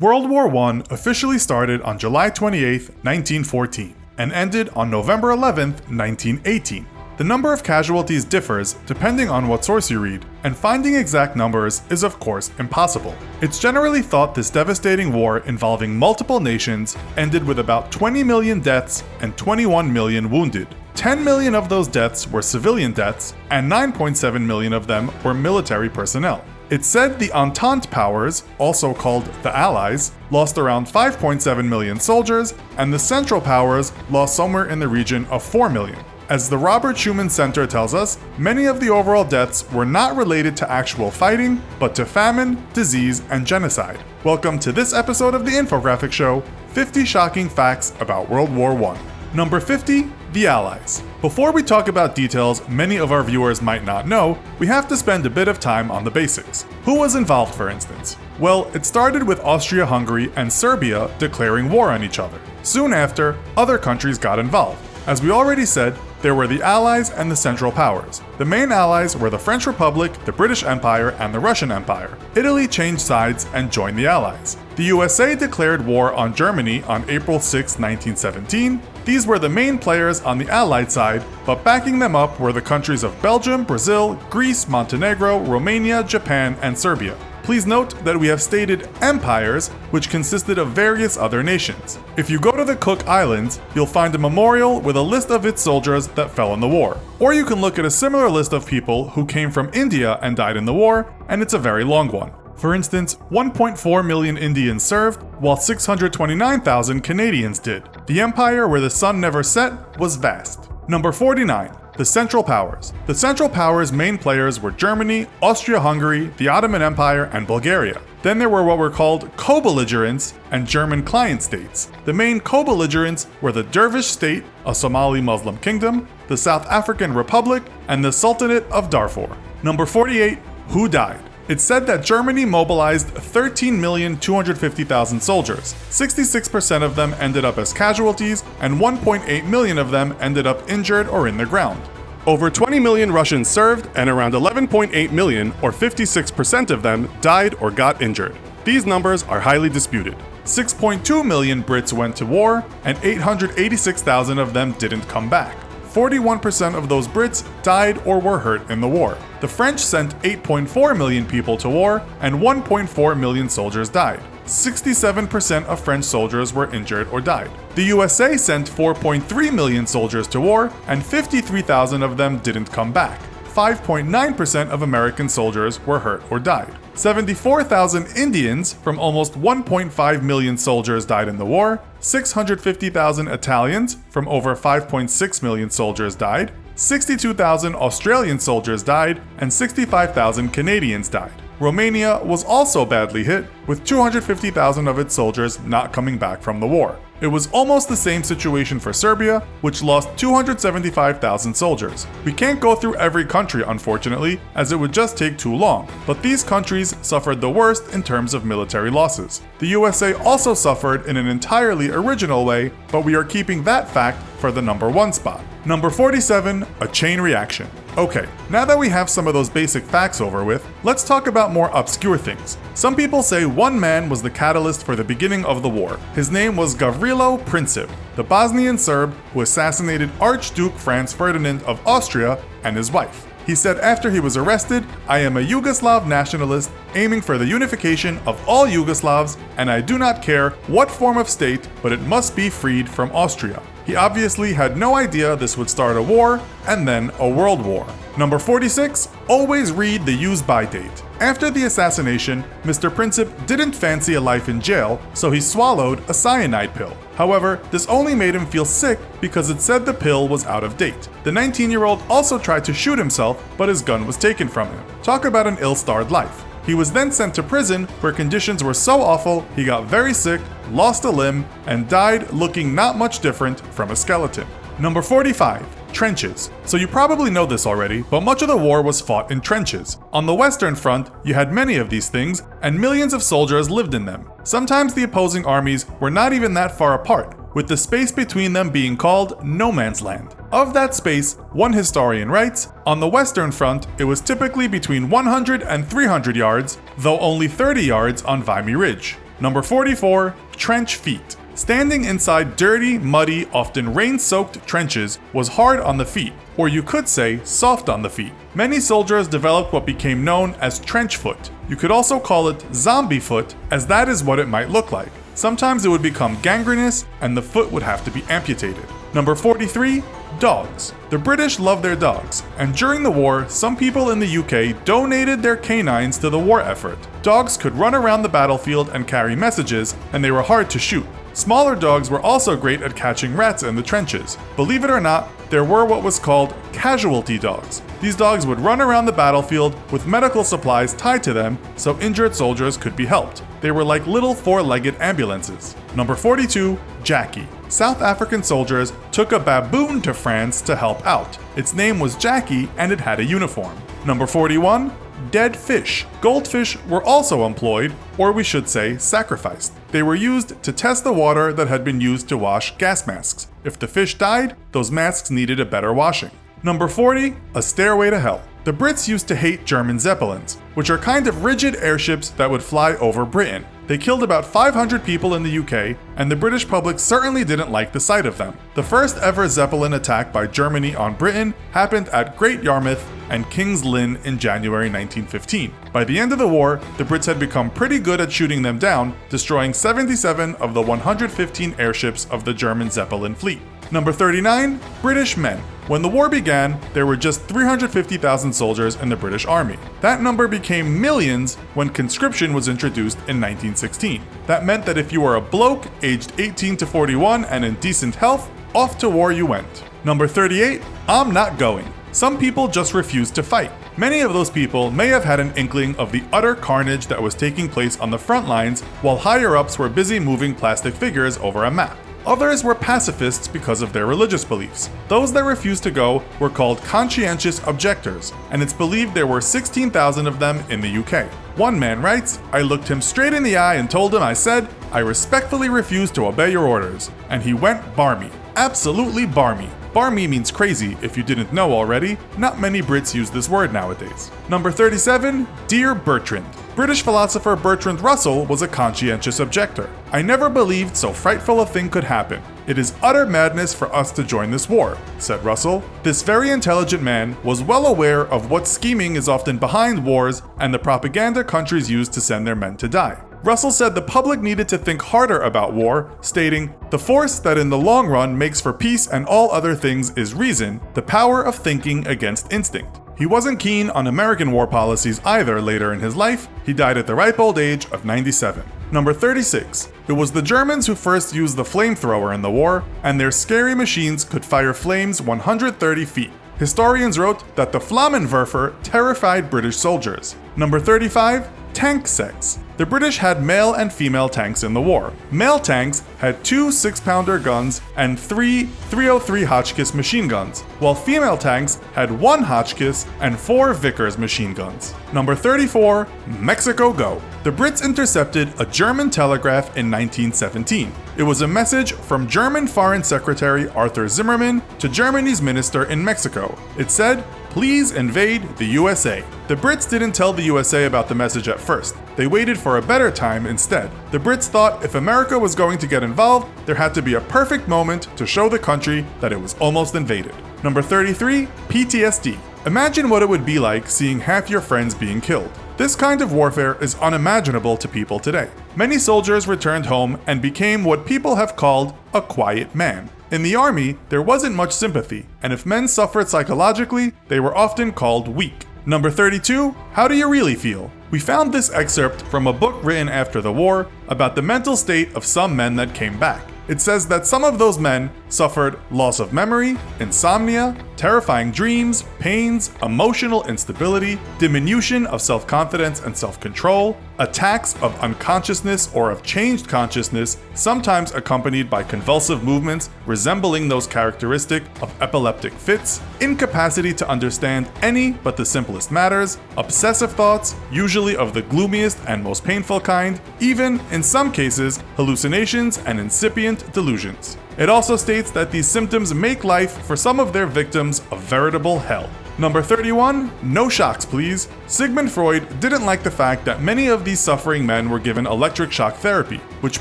World War I officially started on July 28, 1914, and ended on November 11, 1918. The number of casualties differs depending on what source you read, and finding exact numbers is of course impossible. It's generally thought this devastating war involving multiple nations ended with about 20 million deaths and 21 million wounded. 10 million of those deaths were civilian deaths, and 9.7 million of them were military personnel. It's said the Entente powers, also called the Allies, lost around 5.7 million soldiers, and the Central powers lost somewhere in the region of 4 million. As the Robert Schuman Center tells us, many of the overall deaths were not related to actual fighting, but to famine, disease, and genocide. Welcome to this episode of the Infographic Show, 50 Shocking Facts About World War I. Number 50, the Allies. Before we talk about details many of our viewers might not know, we have to spend a bit of time on the basics. Who was involved, for instance? Well, it started with Austria-Hungary and Serbia declaring war on each other. Soon after, other countries got involved. As we already said, there were the Allies and the Central Powers. The main allies were the French Republic, the British Empire, and the Russian Empire. Italy changed sides and joined the Allies. The USA declared war on Germany on April 6, 1917. These were the main players on the Allied side, but backing them up were the countries of Belgium, Brazil, Greece, Montenegro, Romania, Japan, and Serbia. Please note that we have stated empires, which consisted of various other nations. If you go to the Cook Islands, you'll find a memorial with a list of its soldiers that fell in the war. Or you can look at a similar list of people who came from India and died in the war, and it's a very long one. For instance, 1.4 million Indians served, while 629,000 Canadians did. The empire where the sun never set was vast. Number 49. The Central Powers. The Central Powers' main players were Germany, Austria-Hungary, the Ottoman Empire, and Bulgaria. Then there were what were called co-belligerents and German client states. The main co-belligerents were the Dervish State, a Somali Muslim kingdom, the South African Republic, and the Sultanate of Darfur. Number 48. Who died? It's said that Germany mobilized 13,250,000 soldiers. 66% of them ended up as casualties, and 1.8 million of them ended up injured or in the ground. Over 20 million Russians served, and around 11.8 million, or 56% of them, died or got injured. These numbers are highly disputed. 6.2 million Brits went to war, and 886,000 of them didn't come back. 41% of those Brits died or were hurt in the war. The French sent 8.4 million people to war, and 1.4 million soldiers died. 67% of French soldiers were injured or died. The USA sent 4.3 million soldiers to war, and 53,000 of them didn't come back. 5.9% of American soldiers were hurt or died. 74,000 Indians from almost 1.5 million soldiers died in the war. 650,000 Italians from over 5.6 million soldiers died. 62,000 Australian soldiers died, and 65,000 Canadians died. Romania was also badly hit, with 250,000 of its soldiers not coming back from the war. It was almost the same situation for Serbia, which lost 275,000 soldiers. We can't go through every country, unfortunately, as it would just take too long, but these countries suffered the worst in terms of military losses. The USA also suffered in an entirely original way, but we are keeping that fact for the number 1 spot. Number 47, a chain reaction. Okay, now that we have some of those basic facts over with, let's talk about more obscure things. Some people say one man was the catalyst for the beginning of the war. His name was Gavrilo Princip, the Bosnian Serb who assassinated Archduke Franz Ferdinand of Austria and his wife. He said after he was arrested, "I am a Yugoslav nationalist aiming for the unification of all Yugoslavs, and I do not care what form of state, but it must be freed from Austria." He obviously had no idea this would start a war, and then a world war. Number 46, always read the use-by date. After the assassination, Mr. Princip didn't fancy a life in jail, so he swallowed a cyanide pill. However, this only made him feel sick because it said the pill was out of date. The 19-year-old also tried to shoot himself, but his gun was taken from him. Talk about an ill-starred life. He was then sent to prison, where conditions were so awful he got very sick, lost a limb, and died looking not much different from a skeleton. Number 45. Trenches. So you probably know this already, but much of the war was fought in trenches. On the Western Front, you had many of these things, and millions of soldiers lived in them. Sometimes the opposing armies were not even that far apart, with the space between them being called no man's land. Of that space, one historian writes, on the Western Front, it was typically between 100 and 300 yards, though only 30 yards on Vimy Ridge. Number 44, trench feet. Standing inside dirty, muddy, often rain-soaked trenches was hard on the feet, or you could say soft on the feet. Many soldiers developed what became known as trench foot. You could also call it zombie foot, as that is what it might look like. Sometimes it would become gangrenous and the foot would have to be amputated. Number 43, dogs. The British love their dogs, and during the war, some people in the UK donated their canines to the war effort. Dogs could run around the battlefield and carry messages, and they were hard to shoot. Smaller dogs were also great at catching rats in the trenches. Believe it or not, there were what was called casualty dogs. These dogs would run around the battlefield with medical supplies tied to them so injured soldiers could be helped. They were like little four-legged ambulances. Number 42, Jackie. South African soldiers took a baboon to France to help out. Its name was Jackie and it had a uniform. Number 41, dead fish. Goldfish were also employed, or we should say sacrificed. They were used to test the water that had been used to wash gas masks. If the fish died, those masks needed a better washing. Number 40, a stairway to hell. The Brits used to hate German Zeppelins, which are kind of rigid airships that would fly over Britain. They killed about 500 people in the UK, and the British public certainly didn't like the sight of them. The first ever Zeppelin attack by Germany on Britain happened at Great Yarmouth and King's Lynn in January 1915. By the end of the war, the Brits had become pretty good at shooting them down, destroying 77 of the 115 airships of the German Zeppelin fleet. Number 39, British men. When the war began, there were just 350,000 soldiers in the British Army. That number became millions when conscription was introduced in 1916. That meant that if you were a bloke aged 18 to 41 and in decent health, off to war you went. Number 38, I'm not going. Some people just refused to fight. Many of those people may have had an inkling of the utter carnage that was taking place on the front lines while higher-ups were busy moving plastic figures over a map. Others were pacifists because of their religious beliefs. Those that refused to go were called conscientious objectors, and it's believed there were 16,000 of them in the UK. One man writes, "I looked him straight in the eye and told him, I said, I respectfully refuse to obey your orders." And he went barmy. Absolutely barmy. Barmy means crazy, if you didn't know already. Not many Brits use this word nowadays. Number 37, Dear Bertrand. British philosopher Bertrand Russell was a conscientious objector. "I never believed so frightful a thing could happen. It is utter madness for us to join this war," said Russell. This very intelligent man was well aware of what scheming is often behind wars and the propaganda countries use to send their men to die. Russell said the public needed to think harder about war, stating, "The force that in the long run makes for peace and all other things is reason, the power of thinking against instinct." He wasn't keen on American war policies either later in his life. He died at the ripe old age of 97. Number 36. It was the Germans who first used the flamethrower in the war, and their scary machines could fire flames 130 feet. Historians wrote that the Flammenwerfer terrified British soldiers. Number 35. Tank sex. The British had male and female tanks in the war. Male tanks had 2 6-pounder guns and 3 303 Hotchkiss machine guns, while female tanks had 1 Hotchkiss and 4 Vickers machine guns. Number 34, Mexico Go. The Brits intercepted a German telegraph in 1917. It was a message from German Foreign Secretary Arthur Zimmermann to Germany's minister in Mexico. It said, "Please invade the USA." The Brits didn't tell the USA about the message at first. They waited for a better time instead. The Brits thought if America was going to get involved, there had to be a perfect moment to show the country that it was almost invaded. Number 33, PTSD. Imagine what it would be like seeing half your friends being killed. This kind of warfare is unimaginable to people today. Many soldiers returned home and became what people have called a quiet man. In the army, there wasn't much sympathy, and if men suffered psychologically, they were often called weak. Number 32, How Do You Really Feel? We found this excerpt from a book written after the war about the mental state of some men that came back. It says that some of those men suffered loss of memory, insomnia, terrifying dreams, pains, emotional instability, diminution of self-confidence and self-control, attacks of unconsciousness or of changed consciousness, sometimes accompanied by convulsive movements resembling those characteristic of epileptic fits, incapacity to understand any but the simplest matters, obsessive thoughts, usually of the gloomiest and most painful kind, even, in some cases, hallucinations and incipient delusions. It also states that these symptoms make life for some of their victims a veritable hell. Number 31, no shocks please. Sigmund Freud didn't like the fact that many of these suffering men were given electric shock therapy, which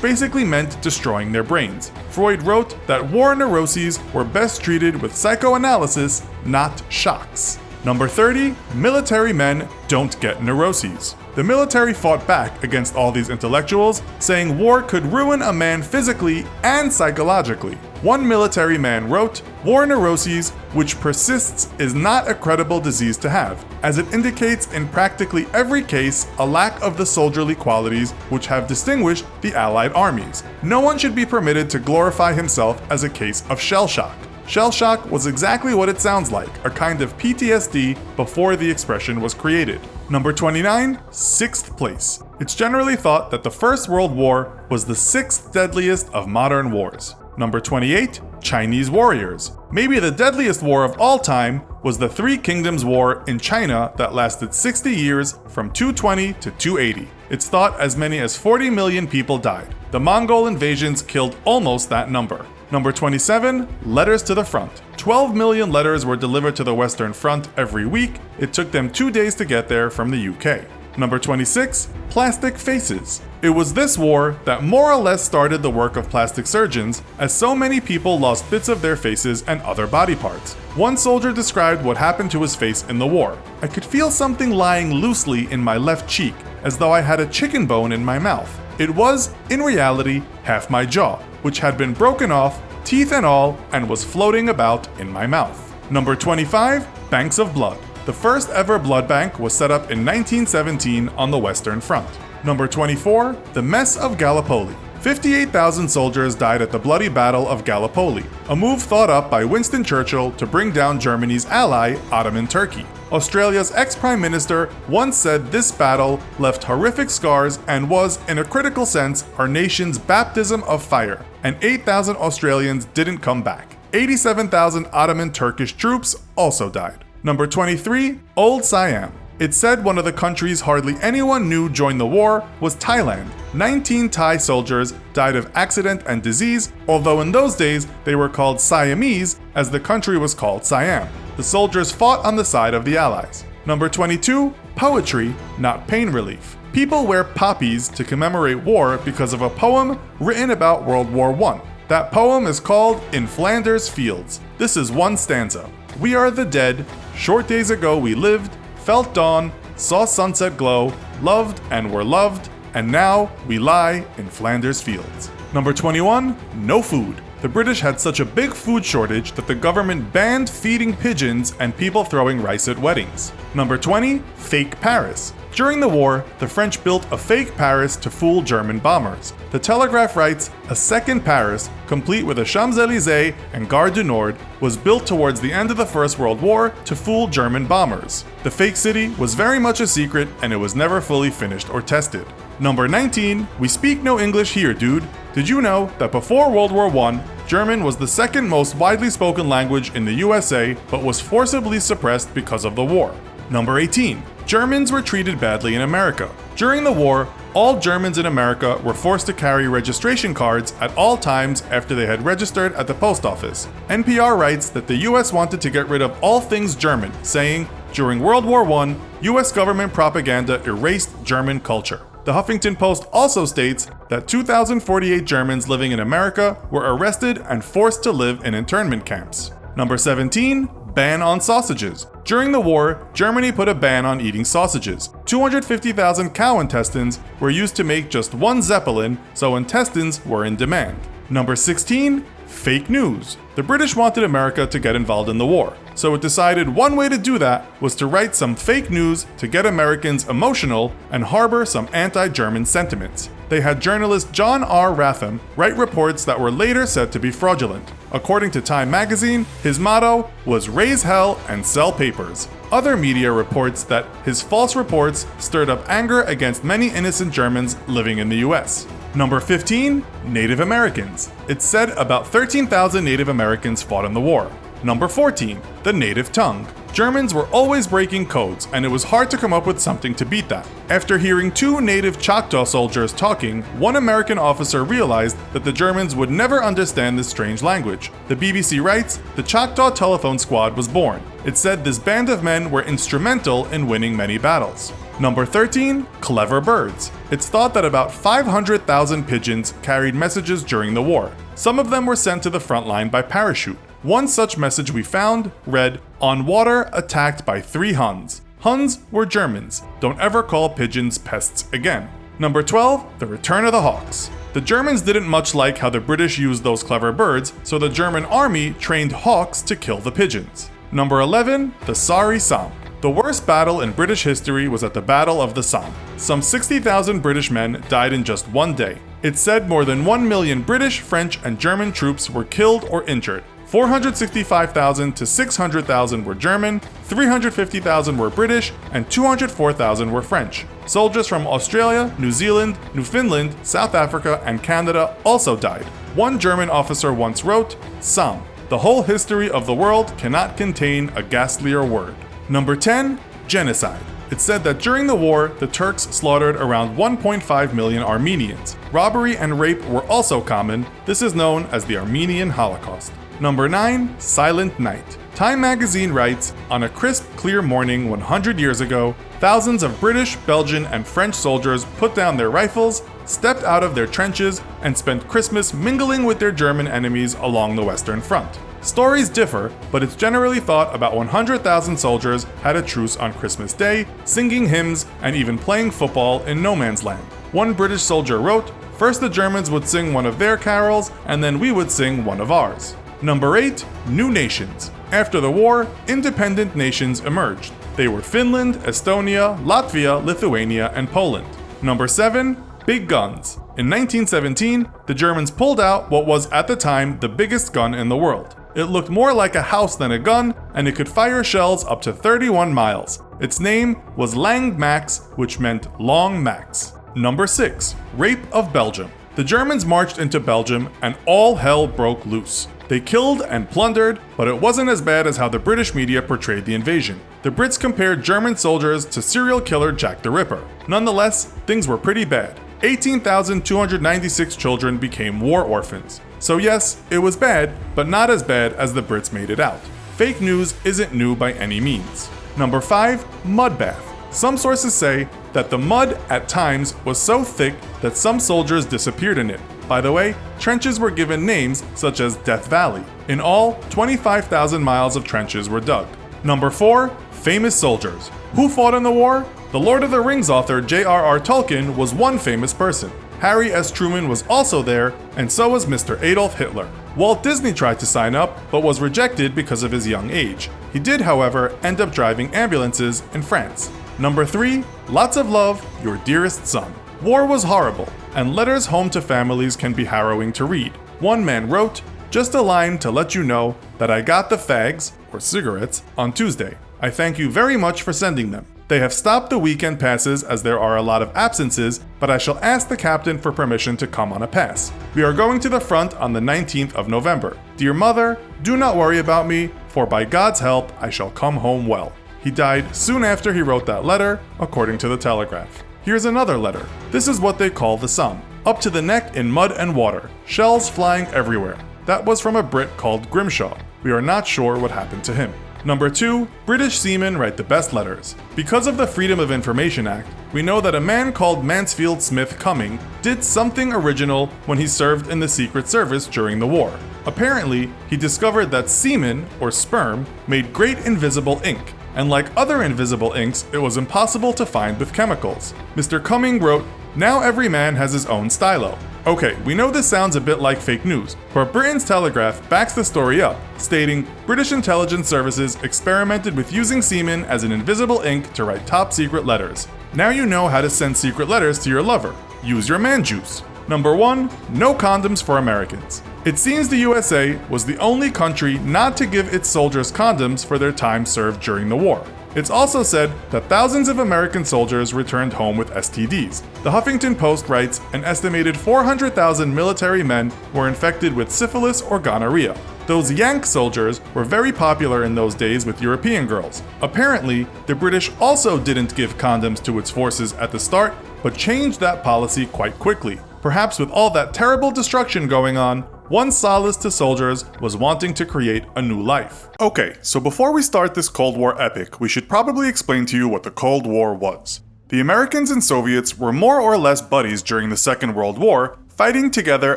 basically meant destroying their brains. Freud wrote that war neuroses were best treated with psychoanalysis, not shocks. Number 30, military men don't get neuroses. The military fought back against all these intellectuals, saying war could ruin a man physically and psychologically. One military man wrote, "War neuroses, which persists, is not a credible disease to have, as it indicates in practically every case a lack of the soldierly qualities which have distinguished the Allied armies. No one should be permitted to glorify himself as a case of shell shock." Shell shock was exactly what it sounds like, a kind of PTSD before the expression was created. Number 29, 6th place. It's generally thought that the First World War was the 6th deadliest of modern wars. Number 28, Chinese warriors. Maybe the deadliest war of all time was the Three Kingdoms War in China that lasted 60 years from 220 to 280. It's thought as many as 40 million people died. The Mongol invasions killed almost that number. Number 27, letters to the front. 12 million letters were delivered to the Western Front every week. It took them 2 days to get there from the UK. Number 26, plastic faces. It was this war that more or less started the work of plastic surgeons, as so many people lost bits of their faces and other body parts. One soldier described what happened to his face in the war. "I could feel something lying loosely in my left cheek, as though I had a chicken bone in my mouth. It was, in reality, half my jaw, which had been broken off, teeth and all, and was floating about in my mouth." Number 25, banks of blood. The first ever blood bank was set up in 1917 on the Western Front. Number 24, the mess of Gallipoli. 58,000 soldiers died at the bloody Battle of Gallipoli, a move thought up by Winston Churchill to bring down Germany's ally, Ottoman Turkey. Australia's ex-prime minister once said this battle left horrific scars and was, in a critical sense, our nation's baptism of fire, and 8,000 Australians didn't come back. 87,000 Ottoman Turkish troops also died. Number 23, Old Siam. It's said one of the countries hardly anyone knew joined the war was Thailand. 19 Thai soldiers died of accident and disease, although in those days they were called Siamese, as the country was called Siam. The soldiers fought on the side of the Allies. Number 22, poetry, not pain relief. People wear poppies to commemorate war because of a poem written about World War I. That poem is called In Flanders Fields. This is one stanza. "We are the dead, short days ago we lived, felt dawn, saw sunset glow, loved and were loved, and now we lie in Flanders Fields." Number 21, no food. The British had such a big food shortage that the government banned feeding pigeons and people throwing rice at weddings. Number 20, fake Paris. During the war, the French built a fake Paris to fool German bombers. The Telegraph writes, "A second Paris, complete with a Champs-Élysées and Gare du Nord, was built towards the end of the First World War to fool German bombers. The fake city was very much a secret and it was never fully finished or tested." Number 19, we speak no English here, dude. Did you know that before World War I, German was the second most widely spoken language in the USA, but was forcibly suppressed because of the war? Number 18, Germans were treated badly in America. During the war, all Germans in America were forced to carry registration cards at all times after they had registered at the post office. NPR writes that the US wanted to get rid of all things German, saying, "During World War I, US government propaganda erased German culture." The Huffington Post also states that 2,048 Germans living in America were arrested and forced to live in internment camps. Number 17, ban on sausages. During the war, Germany put a ban on eating sausages. 250,000 cow intestines were used to make just one Zeppelin, so intestines were in demand. Number 16, fake news. The British wanted America to get involved in the war, so it decided one way to do that was to write some fake news to get Americans emotional and harbor some anti-German sentiments. They had journalist John R. Ratham write reports that were later said to be fraudulent. According to Time magazine, his motto was "Raise hell and sell papers." Other media reports that his false reports stirred up anger against many innocent Germans living in the US. Number 15, Native Americans. It's said about 13,000 Native Americans fought in the war. Number 14, the native tongue. Germans were always breaking codes, and it was hard to come up with something to beat that. After hearing two native Choctaw soldiers talking, one American officer realized that the Germans would never understand this strange language. The BBC writes, "The Choctaw Telephone Squad was born. It said this band of men were instrumental in winning many battles." Number 13, clever birds. It's thought that about 500,000 pigeons carried messages during the war. Some of them were sent to the front line by parachute. One such message we found read, "On water attacked by 3 Huns. Huns were Germans. Don't ever call pigeons pests again." Number 12, the return of the hawks. The Germans didn't much like how the British used those clever birds, so the German army trained hawks to kill the pigeons. Number 11, the Sorry Somme. The worst battle in British history was at the Battle of the Somme. Some 60,000 British men died in just one day. It's said more than 1 million British, French, and German troops were killed or injured. 465,000 to 600,000 were German, 350,000 were British, and 204,000 were French. Soldiers from Australia, New Zealand, Newfoundland, South Africa, and Canada also died. One German officer once wrote, "Somme, the whole history of the world cannot contain a ghastlier word." Number 10, genocide. It's said that during the war, the Turks slaughtered around 1.5 million Armenians. Robbery and rape were also common. This is known as the Armenian Holocaust. Number 9, Silent Night. Time magazine writes, "On a crisp, clear morning 100 years ago, thousands of British, Belgian, and French soldiers put down their rifles, stepped out of their trenches, and spent Christmas mingling with their German enemies along the Western Front." Stories differ, but it's generally thought about 100,000 soldiers had a truce on Christmas Day, singing hymns and even playing football in no man's land. One British soldier wrote, "First the Germans would sing one of their carols, and then we would sing one of ours." Number 8, new nations. After the war, independent nations emerged. They were Finland, Estonia, Latvia, Lithuania, and Poland. Number 7, big guns. In 1917, the Germans pulled out what was at the time the biggest gun in the world. It looked more like a house than a gun, and it could fire shells up to 31 miles. Its name was Lang Max, which meant Long Max. Number 6, Rape of Belgium. The Germans marched into Belgium, and all hell broke loose. They killed and plundered, but it wasn't as bad as how the British media portrayed the invasion. The Brits compared German soldiers to serial killer Jack the Ripper. Nonetheless, things were pretty bad. 18,296 children became war orphans. So yes, it was bad, but not as bad as the Brits made it out. Fake news isn't new by any means. Number 5, mud bath. Some sources say that the mud at times was so thick that some soldiers disappeared in it. By the way, trenches were given names such as Death Valley. In all, 25,000 miles of trenches were dug. Number 4, famous soldiers. Who fought in the war? The Lord of the Rings author J.R.R. Tolkien was one famous person. Harry S. Truman was also there, and so was Mr. Adolf Hitler. Walt Disney tried to sign up, but was rejected because of his young age. He did, however, end up driving ambulances in France. Number 3, lots of love, your dearest son. War was horrible, and letters home to families can be harrowing to read. One man wrote, "Just a line to let you know that I got the fags, or cigarettes, on Tuesday. I thank you very much for sending them. They have stopped the weekend passes as there are a lot of absences, but I shall ask the captain for permission to come on a pass. We are going to the front on the 19th of November. Dear mother, do not worry about me, for by God's help I shall come home well." He died soon after he wrote that letter, according to the Telegraph. Here's another letter. This is what they call the Somme. Up to the neck in mud and water, shells flying everywhere. That was from a Brit called Grimshaw. We are not sure what happened to him. Number 2, British seamen write the best letters. Because of the Freedom of Information Act, we know that a man called Mansfield Smith Cumming did something original when he served in the Secret Service during the war. Apparently, he discovered that semen, or sperm, made great invisible ink, and like other invisible inks, it was impossible to find with chemicals. Mr. Cumming wrote, "Now every man has his own stylo." Okay, we know this sounds a bit like fake news, but Britain's Telegraph backs the story up, stating, "British intelligence services experimented with using semen as an invisible ink to write top secret letters. Now you know how to send secret letters to your lover. Use your man juice." Number 1, no condoms for Americans. It seems the USA was the only country not to give its soldiers condoms for their time served during the war. It's also said that thousands of American soldiers returned home with STDs. The Huffington Post writes an estimated 400,000 military men were infected with syphilis or gonorrhea. Those Yank soldiers were very popular in those days with European girls. Apparently, the British also didn't give condoms to its forces at the start, but changed that policy quite quickly. Perhaps with all that terrible destruction going on, one solace to soldiers was wanting to create a new life. Okay, so before we start this Cold War epic, we should probably explain to you what the Cold War was. The Americans and Soviets were more or less buddies during the Second World War, fighting together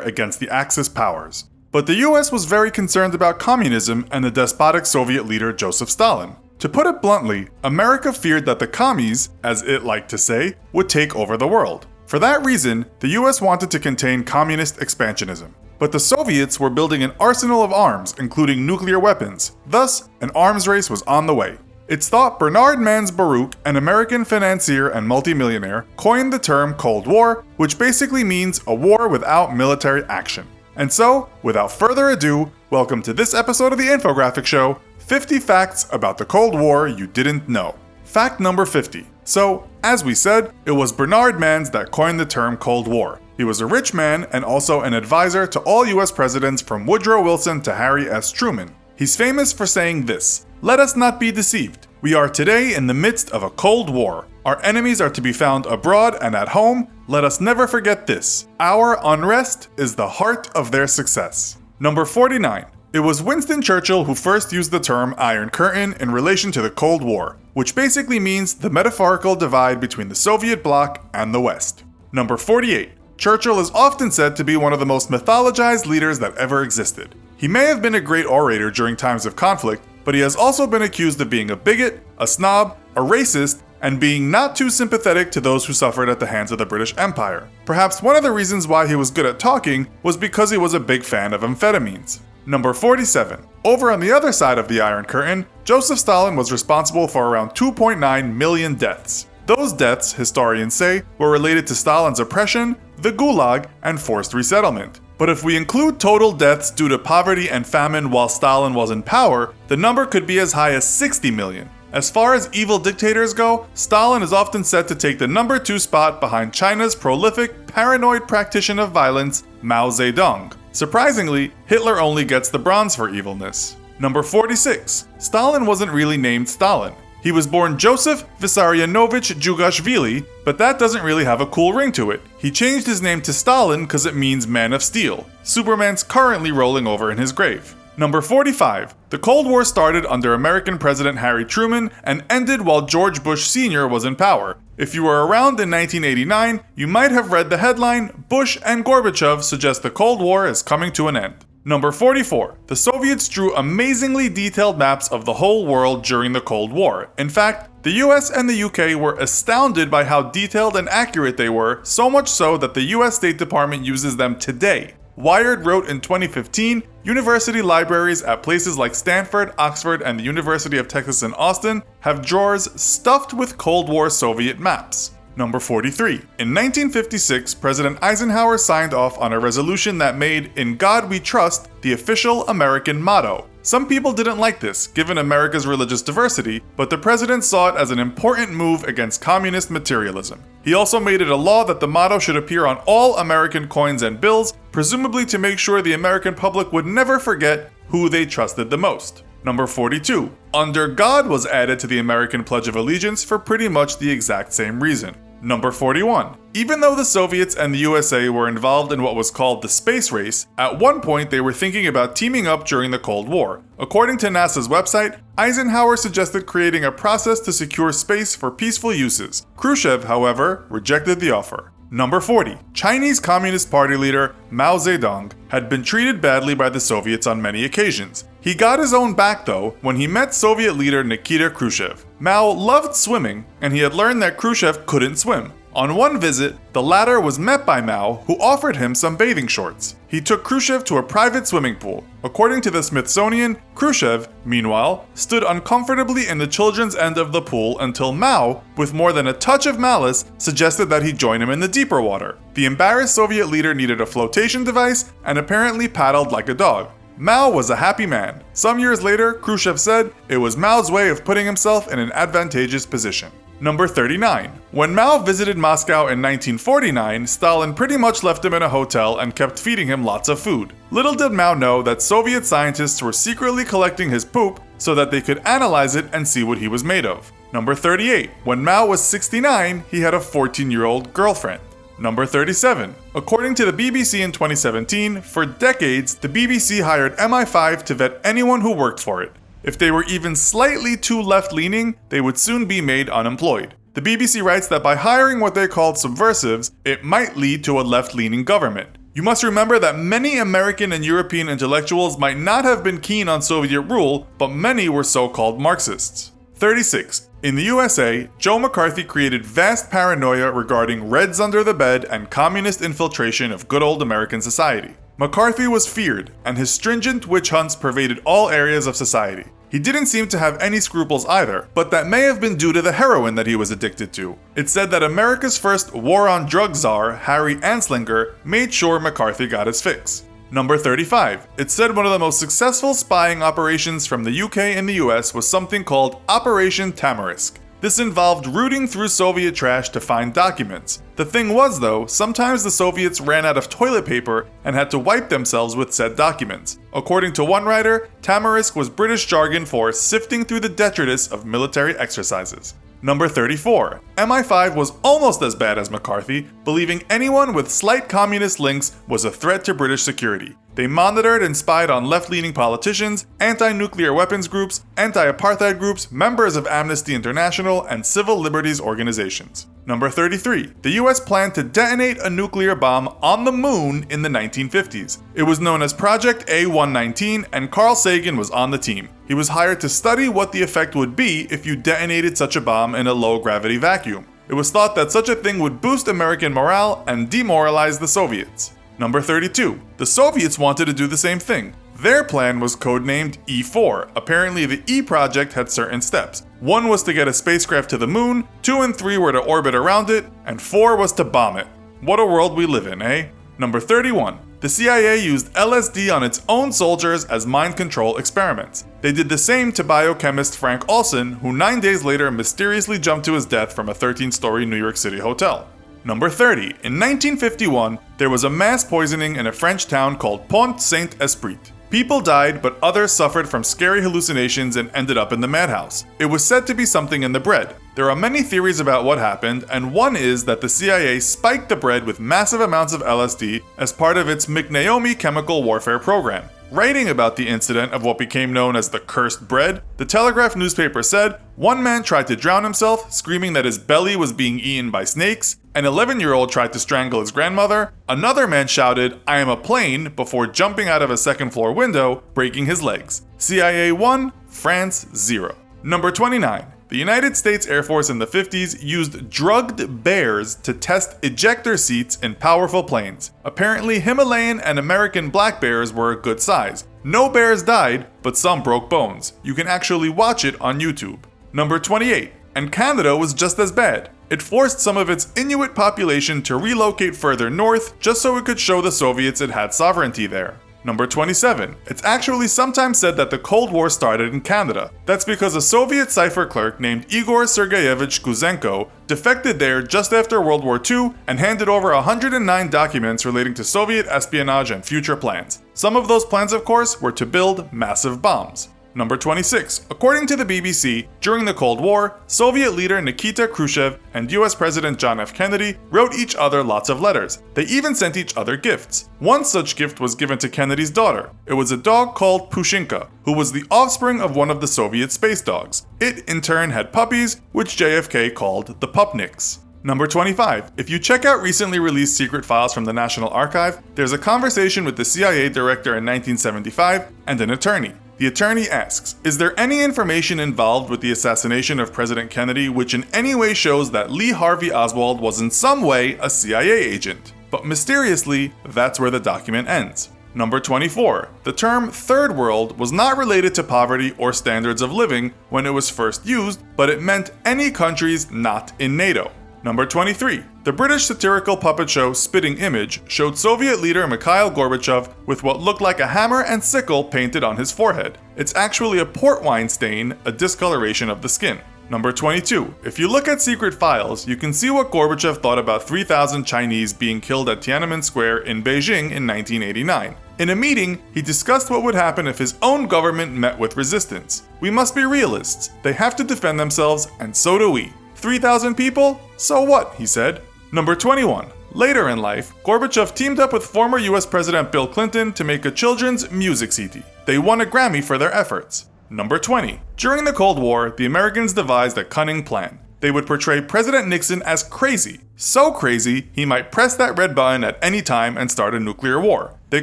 against the Axis powers. But the US was very concerned about communism and the despotic Soviet leader Joseph Stalin. To put it bluntly, America feared that the commies, as it liked to say, would take over the world. For that reason, the US wanted to contain communist expansionism. But the Soviets were building an arsenal of arms, including nuclear weapons. Thus, an arms race was on the way. It's thought Bernard Mans Baruch, an American financier and multimillionaire, coined the term Cold War, which basically means a war without military action. And so, without further ado, welcome to this episode of the Infographic Show, 50 Facts About the Cold War You Didn't Know. Fact number 50. So, as we said, it was Bernard Mans that coined the term Cold War. He was a rich man and also an advisor to all US presidents from Woodrow Wilson to Harry S. Truman. He's famous for saying this: "Let us not be deceived. We are today in the midst of a Cold War. Our enemies are to be found abroad and at home. Let us never forget this. Our unrest is the heart of their success." Number 49. It was Winston Churchill who first used the term Iron Curtain in relation to the Cold War, which basically means the metaphorical divide between the Soviet bloc and the West. Number 48. Churchill is often said to be one of the most mythologized leaders that ever existed. He may have been a great orator during times of conflict, but he has also been accused of being a bigot, a snob, a racist, and being not too sympathetic to those who suffered at the hands of the British Empire. Perhaps one of the reasons why he was good at talking was because he was a big fan of amphetamines. Number 47. Over on the other side of the Iron Curtain, Joseph Stalin was responsible for around 2.9 million deaths. Those deaths, historians say, were related to Stalin's oppression, the Gulag, and forced resettlement. But if we include total deaths due to poverty and famine while Stalin was in power, the number could be as high as 60 million. As far as evil dictators go, Stalin is often said to take the number 2 spot behind China's prolific, paranoid practitioner of violence, Mao Zedong. Surprisingly, Hitler only gets the bronze for evilness. Number 46. Stalin wasn't really named Stalin. He was born Joseph Vissarionovich Djugashvili, but that doesn't really have a cool ring to it. He changed his name to Stalin because it means Man of Steel. Superman's currently rolling over in his grave. Number 45. The Cold War started under American President Harry Truman and ended while George Bush Sr. was in power. If you were around in 1989, you might have read the headline, "Bush and Gorbachev suggest the Cold War is coming to an end." Number 44. The Soviets drew amazingly detailed maps of the whole world during the Cold War. In fact, the US and the UK were astounded by how detailed and accurate they were, so much so that the US State Department uses them today. Wired wrote in 2015, university libraries at places like Stanford, Oxford, and the University of Texas in Austin have drawers stuffed with Cold War Soviet maps. Number 43. In 1956, President Eisenhower signed off on a resolution that made "In God We Trust" the official American motto. Some people didn't like this, given America's religious diversity, but the president saw it as an important move against communist materialism. He also made it a law that the motto should appear on all American coins and bills, presumably to make sure the American public would never forget who they trusted the most. Number 42. Under God was added to the American Pledge of Allegiance for pretty much the exact same reason. Number 41. Even though the Soviets and the USA were involved in what was called the space race, at one point they were thinking about teaming up during the Cold War. According to NASA's website, Eisenhower suggested creating a process to secure space for peaceful uses. Khrushchev, however, rejected the offer. Number 40. Chinese Communist Party leader Mao Zedong had been treated badly by the Soviets on many occasions. He got his own back though when he met Soviet leader Nikita Khrushchev. Mao loved swimming, and he had learned that Khrushchev couldn't swim. On one visit, the latter was met by Mao, who offered him some bathing shorts. He took Khrushchev to a private swimming pool. According to the Smithsonian, Khrushchev, meanwhile, stood uncomfortably in the children's end of the pool until Mao, with more than a touch of malice, suggested that he join him in the deeper water. The embarrassed Soviet leader needed a flotation device and apparently paddled like a dog. Mao was a happy man. Some years later, Khrushchev said it was Mao's way of putting himself in an advantageous position. Number 39. When Mao visited Moscow in 1949, Stalin pretty much left him in a hotel and kept feeding him lots of food. Little did Mao know that Soviet scientists were secretly collecting his poop so that they could analyze it and see what he was made of. Number 38. When Mao was 69, he had a 14-year-old girlfriend. Number 37. According to the BBC in 2017, for decades, the BBC hired MI5 to vet anyone who worked for it. If they were even slightly too left-leaning, they would soon be made unemployed. The BBC writes that by hiring what they called subversives, it might lead to a left-leaning government. You must remember that many American and European intellectuals might not have been keen on Soviet rule, but many were so-called Marxists. 36. In the USA, Joe McCarthy created vast paranoia regarding Reds under the bed and communist infiltration of good old American society. McCarthy was feared, and his stringent witch hunts pervaded all areas of society. He didn't seem to have any scruples either, but that may have been due to the heroin that he was addicted to. It's said that America's first war on drug czar, Harry Anslinger, made sure McCarthy got his fix. Number 35. It's said one of the most successful spying operations from the UK and the US was something called Operation Tamarisk. This involved rooting through Soviet trash to find documents. The thing was, though, sometimes the Soviets ran out of toilet paper and had to wipe themselves with said documents. According to one writer, Tamarisk was British jargon for sifting through the detritus of military exercises. Number 34. MI5 was almost as bad as McCarthy, believing anyone with slight communist links was a threat to British security. They monitored and spied on left-leaning politicians, anti-nuclear weapons groups, anti-apartheid groups, members of Amnesty International, and civil liberties organizations. Number 33. The US planned to detonate a nuclear bomb on the moon in the 1950s. It was known as Project A-119, and Carl Sagan was on the team. He was hired to study what the effect would be if you detonated such a bomb in a low-gravity vacuum. It was thought that such a thing would boost American morale and demoralize the Soviets. Number 32. The Soviets wanted to do the same thing. Their plan was codenamed E4. Apparently, the E project had certain steps. 1 was to get a spacecraft to the moon, 2 and 3 were to orbit around it, and 4 was to bomb it. What a world we live in, eh? Number 31. The CIA used LSD on its own soldiers as mind control experiments. They did the same to biochemist Frank Olson, who 9 days later mysteriously jumped to his death from a 13-story New York City hotel. Number 30. In 1951, there was a mass poisoning in a French town called Pont Saint-Esprit. People died, but others suffered from scary hallucinations and ended up in the madhouse. It was said to be something in the bread. There are many theories about what happened, and one is that the CIA spiked the bread with massive amounts of LSD as part of its McNaomi chemical warfare program. Writing about the incident of what became known as the cursed bread, the Telegraph newspaper said, one man tried to drown himself, screaming that his belly was being eaten by snakes. An 11-year-old tried to strangle his grandmother. Another man shouted, "I am a plane," before jumping out of a second-floor window, breaking his legs. CIA 1, France 0. Number 29. The United States Air Force in the 50s used drugged bears to test ejector seats in powerful planes. Apparently, Himalayan and American black bears were a good size. No bears died, but some broke bones. You can actually watch it on YouTube. Number 28. And Canada was just as bad. It forced some of its Inuit population to relocate further north just so it could show the Soviets it had sovereignty there. Number 27. It's actually sometimes said that the Cold War started in Canada. That's because a Soviet cipher clerk named Igor Sergeyevich Guzenko defected there just after World War II and handed over 109 documents relating to Soviet espionage and future plans. Some of those plans, of course, were to build massive bombs. Number 26. According to the BBC, during the Cold War, Soviet leader Nikita Khrushchev and US President John F. Kennedy wrote each other lots of letters. They even sent each other gifts. One such gift was given to Kennedy's daughter. It was a dog called Pushinka, who was the offspring of one of the Soviet space dogs. It, in turn, had puppies, which JFK called the Pupniks. Number 25. If you check out recently released secret files from the National Archive, there's a conversation with the CIA director in 1975 and an attorney. The attorney asks, is there any information involved with the assassination of President Kennedy which in any way shows that Lee Harvey Oswald was in some way a CIA agent? But mysteriously, that's where the document ends. Number 24. The term Third World was not related to poverty or standards of living when it was first used, but it meant any countries not in NATO. Number 23. The British satirical puppet show Spitting Image showed Soviet leader Mikhail Gorbachev with what looked like a hammer and sickle painted on his forehead. It's actually a port wine stain, a discoloration of the skin. Number 22. If you look at secret files, you can see what Gorbachev thought about 3,000 Chinese being killed at Tiananmen Square in Beijing in 1989. In a meeting, he discussed what would happen if his own government met with resistance. We must be realists. They have to defend themselves, and so do we. 3,000 people? So what? He said. Number 21. Later in life, Gorbachev teamed up with former US President Bill Clinton to make a children's music CD. They won a Grammy for their efforts. Number 20. During the Cold War, the Americans devised a cunning plan. They would portray President Nixon as crazy. So crazy, he might press that red button at any time and start a nuclear war. They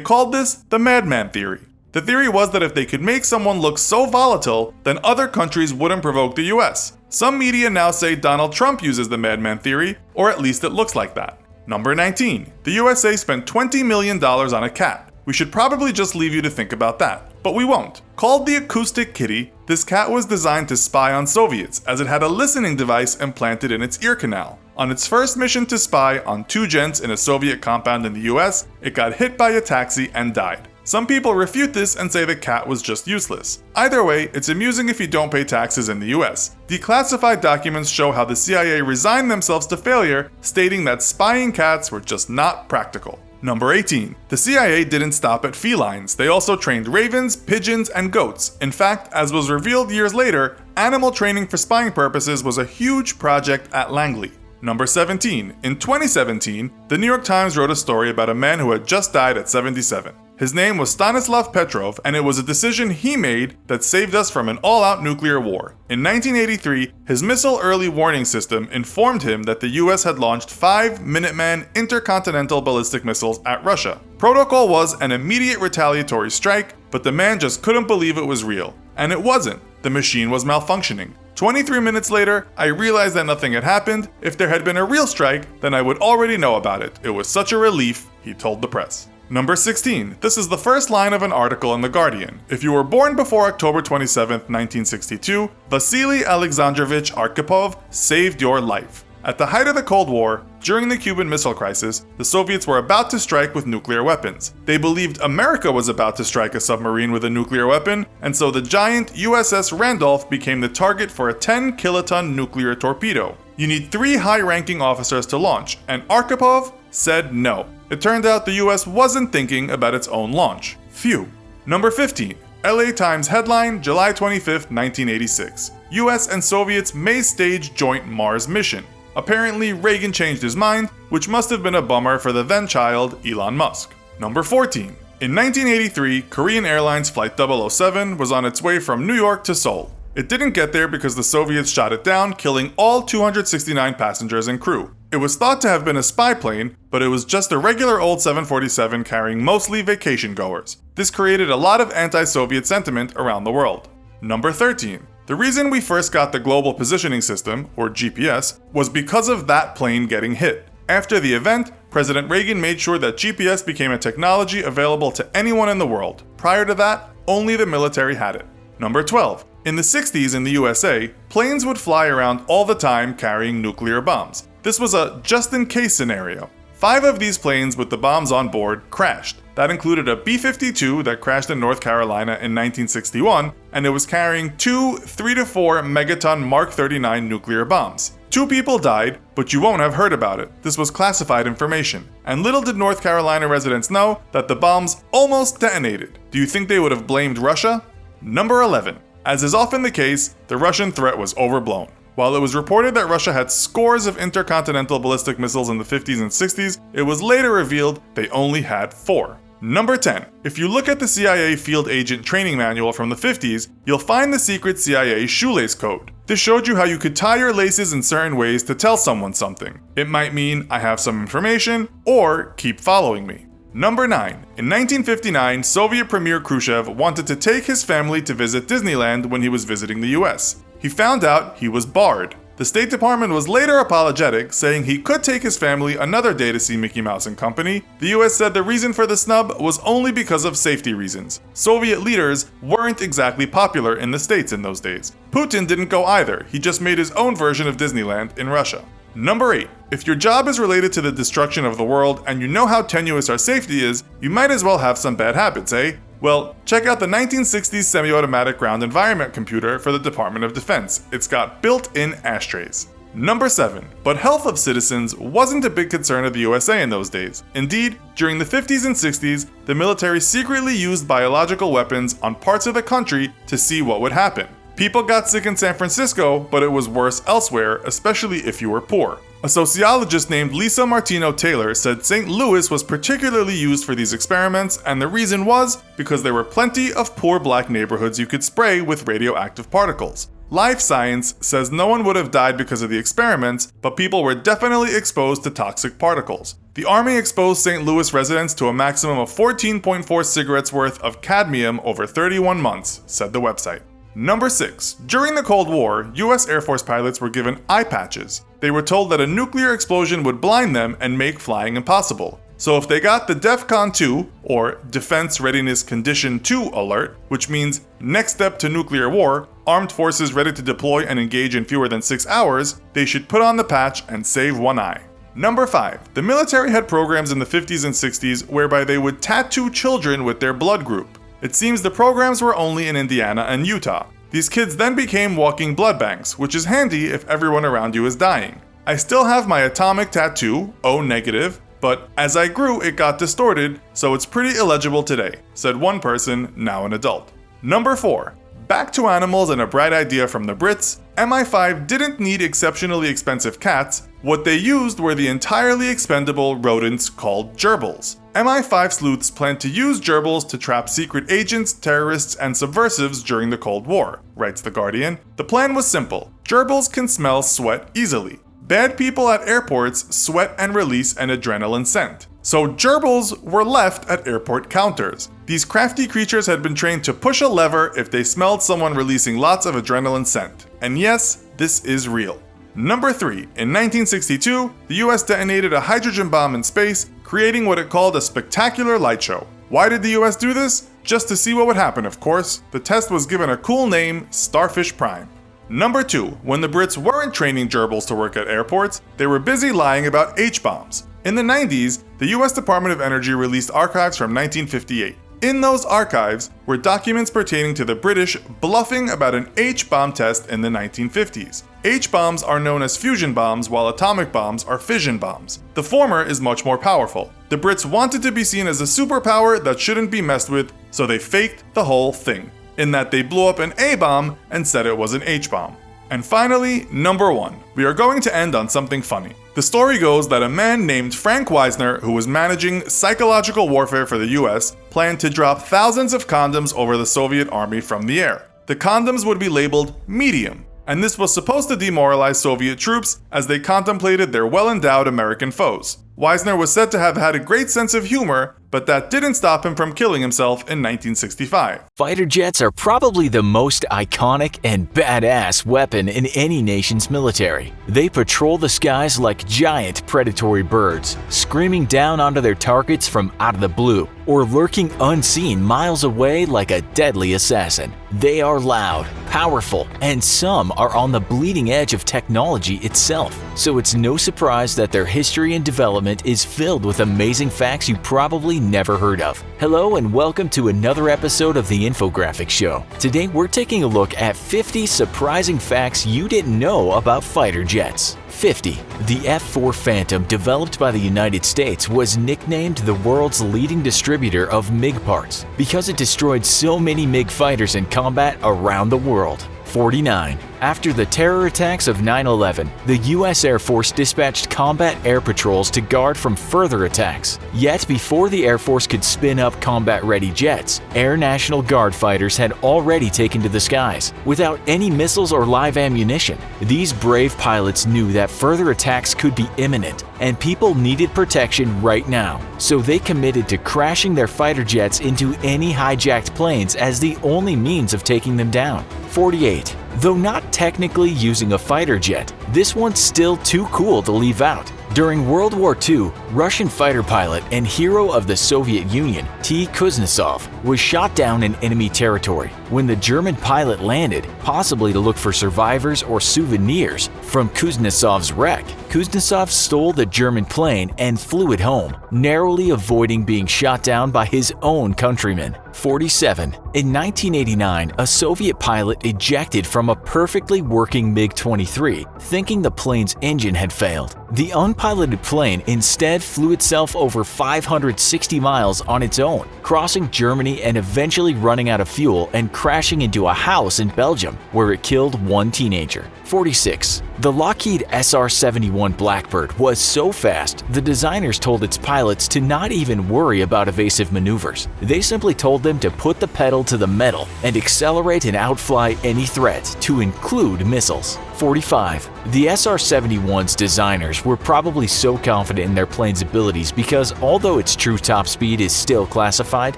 called this the madman theory. The theory was that if they could make someone look so volatile, then other countries wouldn't provoke the US. Some media now say Donald Trump uses the madman theory, or at least it looks like that. Number 19. The USA spent $20 million on a cat. We should probably just leave you to think about that, but we won't. Called the Acoustic Kitty, this cat was designed to spy on Soviets, as it had a listening device implanted in its ear canal. On its first mission to spy on two gents in a Soviet compound in the US, it got hit by a taxi and died. Some people refute this and say the cat was just useless. Either way, it's amusing if you don't pay taxes in the US. Declassified documents show how the CIA resigned themselves to failure, stating that spying cats were just not practical. Number 18. The CIA didn't stop at felines. They also trained ravens, pigeons, and goats. In fact, as was revealed years later, animal training for spying purposes was a huge project at Langley. Number 17. In 2017, the New York Times wrote a story about a man who had just died at 77. His name was Stanislav Petrov, and it was a decision he made that saved us from an all-out nuclear war. In 1983, his missile early warning system informed him that the US had launched 5 Minuteman intercontinental ballistic missiles at Russia. Protocol was an immediate retaliatory strike, but the man just couldn't believe it was real. And it wasn't. The machine was malfunctioning. 23 minutes later, I realized that nothing had happened. If there had been a real strike, then I would already know about it. It was such a relief, he told the press. Number 16. This is the first line of an article in The Guardian. If you were born before October 27, 1962, Vasily Alexandrovich Arkhipov saved your life. At the height of the Cold War, during the Cuban Missile Crisis, the Soviets were about to strike with nuclear weapons. They believed America was about to strike a submarine with a nuclear weapon, and so the giant USS Randolph became the target for a 10-kiloton nuclear torpedo. You need 3 high-ranking officers to launch, and Arkhipov said no. It turned out the US wasn't thinking about its own launch. Phew. Number 15. LA Times headline, July 25, 1986. US and Soviets may stage joint Mars mission. Apparently, Reagan changed his mind, which must have been a bummer for the then-child Elon Musk. Number 14. In 1983, Korean Airlines Flight 007 was on its way from New York to Seoul. It didn't get there because the Soviets shot it down, killing all 269 passengers and crew. It was thought to have been a spy plane, but it was just a regular old 747 carrying mostly vacation goers. This created a lot of anti-Soviet sentiment around the world. Number 13. The reason we first got the Global Positioning System, or GPS, was because of that plane getting hit. After the event, President Reagan made sure that GPS became a technology available to anyone in the world. Prior to that, only the military had it. Number 12. In the 60s in the USA, planes would fly around all the time carrying nuclear bombs. This was a just-in-case scenario. 5 of these planes with the bombs on board crashed. That included a B-52 that crashed in North Carolina in 1961, and it was carrying 2 3-4 megaton Mark 39 nuclear bombs. 2 people died, but you won't have heard about it. This was classified information. And little did North Carolina residents know that the bombs almost detonated. Do you think they would have blamed Russia? Number 11. As is often the case, the Russian threat was overblown. While it was reported that Russia had scores of intercontinental ballistic missiles in the 50s and 60s, it was later revealed they only had 4. Number 10. If you look at the CIA Field Agent Training Manual from the 50s, you'll find the secret CIA shoelace code. This showed you how you could tie your laces in certain ways to tell someone something. It might mean, I have some information, or keep following me. Number 9. In 1959, Soviet Premier Khrushchev wanted to take his family to visit Disneyland when he was visiting the US. He found out he was barred. The State Department was later apologetic, saying he could take his family another day to see Mickey Mouse and Company. The US said the reason for the snub was only because of safety reasons. Soviet leaders weren't exactly popular in the States in those days. Putin didn't go either, he just made his own version of Disneyland in Russia. Number 8. If your job is related to the destruction of the world and you know how tenuous our safety is, you might as well have some bad habits, eh? Well, check out the 1960s semi-automatic ground environment computer for the Department of Defense. It's got built-in ashtrays. Number 7. But health of citizens wasn't a big concern of the USA in those days. Indeed, during the 50s and 60s, the military secretly used biological weapons on parts of the country to see what would happen. People got sick in San Francisco, but it was worse elsewhere, especially if you were poor. A sociologist named Lisa Martino Taylor said St. Louis was particularly used for these experiments, and the reason was because there were plenty of poor black neighborhoods you could spray with radioactive particles. Life Science says no one would have died because of the experiments, but people were definitely exposed to toxic particles. The Army exposed St. Louis residents to a maximum of 14.4 cigarettes worth of cadmium over 31 months, said the website. Number 6. During the Cold War, US Air Force pilots were given eye patches. They were told that a nuclear explosion would blind them and make flying impossible. So if they got the DEFCON 2, or Defense Readiness Condition 2 alert, which means next step to nuclear war, armed forces ready to deploy and engage in fewer than 6 hours, they should put on the patch and save one eye. Number 5. The military had programs in the 50s and 60s whereby they would tattoo children with their blood group. It seems the programs were only in Indiana and Utah. These kids then became walking blood banks, which is handy if everyone around you is dying. I still have my atomic tattoo, O negative, but as I grew it got distorted, so it's pretty illegible today, said one person, now an adult. Number 4. Back to animals and a bright idea from the Brits, MI5 didn't need exceptionally expensive cats, what they used were the entirely expendable rodents called gerbils. MI5 sleuths planned to use gerbils to trap secret agents, terrorists, and subversives during the Cold War, writes The Guardian. The plan was simple. Gerbils can smell sweat easily. Bad people at airports sweat and release an adrenaline scent. So gerbils were left at airport counters. These crafty creatures had been trained to push a lever if they smelled someone releasing lots of adrenaline scent. And yes, this is real. Number 3. In 1962, the US detonated a hydrogen bomb in space, creating what it called a spectacular light show. Why did the US do this? Just to see what would happen, of course. The test was given a cool name, Starfish Prime. Number 2. When the Brits weren't training gerbils to work at airports, they were busy lying about H-bombs. In the 90s, the US Department of Energy released archives from 1958. In those archives were documents pertaining to the British bluffing about an H-bomb test in the 1950s. H-bombs are known as fusion bombs, while atomic bombs are fission bombs. The former is much more powerful. The Brits wanted to be seen as a superpower that shouldn't be messed with, so they faked the whole thing, in that they blew up an A-bomb and said it was an H-bomb. And finally, number 1. We are going to end on something funny. The story goes that a man named Frank Wisner, who was managing psychological warfare for the US, planned to drop thousands of condoms over the Soviet army from the air. The condoms would be labeled medium, and this was supposed to demoralize Soviet troops as they contemplated their well-endowed American foes. Wisner was said to have had a great sense of humor, but that didn't stop him from killing himself in 1965. Fighter jets are probably the most iconic and badass weapon in any nation's military. They patrol the skies like giant predatory birds, screaming down onto their targets from out of the blue, or lurking unseen miles away like a deadly assassin. They are loud, powerful, and some are on the bleeding edge of technology itself, so it's no surprise that their history and development is filled with amazing facts you probably never heard of. Hello and welcome to another episode of the Infographics Show. Today we're taking a look at 50 surprising facts you didn't know about fighter jets. 50. The F-4 Phantom, developed by the United States, was nicknamed the world's leading distributor of MiG parts because it destroyed so many MiG fighters in combat around the world. 49. After the terror attacks of 9/11, the U.S. Air Force dispatched combat air patrols to guard from further attacks. Yet before the Air Force could spin up combat-ready jets, Air National Guard fighters had already taken to the skies, without any missiles or live ammunition. These brave pilots knew that further attacks could be imminent, and people needed protection right now, so they committed to crashing their fighter jets into any hijacked planes as the only means of taking them down. 48. Though not technically using a fighter jet, this one's still too cool to leave out. During World War II, Russian fighter pilot and hero of the Soviet Union, T. Kuznetsov, was shot down in enemy territory when the German pilot landed, possibly to look for survivors or souvenirs from Kuznetsov's wreck. Kuznetsov stole the German plane and flew it home, narrowly avoiding being shot down by his own countrymen. 47. In 1989, a Soviet pilot ejected from a perfectly working MiG-23, thinking the plane's engine had failed. The unpiloted plane instead flew itself over 560 miles on its own, crossing Germany and eventually running out of fuel and crashing into a house in Belgium, where it killed one teenager. 46. The Lockheed SR-71 Blackbird was so fast, the designers told its pilots to not even worry about evasive maneuvers. They simply told them to put the pedal to the metal and accelerate and outfly any threat, to include missiles. 45. The SR-71's designers were probably so confident in their plane's abilities because although its true top speed is still classified,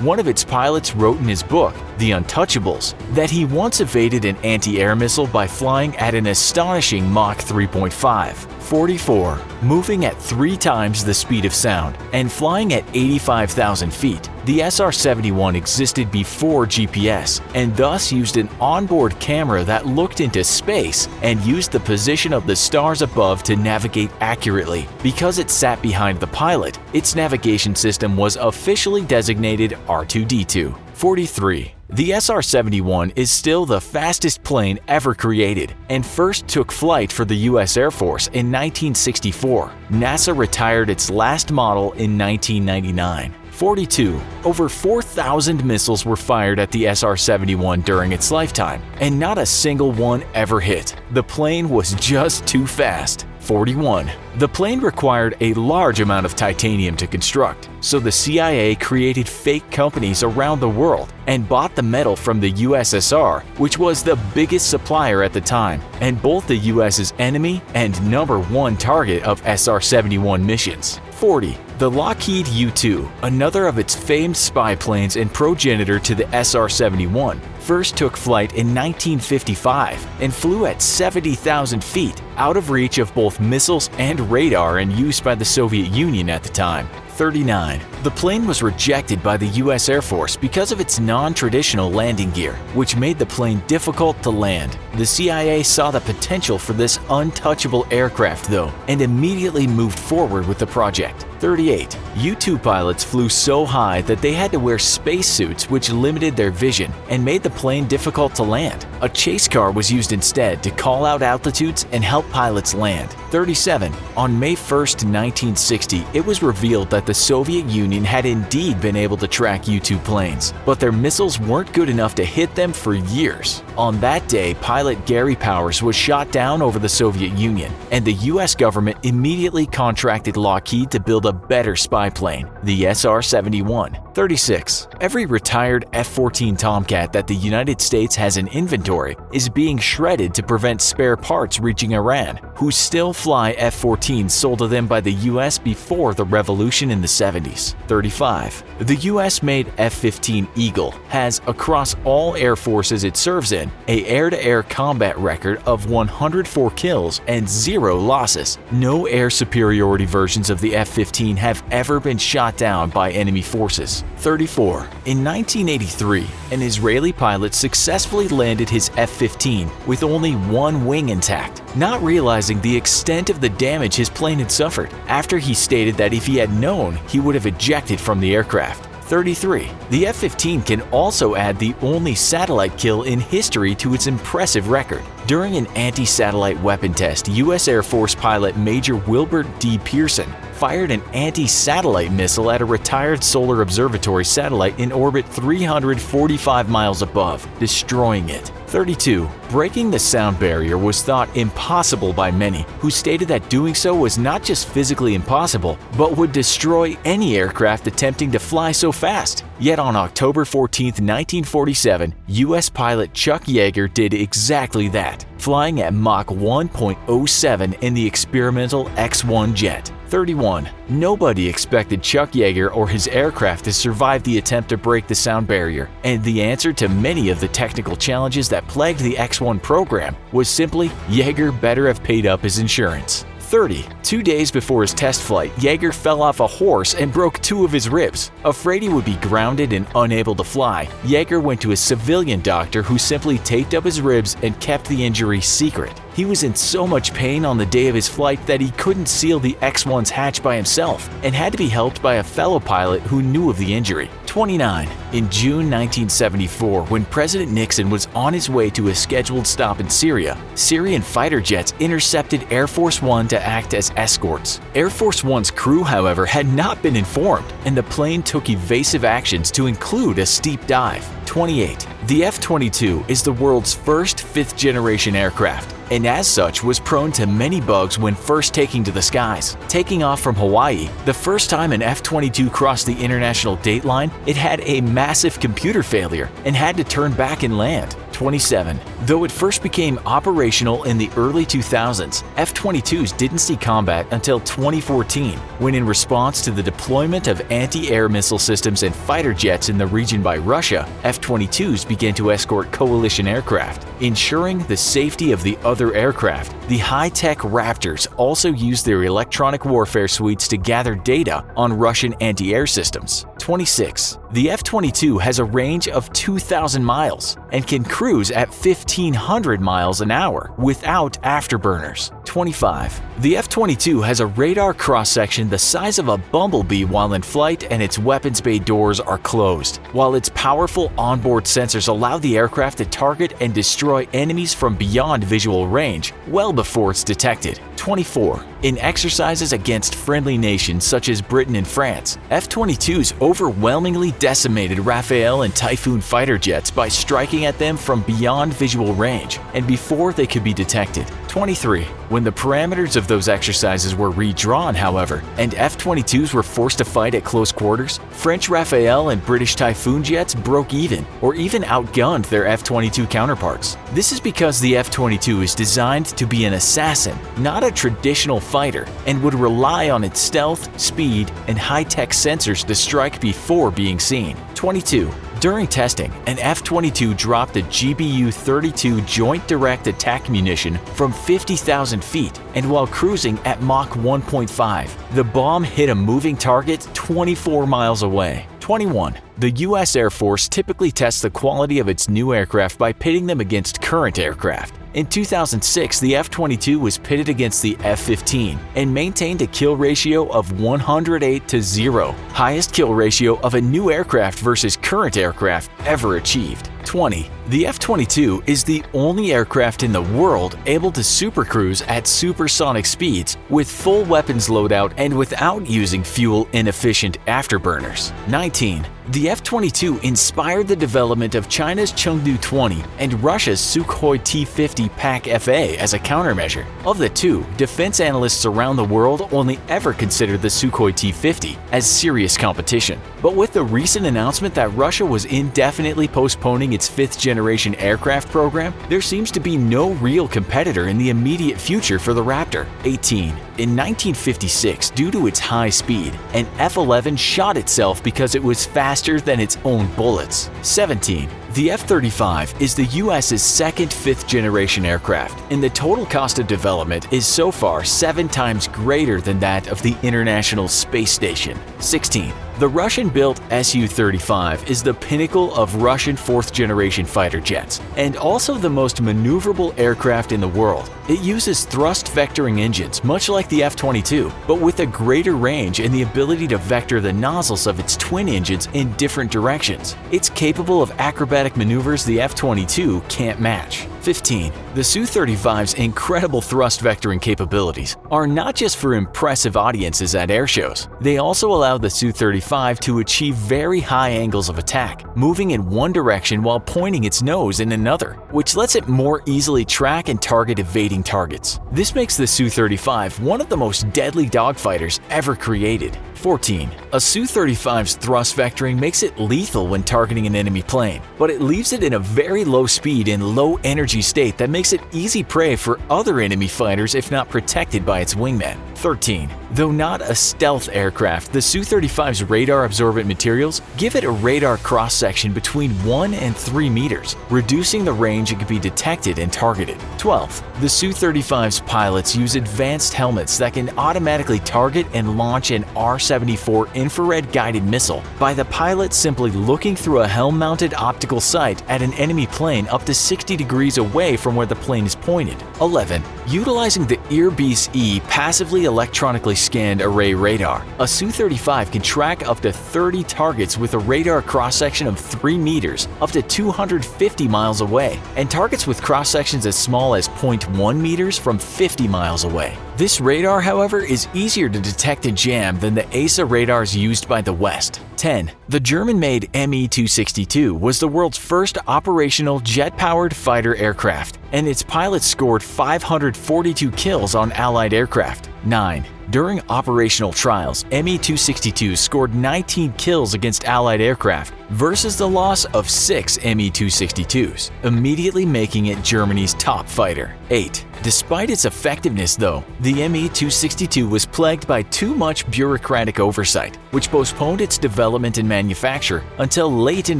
one of its pilots wrote in his book, The Untouchables, that he once evaded an anti-air missile by flying at an astonishing Mach 3.5. 44. Moving at 3 times the speed of sound and flying at 85,000 feet, the SR-71 existed before GPS and thus used an onboard camera that looked into space and used the position of the stars above to navigate accurately. Because it sat behind the pilot, its navigation system was officially designated R2-D2. 43. The SR-71 is still the fastest plane ever created and first took flight for the US Air Force in 1964. NASA retired its last model in 1999. 42. Over 4,000 missiles were fired at the SR-71 during its lifetime, and not a single one ever hit. The plane was just too fast. 41. The plane required a large amount of titanium to construct, so the CIA created fake companies around the world and bought the metal from the USSR, which was the biggest supplier at the time, and both the US's enemy and #1 target of SR-71 missions. 40. The Lockheed U-2, another of its famed spy planes and progenitor to the SR-71, first took flight in 1955 and flew at 70,000 feet, out of reach of both missiles and radar and used by the Soviet Union at the time. 39. The plane was rejected by the US Air Force because of its non-traditional landing gear, which made the plane difficult to land. The CIA saw the potential for this untouchable aircraft though, and immediately moved forward with the project. 38. U-2 pilots flew so high that they had to wear spacesuits which limited their vision and made the plane difficult to land. A chase car was used instead to call out altitudes and help pilots land. 37. On May 1st, 1960, it was revealed that the Soviet Union had indeed been able to track U-2 planes, but their missiles weren't good enough to hit them for years. On that day, pilot Gary Powers was shot down over the Soviet Union, and the US government immediately contracted Lockheed to build a better spy plane, the SR-71. 36. Every retired F-14 Tomcat that the United States has in inventory is being shredded to prevent spare parts reaching Iran, who still fly F-14s sold to them by the US before the revolution in the 70s. 35. The US-made F-15 Eagle has, across all air forces it serves in, a air-to-air combat record of 104 kills and 0 losses. No air superiority versions of the F-15 have ever been shot down by enemy forces. 34. In 1983, an Israeli pilot successfully landed his F-15 with only one wing intact, not realizing the extent of the damage his plane had suffered, after he stated that if he had known, he would have ejected from the aircraft. 33. The F-15 can also add the only satellite kill in history to its impressive record. During an anti-satellite weapon test, U.S. Air Force pilot Major Wilbert D. Pearson fired an anti-satellite missile at a retired solar observatory satellite in orbit 345 miles above, destroying it. 32. Breaking the sound barrier was thought impossible by many, who stated that doing so was not just physically impossible, but would destroy any aircraft attempting to fly so fast. Yet on October 14, 1947, U.S. pilot Chuck Yeager did exactly that, flying at Mach 1.07 in the experimental X-1 jet. 31. Nobody expected Chuck Yeager or his aircraft to survive the attempt to break the sound barrier, and the answer to many of the technical challenges that plagued the X-1 program was simply Yeager better have paid up his insurance. 30. 2 days before his test flight, Yeager fell off a horse and broke 2 of his ribs. Afraid he would be grounded and unable to fly, Yeager went to a civilian doctor who simply taped up his ribs and kept the injury secret. He was in so much pain on the day of his flight that he couldn't seal the X-1's hatch by himself and had to be helped by a fellow pilot who knew of the injury. 29. In June 1974, when President Nixon was on his way to a scheduled stop in Syria, Syrian fighter jets intercepted Air Force One to act as escorts. Air Force One's crew, however, had not been informed, and the plane took evasive actions to include a steep dive. 28. The F-22 is the world's first fifth-generation aircraft, and as such was prone to many bugs when first taking to the skies. Taking off from Hawaii, the first time an F-22 crossed the international date line, it had a massive computer failure and had to turn back and land. 27. Though it first became operational in the early 2000s, F-22s didn't see combat until 2014, when in response to the deployment of anti-air missile systems and fighter jets in the region by Russia, F-22s began to escort coalition aircraft, ensuring the safety of the other aircraft. The high-tech Raptors also used their electronic warfare suites to gather data on Russian anti-air systems. 26. The F-22 has a range of 2,000 miles and can cruise at 1,500 miles an hour without afterburners. 25. The F-22 has a radar cross-section the size of a bumblebee while in flight, and its weapons bay doors are closed, while its powerful onboard sensors allow the aircraft to target and destroy enemies from beyond visual range well before it's detected. 24. In exercises against friendly nations such as Britain and France, F-22s overwhelmingly decimated Rafale and Typhoon fighter jets by striking at them from beyond visual range and before they could be detected. 23. When the parameters of those exercises were redrawn, however, and F-22s were forced to fight at close quarters, French Rafale and British Typhoon jets broke even or even outgunned their F-22 counterparts. This is because the F-22 is designed to be an assassin, not a traditional fighter, and would rely on its stealth, speed, and high-tech sensors to strike before being seen. 22. During testing, an F-22 dropped a GBU-32 Joint Direct Attack munition from 50,000 feet, and while cruising at Mach 1.5, the bomb hit a moving target 24 miles away. 21. The U.S. Air Force typically tests the quality of its new aircraft by pitting them against current aircraft. In 2006, the F-22 was pitted against the F-15 and maintained a kill ratio of 108-0, highest kill ratio of a new aircraft versus current aircraft ever achieved. 20. The F-22 is the only aircraft in the world able to supercruise at supersonic speeds with full weapons loadout and without using fuel-inefficient afterburners. 19. The F-22 inspired the development of China's Chengdu 20 and Russia's Sukhoi T-50 PAK-FA as a countermeasure. Of the two, defense analysts around the world only ever considered the Sukhoi T-50 as serious competition. But with the recent announcement that Russia was indefinitely postponing its fifth-generation aircraft program, there seems to be no real competitor in the immediate future for the Raptor. 18. In 1956, due to its high speed, an F-11 shot itself because it was faster than its own bullets. 17. The F-35 is the U.S.'s second fifth-generation aircraft, and the total cost of development is so far 7 times greater than that of the International Space Station. 16. The Russian-built Su-35 is the pinnacle of Russian fourth-generation fighter jets, and also the most maneuverable aircraft in the world. It uses thrust vectoring engines, much like the F-22, but with a greater range and the ability to vector the nozzles of its twin engines in different directions. It's capable of acrobatic maneuvers the F-22 can't match. 15. The Su-35's incredible thrust vectoring capabilities are not just for impressive audiences at air shows. They also allow the Su-35 to achieve very high angles of attack, moving in one direction while pointing its nose in another, which lets it more easily track and target evading targets. This makes the Su-35 one of the most deadly dogfighters ever created. 14. A Su-35's thrust vectoring makes it lethal when targeting an enemy plane, but it leaves it in a very low speed and low energy state that makes it easy prey for other enemy fighters if not protected by its wingman. 13. Though not a stealth aircraft, the Su-35's radar-absorbent materials give it a radar cross-section between 1 and 3 meters, reducing the range it can be detected and targeted. 12. The Su-35's pilots use advanced helmets that can automatically target and launch an R-74 infrared-guided missile by the pilot simply looking through a helm-mounted optical sight at an enemy plane up to 60 degrees away from where the plane is pointed. 11. Utilizing the Earbeast-E passively electronically scanned array radar, a Su-35 can track up to 30 targets with a radar cross-section of 3 meters up to 250 miles away, and targets with cross-sections as small as 0.1 meters from 50 miles away. This radar, however, is easier to detect and jam than the ASA radars used by the West. 10. The German-made Me-262 was the world's first operational jet-powered fighter aircraft, and its pilots scored 542 kills on Allied aircraft. 9. During operational trials, Me-262 scored 19 kills against Allied aircraft versus the loss of 6 Me-262s, immediately making it Germany's top fighter. 8. Despite its effectiveness, though, the Me-262 was plagued by too much bureaucratic oversight, which postponed its development and manufacture until late in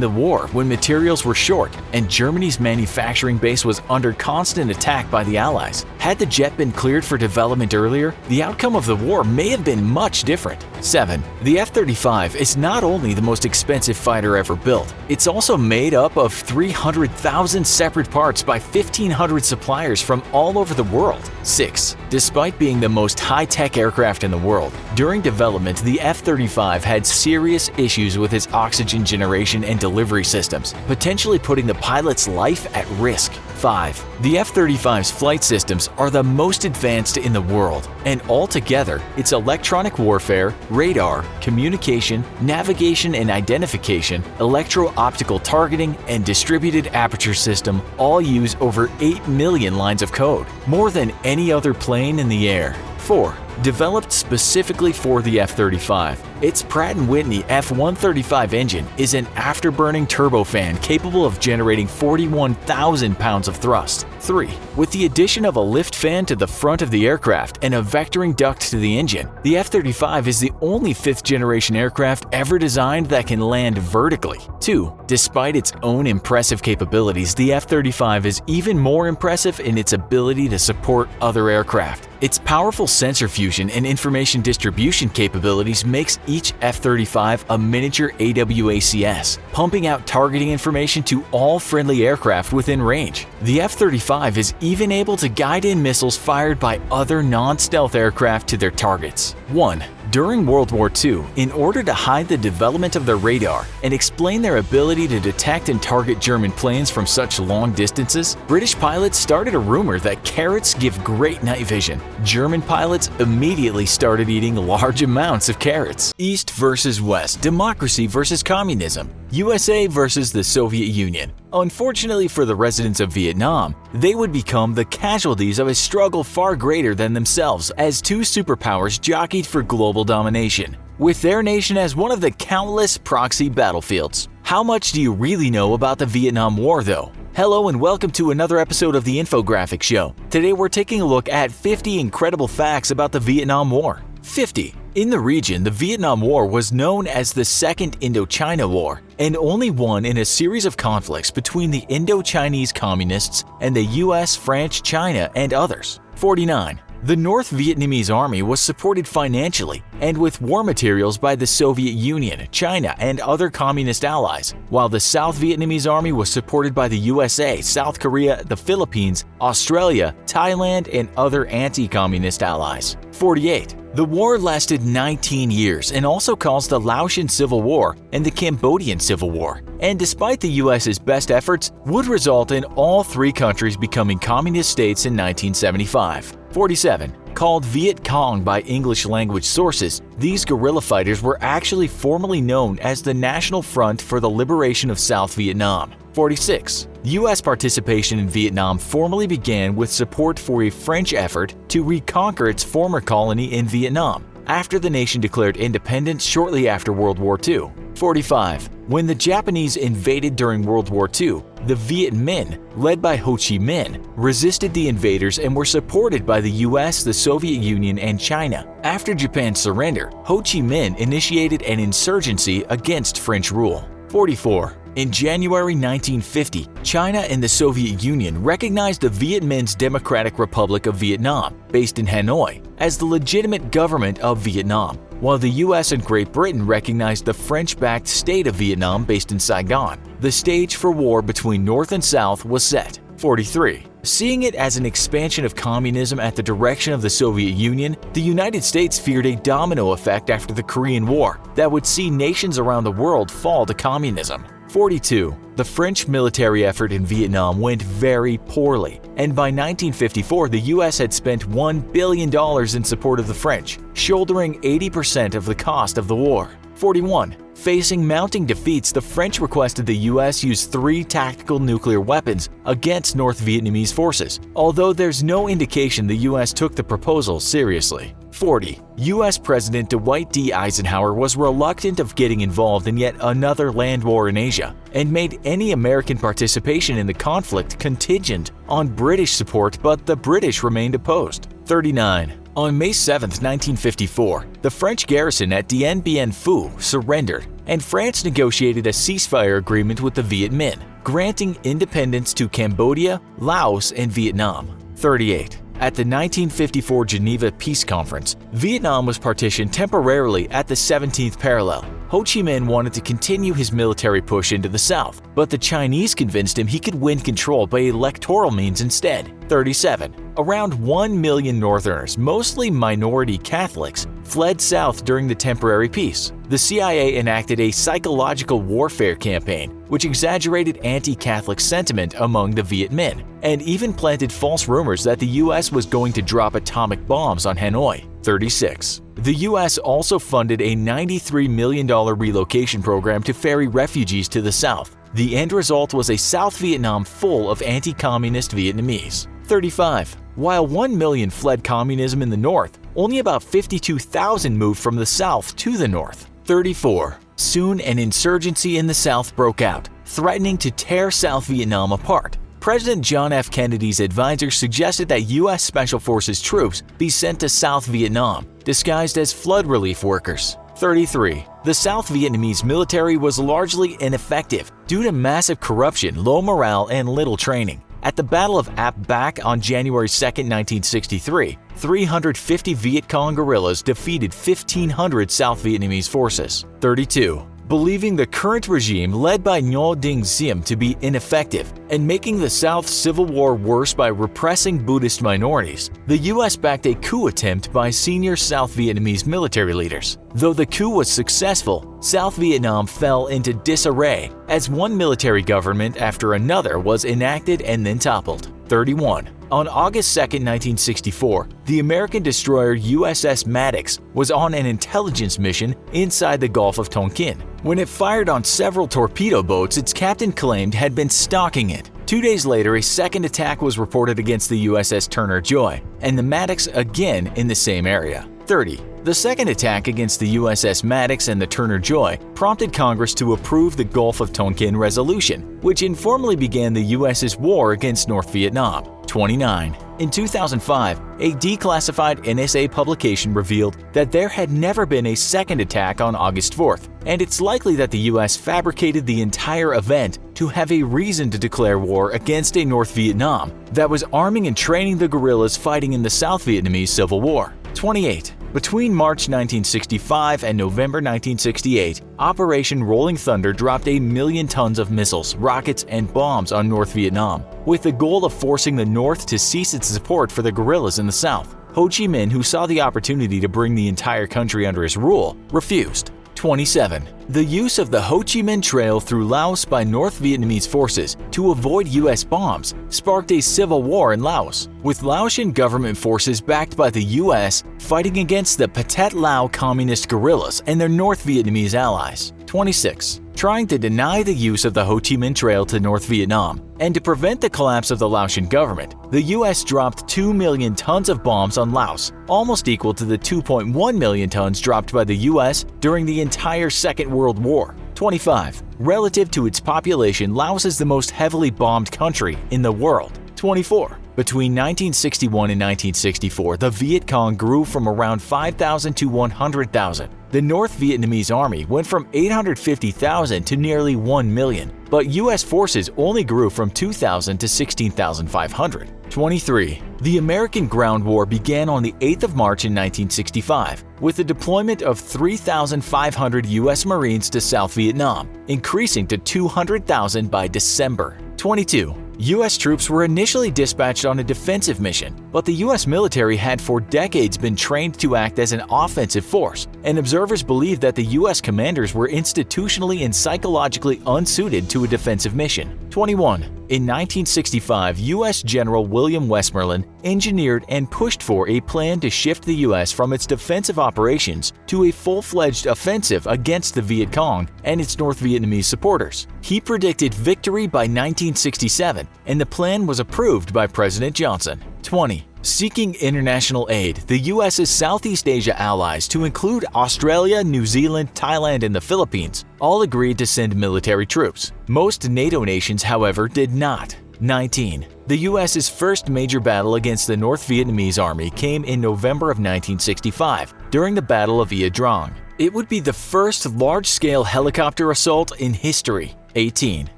the war when materials were short and Germany's manufacturing base was under constant attack by the Allies. Had the jet been cleared for development earlier, the outcome of the war may have been much different. 7. The F-35 is not only the most expensive fighter ever built, it's also made up of 300,000 separate parts by 1,500 suppliers from all over the world. 6. Despite being the most high-tech aircraft in the world, during development the F-35 had serious issues with its oxygen generation and delivery systems, potentially putting the pilot's life at risk. 5. The F-35's flight systems are the most advanced in the world, and altogether, its electronic warfare, radar, communication, navigation and identification, electro-optical targeting, and distributed aperture system all use over 8 million lines of code, more than any other plane in the air. 4. Developed specifically for the F-35, its Pratt & Whitney F-135 engine is an afterburning turbofan capable of generating 41,000 pounds of thrust. 3. With the addition of a lift fan to the front of the aircraft and a vectoring duct to the engine, the F-35 is the only fifth-generation aircraft ever designed that can land vertically. 2. Despite its own impressive capabilities, the F-35 is even more impressive in its ability to support other aircraft. Its powerful sensor fusion and information distribution capabilities makes each F-35 a miniature AWACS, pumping out targeting information to all friendly aircraft within range. The F-35 is even able to guide in missiles fired by other non-stealth aircraft to their targets. 1. During World War II, in order to hide the development of their radar and explain their ability to detect and target German planes from such long distances, British pilots started a rumor that carrots give great night vision. German pilots immediately started eating large amounts of carrots. East versus West, democracy versus communism, USA versus the Soviet Union. Unfortunately for the residents of Vietnam, they would become the casualties of a struggle far greater than themselves as two superpowers jockeyed for global domination, with their nation as one of the countless proxy battlefields. How much do you really know about the Vietnam War, though? Hello and welcome to another episode of the Infographic Show. Today we're taking a look at 50 incredible facts about the Vietnam War. 50. In the region, the Vietnam War was known as the Second Indochina War, and only one in a series of conflicts between the Indo-Chinese Communists and the US, France, China, and others. 49. The North Vietnamese Army was supported financially and with war materials by the Soviet Union, China, and other communist allies, while the South Vietnamese Army was supported by the USA, South Korea, the Philippines, Australia, Thailand, and other anti-communist allies. 48. The war lasted 19 years and also caused the Laotian Civil War and the Cambodian Civil War, and despite the US's best efforts, would result in all three countries becoming communist states in 1975. 47. Called Viet Cong by English-language sources, these guerrilla fighters were actually formally known as the National Front for the Liberation of South Vietnam. 46. U.S. participation in Vietnam formally began with support for a French effort to reconquer its former colony in Vietnam. after the nation declared independence shortly after World War II. 45. When the Japanese invaded during World War II, the Viet Minh, led by Ho Chi Minh, resisted the invaders and were supported by the US, the Soviet Union, and China. After Japan's surrender, Ho Chi Minh initiated an insurgency against French rule. 44. In January 1950, China and the Soviet Union recognized the Viet Minh's Democratic Republic of Vietnam, based in Hanoi, as the legitimate government of Vietnam, while the US and Great Britain recognized the French-backed state of Vietnam based in Saigon. The stage for war between North and South was set. 43. Seeing it as an expansion of communism at the direction of the Soviet Union, the United States feared a domino effect after the Korean War that would see nations around the world fall to communism. 42. The French military effort in Vietnam went very poorly, and by 1954 the US had spent $1 billion in support of the French, shouldering 80% of the cost of the war. 41. Facing mounting defeats, the French requested the US use 3 tactical nuclear weapons against North Vietnamese forces, although there's no indication the US took the proposal seriously. 40. US President Dwight D. Eisenhower was reluctant of getting involved in yet another land war in Asia, and made any American participation in the conflict contingent on British support, but the British remained opposed. 39. On May 7, 1954, the French garrison at Dien Bien Phu surrendered, and France negotiated a ceasefire agreement with the Viet Minh, granting independence to Cambodia, Laos, and Vietnam. 38. At the 1954 Geneva Peace Conference, Vietnam was partitioned temporarily at the 17th parallel. Ho Chi Minh wanted to continue his military push into the south, but the Chinese convinced him he could win control by electoral means instead. 37. Around 1 million Northerners, mostly minority Catholics, fled south during the temporary peace. The CIA enacted a psychological warfare campaign, which exaggerated anti-Catholic sentiment among the Viet Minh, and even planted false rumors that the US was going to drop atomic bombs on Hanoi. 36. The US also funded a $93 million relocation program to ferry refugees to the south. The end result was a South Vietnam full of anti-communist Vietnamese. 35. While 1 million fled communism in the north, only about 52,000 moved from the south to the north. 34. Soon an insurgency in the south broke out, threatening to tear South Vietnam apart. President John F. Kennedy's advisors suggested that U.S. Special Forces troops be sent to South Vietnam, disguised as flood relief workers. 33. The South Vietnamese military was largely ineffective due to massive corruption, low morale, and little training. At the Battle of Ap Bac on January 2, 1963, 350 Viet Cong guerrillas defeated 1,500 South Vietnamese forces. 32. Believing the current regime led by Ngo Dinh Diem to be ineffective and making the South's civil war worse by repressing Buddhist minorities, the U.S. backed a coup attempt by senior South Vietnamese military leaders. Though the coup was successful, South Vietnam fell into disarray as one military government after another was enacted and then toppled. 31. On August 2, 1964, the American destroyer USS Maddox was on an intelligence mission inside the Gulf of Tonkin. When it fired on several torpedo boats its captain claimed had been stalking it. 2 days later, a second attack was reported against the USS Turner Joy, and the Maddox again in the same area. 30. The second attack against the USS Maddox and the Turner Joy prompted Congress to approve the Gulf of Tonkin Resolution, which informally began the US's war against North Vietnam. 29. In 2005, a declassified NSA publication revealed that there had never been a second attack on August 4th, and it's likely that the US fabricated the entire event to have a reason to declare war against a North Vietnam that was arming and training the guerrillas fighting in the South Vietnamese Civil War. 28. Between March 1965 and November 1968, Operation Rolling Thunder dropped 1 million tons of missiles, rockets, and bombs on North Vietnam, with the goal of forcing the North to cease its support for the guerrillas in the South. Ho Chi Minh, who saw the opportunity to bring the entire country under his rule, refused. 27. The use of the Ho Chi Minh Trail through Laos by North Vietnamese forces to avoid U.S. bombs sparked a civil war in Laos, with Laotian government forces backed by the U.S. fighting against the Pathet Lao communist guerrillas and their North Vietnamese allies. 26. Trying to deny the use of the Ho Chi Minh Trail to North Vietnam, and to prevent the collapse of the Laotian government, the US dropped 2 million tons of bombs on Laos, almost equal to the 2.1 million tons dropped by the US during the entire Second World War. 25. Relative to its population, Laos is the most heavily bombed country in the world. 24. Between 1961 and 1964, the Viet Cong grew from around 5,000 to 100,000. The North Vietnamese army went from 850,000 to nearly 1 million, but US forces only grew from 2,000 to 16,500. 23. The American ground war began on the 8th of March in 1965, with the deployment of 3,500 US Marines to South Vietnam, increasing to 200,000 by December. 22. US troops were initially dispatched on a defensive mission, but the US military had for decades been trained to act as an offensive force, and observers believed that the US commanders were institutionally and psychologically unsuited to a defensive mission. 21. In 1965, US General William Westmoreland engineered and pushed for a plan to shift the US from its defensive operations to a full-fledged offensive against the Viet Cong and its North Vietnamese supporters. He predicted victory by 1967, and the plan was approved by President Johnson. 20. Seeking international aid, the US's Southeast Asia allies, to include Australia, New Zealand, Thailand, and the Philippines, all agreed to send military troops. Most NATO nations, however, did not. 19. The US's first major battle against the North Vietnamese army came in November of 1965, during the Battle of Ia Drang. It would be the first large-scale helicopter assault in history. 18.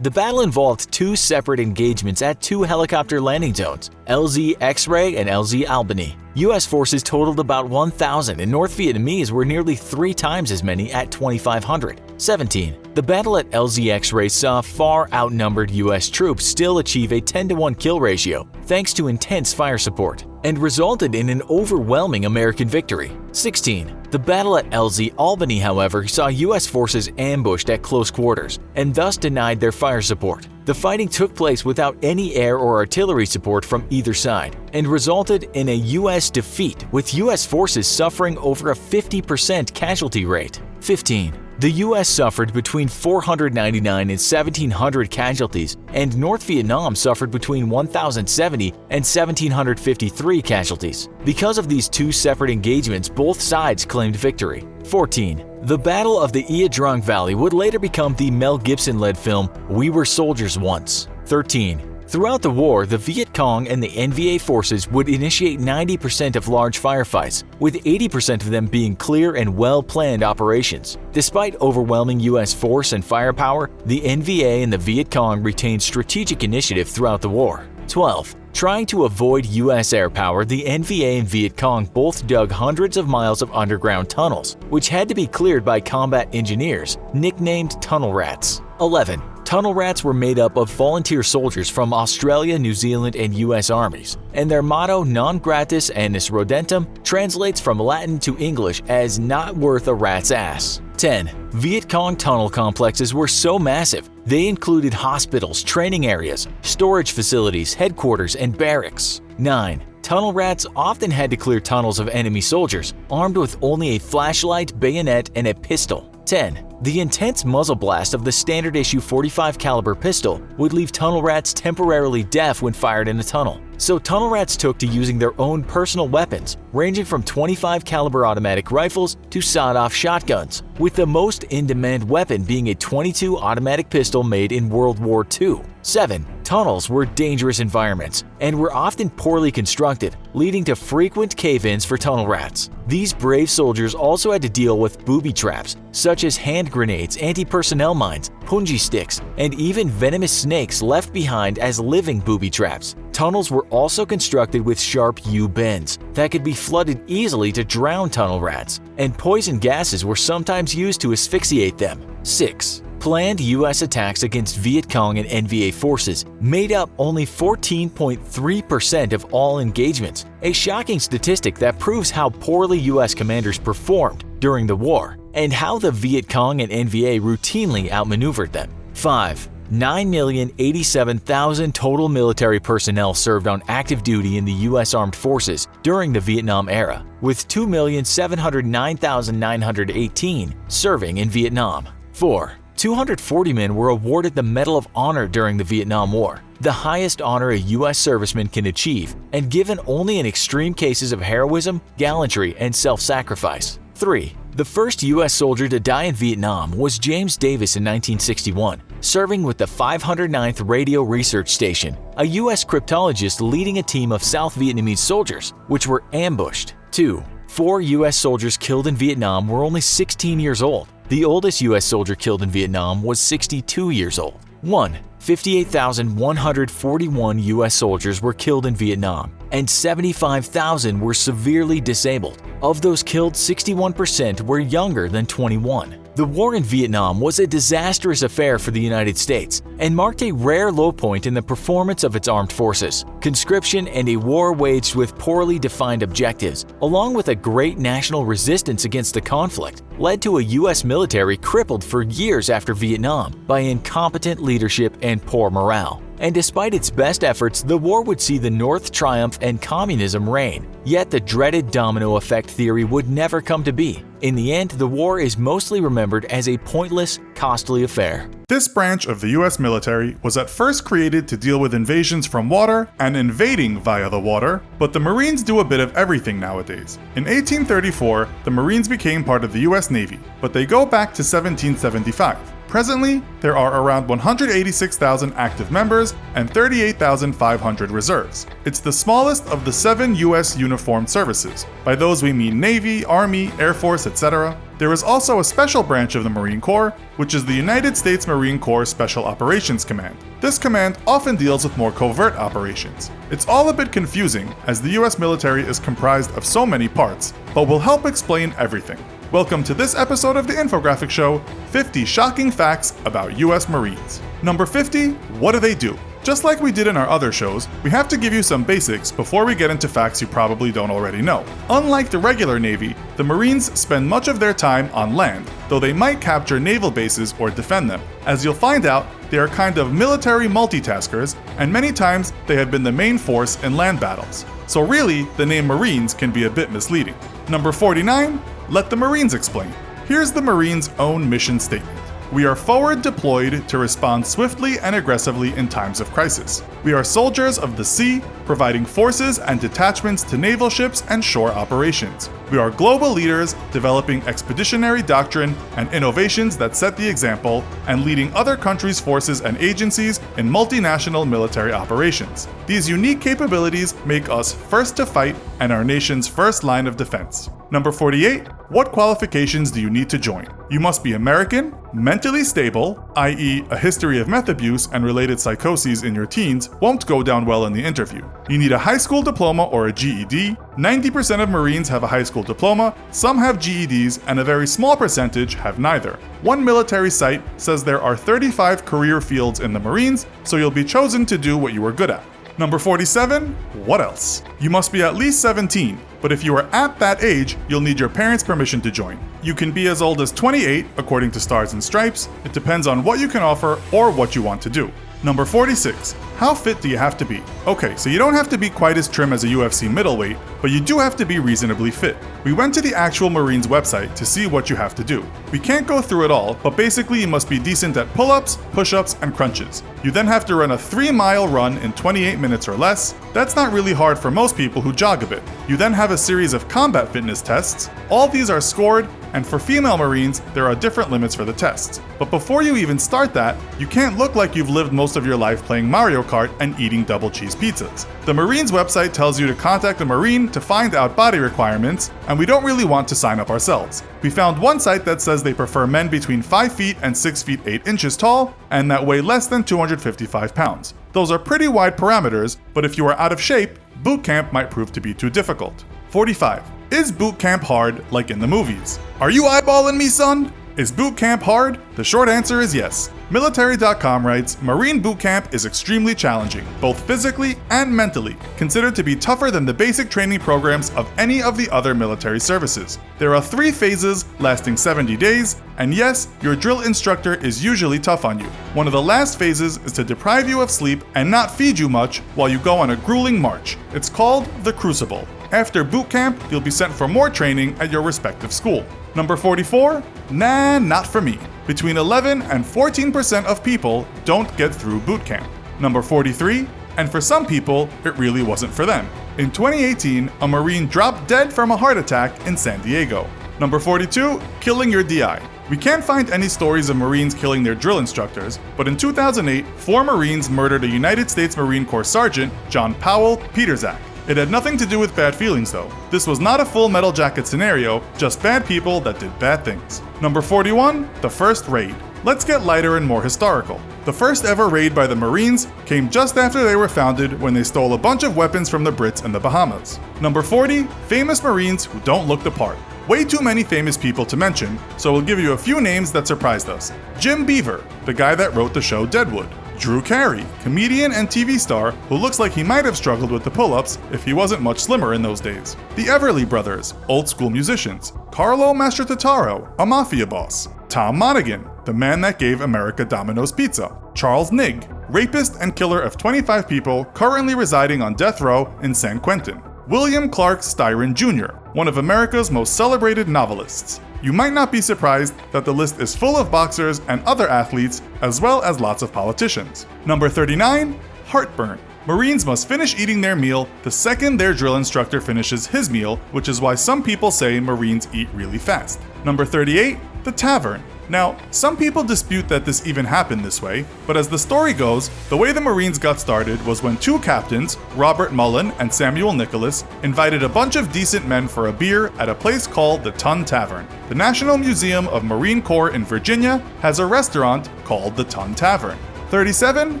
The battle involved two separate engagements at two helicopter landing zones, LZ X-Ray and LZ Albany. US forces totaled about 1,000 and North Vietnamese were nearly 3 times as many at 2,500. 17. The battle at LZ X-Ray saw far outnumbered US troops still achieve a 10-to-1 kill ratio thanks to intense fire support, and resulted in an overwhelming American victory. 16. The battle at LZ Albany, however, saw US forces ambushed at close quarters and thus denied their fire support. The fighting took place without any air or artillery support from either side and resulted in a US defeat, with US forces suffering over a 50% casualty rate. 15. The US suffered between 499 and 1,700 casualties, and North Vietnam suffered between 1,070 and 1,753 casualties. Because of these two separate engagements, both sides claimed victory. 14. The Battle of the Ia Drang Valley would later become the Mel Gibson-led film We Were Soldiers Once. 13. Throughout the war, the Viet Cong and the NVA forces would initiate 90% of large firefights, with 80% of them being clear and well-planned operations. Despite overwhelming US force and firepower, the NVA and the Viet Cong retained strategic initiative throughout the war. 12. Trying to avoid US air power, the NVA and Viet Cong both dug hundreds of miles of underground tunnels, which had to be cleared by combat engineers, nicknamed tunnel rats. 11. Tunnel rats were made up of volunteer soldiers from Australia, New Zealand, and US armies, and their motto non gratis annus rodentum translates from Latin to English as not worth a rat's ass. 10. Viet Cong tunnel complexes were so massive, they included hospitals, training areas, storage facilities, headquarters, and barracks. 9. Tunnel rats often had to clear tunnels of enemy soldiers, armed with only a flashlight, bayonet, and a pistol. 10. The intense muzzle blast of the standard issue .45 caliber pistol would leave tunnel rats temporarily deaf when fired in a tunnel. So tunnel rats took to using their own personal weapons, ranging from .25 caliber automatic rifles to sawed-off shotguns, with the most in-demand weapon being a .22 automatic pistol made in World War II. 7. Tunnels were dangerous environments and were often poorly constructed, leading to frequent cave-ins for tunnel rats. These brave soldiers also had to deal with booby traps, such as hand grenades, anti-personnel mines, punji sticks, and even venomous snakes left behind as living booby traps. Tunnels were also constructed with sharp U-bends that could be flooded easily to drown tunnel rats, and poison gases were sometimes used to asphyxiate them. 6. Planned US attacks against Viet Cong and NVA forces made up only 14.3% of all engagements, a shocking statistic that proves how poorly US commanders performed during the war and how the Viet Cong and NVA routinely outmaneuvered them. 5. 9,087,000 total military personnel served on active duty in the US Armed Forces during the Vietnam era, with 2,709,918 serving in Vietnam. 4. 240 men were awarded the Medal of Honor during the Vietnam War, the highest honor a U.S. serviceman can achieve, and given only in extreme cases of heroism, gallantry, and self-sacrifice. 3. The first U.S. soldier to die in Vietnam was James Davis in 1961, serving with the 509th Radio Research Station, a U.S. cryptologist leading a team of South Vietnamese soldiers, which were ambushed. 2. 4 U.S. soldiers killed in Vietnam were only 16 years old. The oldest U.S. soldier killed in Vietnam was 62 years old. 1. 58,141 U.S. soldiers were killed in Vietnam, and 75,000 were severely disabled. Of those killed, 61% were younger than 21. The war in Vietnam was a disastrous affair for the United States and marked a rare low point in the performance of its armed forces. Conscription and a war waged with poorly defined objectives, along with a great national resistance against the conflict, led to a U.S. military crippled for years after Vietnam by incompetent leadership and poor morale. And despite its best efforts, the war would see the North triumph and communism reign. Yet the dreaded domino effect theory would never come to be. In the end, the war is mostly remembered as a pointless, costly affair. This branch of the US military was at first created to deal with invasions from water and invading via the water, but the Marines do a bit of everything nowadays. In 1834, the Marines became part of the US Navy, but they go back to 1775. Presently, there are around 186,000 active members and 38,500 reserves. It's the smallest of the 7 US uniformed services. By those we mean Navy, Army, Air Force, etc. There is also a special branch of the Marine Corps, which is the United States Marine Corps Special Operations Command. This command often deals with more covert operations. It's all a bit confusing, as the US military is comprised of so many parts, but we'll help explain everything. Welcome to this episode of the Infographic Show, 50 Shocking Facts About US Marines. Number 50, what do they do? Just like we did in our other shows, we have to give you some basics before we get into facts you probably don't already know. Unlike the regular Navy, the Marines spend much of their time on land, though they might capture naval bases or defend them. As you'll find out, they are kind of military multitaskers, and many times they have been the main force in land battles. So really, the name Marines can be a bit misleading. Number 49, let the Marines explain. Here's the Marines' own mission statement. We are forward deployed to respond swiftly and aggressively in times of crisis. We are soldiers of the sea, providing forces and detachments to naval ships and shore operations. We are global leaders, developing expeditionary doctrine and innovations that set the example, and leading other countries' forces and agencies in multinational military operations. These unique capabilities make us first to fight and our nation's first line of defense. Number 48, what qualifications do you need to join? You must be American, mentally stable, i.e. a history of meth abuse and related psychoses in your teens won't go down well in the interview. You need a high school diploma or a GED. 90% of Marines have a high school diploma, some have GEDs, and a very small percentage have neither. One military site says there are 35 career fields in the Marines, so you'll be chosen to do what you are good at. Number 47, what else? You must be at least 17, but if you are at that age, you'll need your parents' permission to join. You can be as old as 28, according to Stars and Stripes. It depends on what you can offer or what you want to do. Number 46, how fit do you have to be? Okay, so you don't have to be quite as trim as a UFC middleweight, but you do have to be reasonably fit. We went to the actual Marines website to see what you have to do. We can't go through it all, but basically you must be decent at pull-ups, push-ups, and crunches. You then have to run a 3-mile run in 28 minutes or less. That's not really hard for most people who jog a bit. You then have a series of combat fitness tests. All these are scored, and for female Marines, there are different limits for the tests. But before you even start that, you can't look like you've lived most of your life playing Mario Kart and eating double cheese pizzas. The Marines website tells you to contact a Marine to find out body requirements, and we don't really want to sign up ourselves. We found one site that says they prefer men between 5 feet and 6 feet 8 inches tall, and that weigh less than 255 pounds. Those are pretty wide parameters, but if you are out of shape, boot camp might prove to be too difficult. 45. Is boot camp hard like in the movies? Are you eyeballing me, son? Is boot camp hard? The short answer is yes. Military.com writes, Marine boot camp is extremely challenging, both physically and mentally, considered to be tougher than the basic training programs of any of the other military services. There are 3 phases lasting 70 days, and yes, your drill instructor is usually tough on you. One of the last phases is to deprive you of sleep and not feed you much while you go on a grueling march. It's called the Crucible. After boot camp, you'll be sent for more training at your respective school. Number 44, nah, not for me. between 11 and 14% of people don't get through boot camp. Number 43, and for some people, it really wasn't for them. In 2018, a Marine dropped dead from a heart attack in San Diego. Number 42, killing your DI. We can't find any stories of Marines killing their drill instructors, but in 2008, 4 Marines murdered a United States Marine Corps Sergeant, John Powell Peterzak. It had nothing to do with bad feelings though. This was not a full metal jacket scenario, just bad people that did bad things. Number 41, the first raid. Let's get lighter and more historical. The first ever raid by the Marines came just after they were founded when they stole a bunch of weapons from the Brits and the Bahamas. Number 40, famous Marines who don't look the part. Way too many famous people to mention, so we'll give you a few names that surprised us. Jim Beaver, the guy that wrote the show Deadwood. Drew Carey, comedian and TV star who looks like he might have struggled with the pull-ups if he wasn't much slimmer in those days. The Everly Brothers, old school musicians. Carlo Mastrototaro, a mafia boss. Tom Monaghan, the man that gave America Domino's Pizza. Charles Nigg, rapist and killer of 25 people currently residing on death row in San Quentin. William Clark Styron Jr., one of America's most celebrated novelists. You might not be surprised that the list is full of boxers and other athletes, as well as lots of politicians. Number 39, heartburn. Marines must finish eating their meal the second their drill instructor finishes his meal, which is why some people say Marines eat really fast. Number 38, the tavern. Now, some people dispute that this even happened this way, but as the story goes, the way the Marines got started was when 2 captains, Robert Mullen and Samuel Nicholas, invited a bunch of decent men for a beer at a place called the Tun Tavern. The National Museum of Marine Corps in Virginia has a restaurant called the Tun Tavern. 37,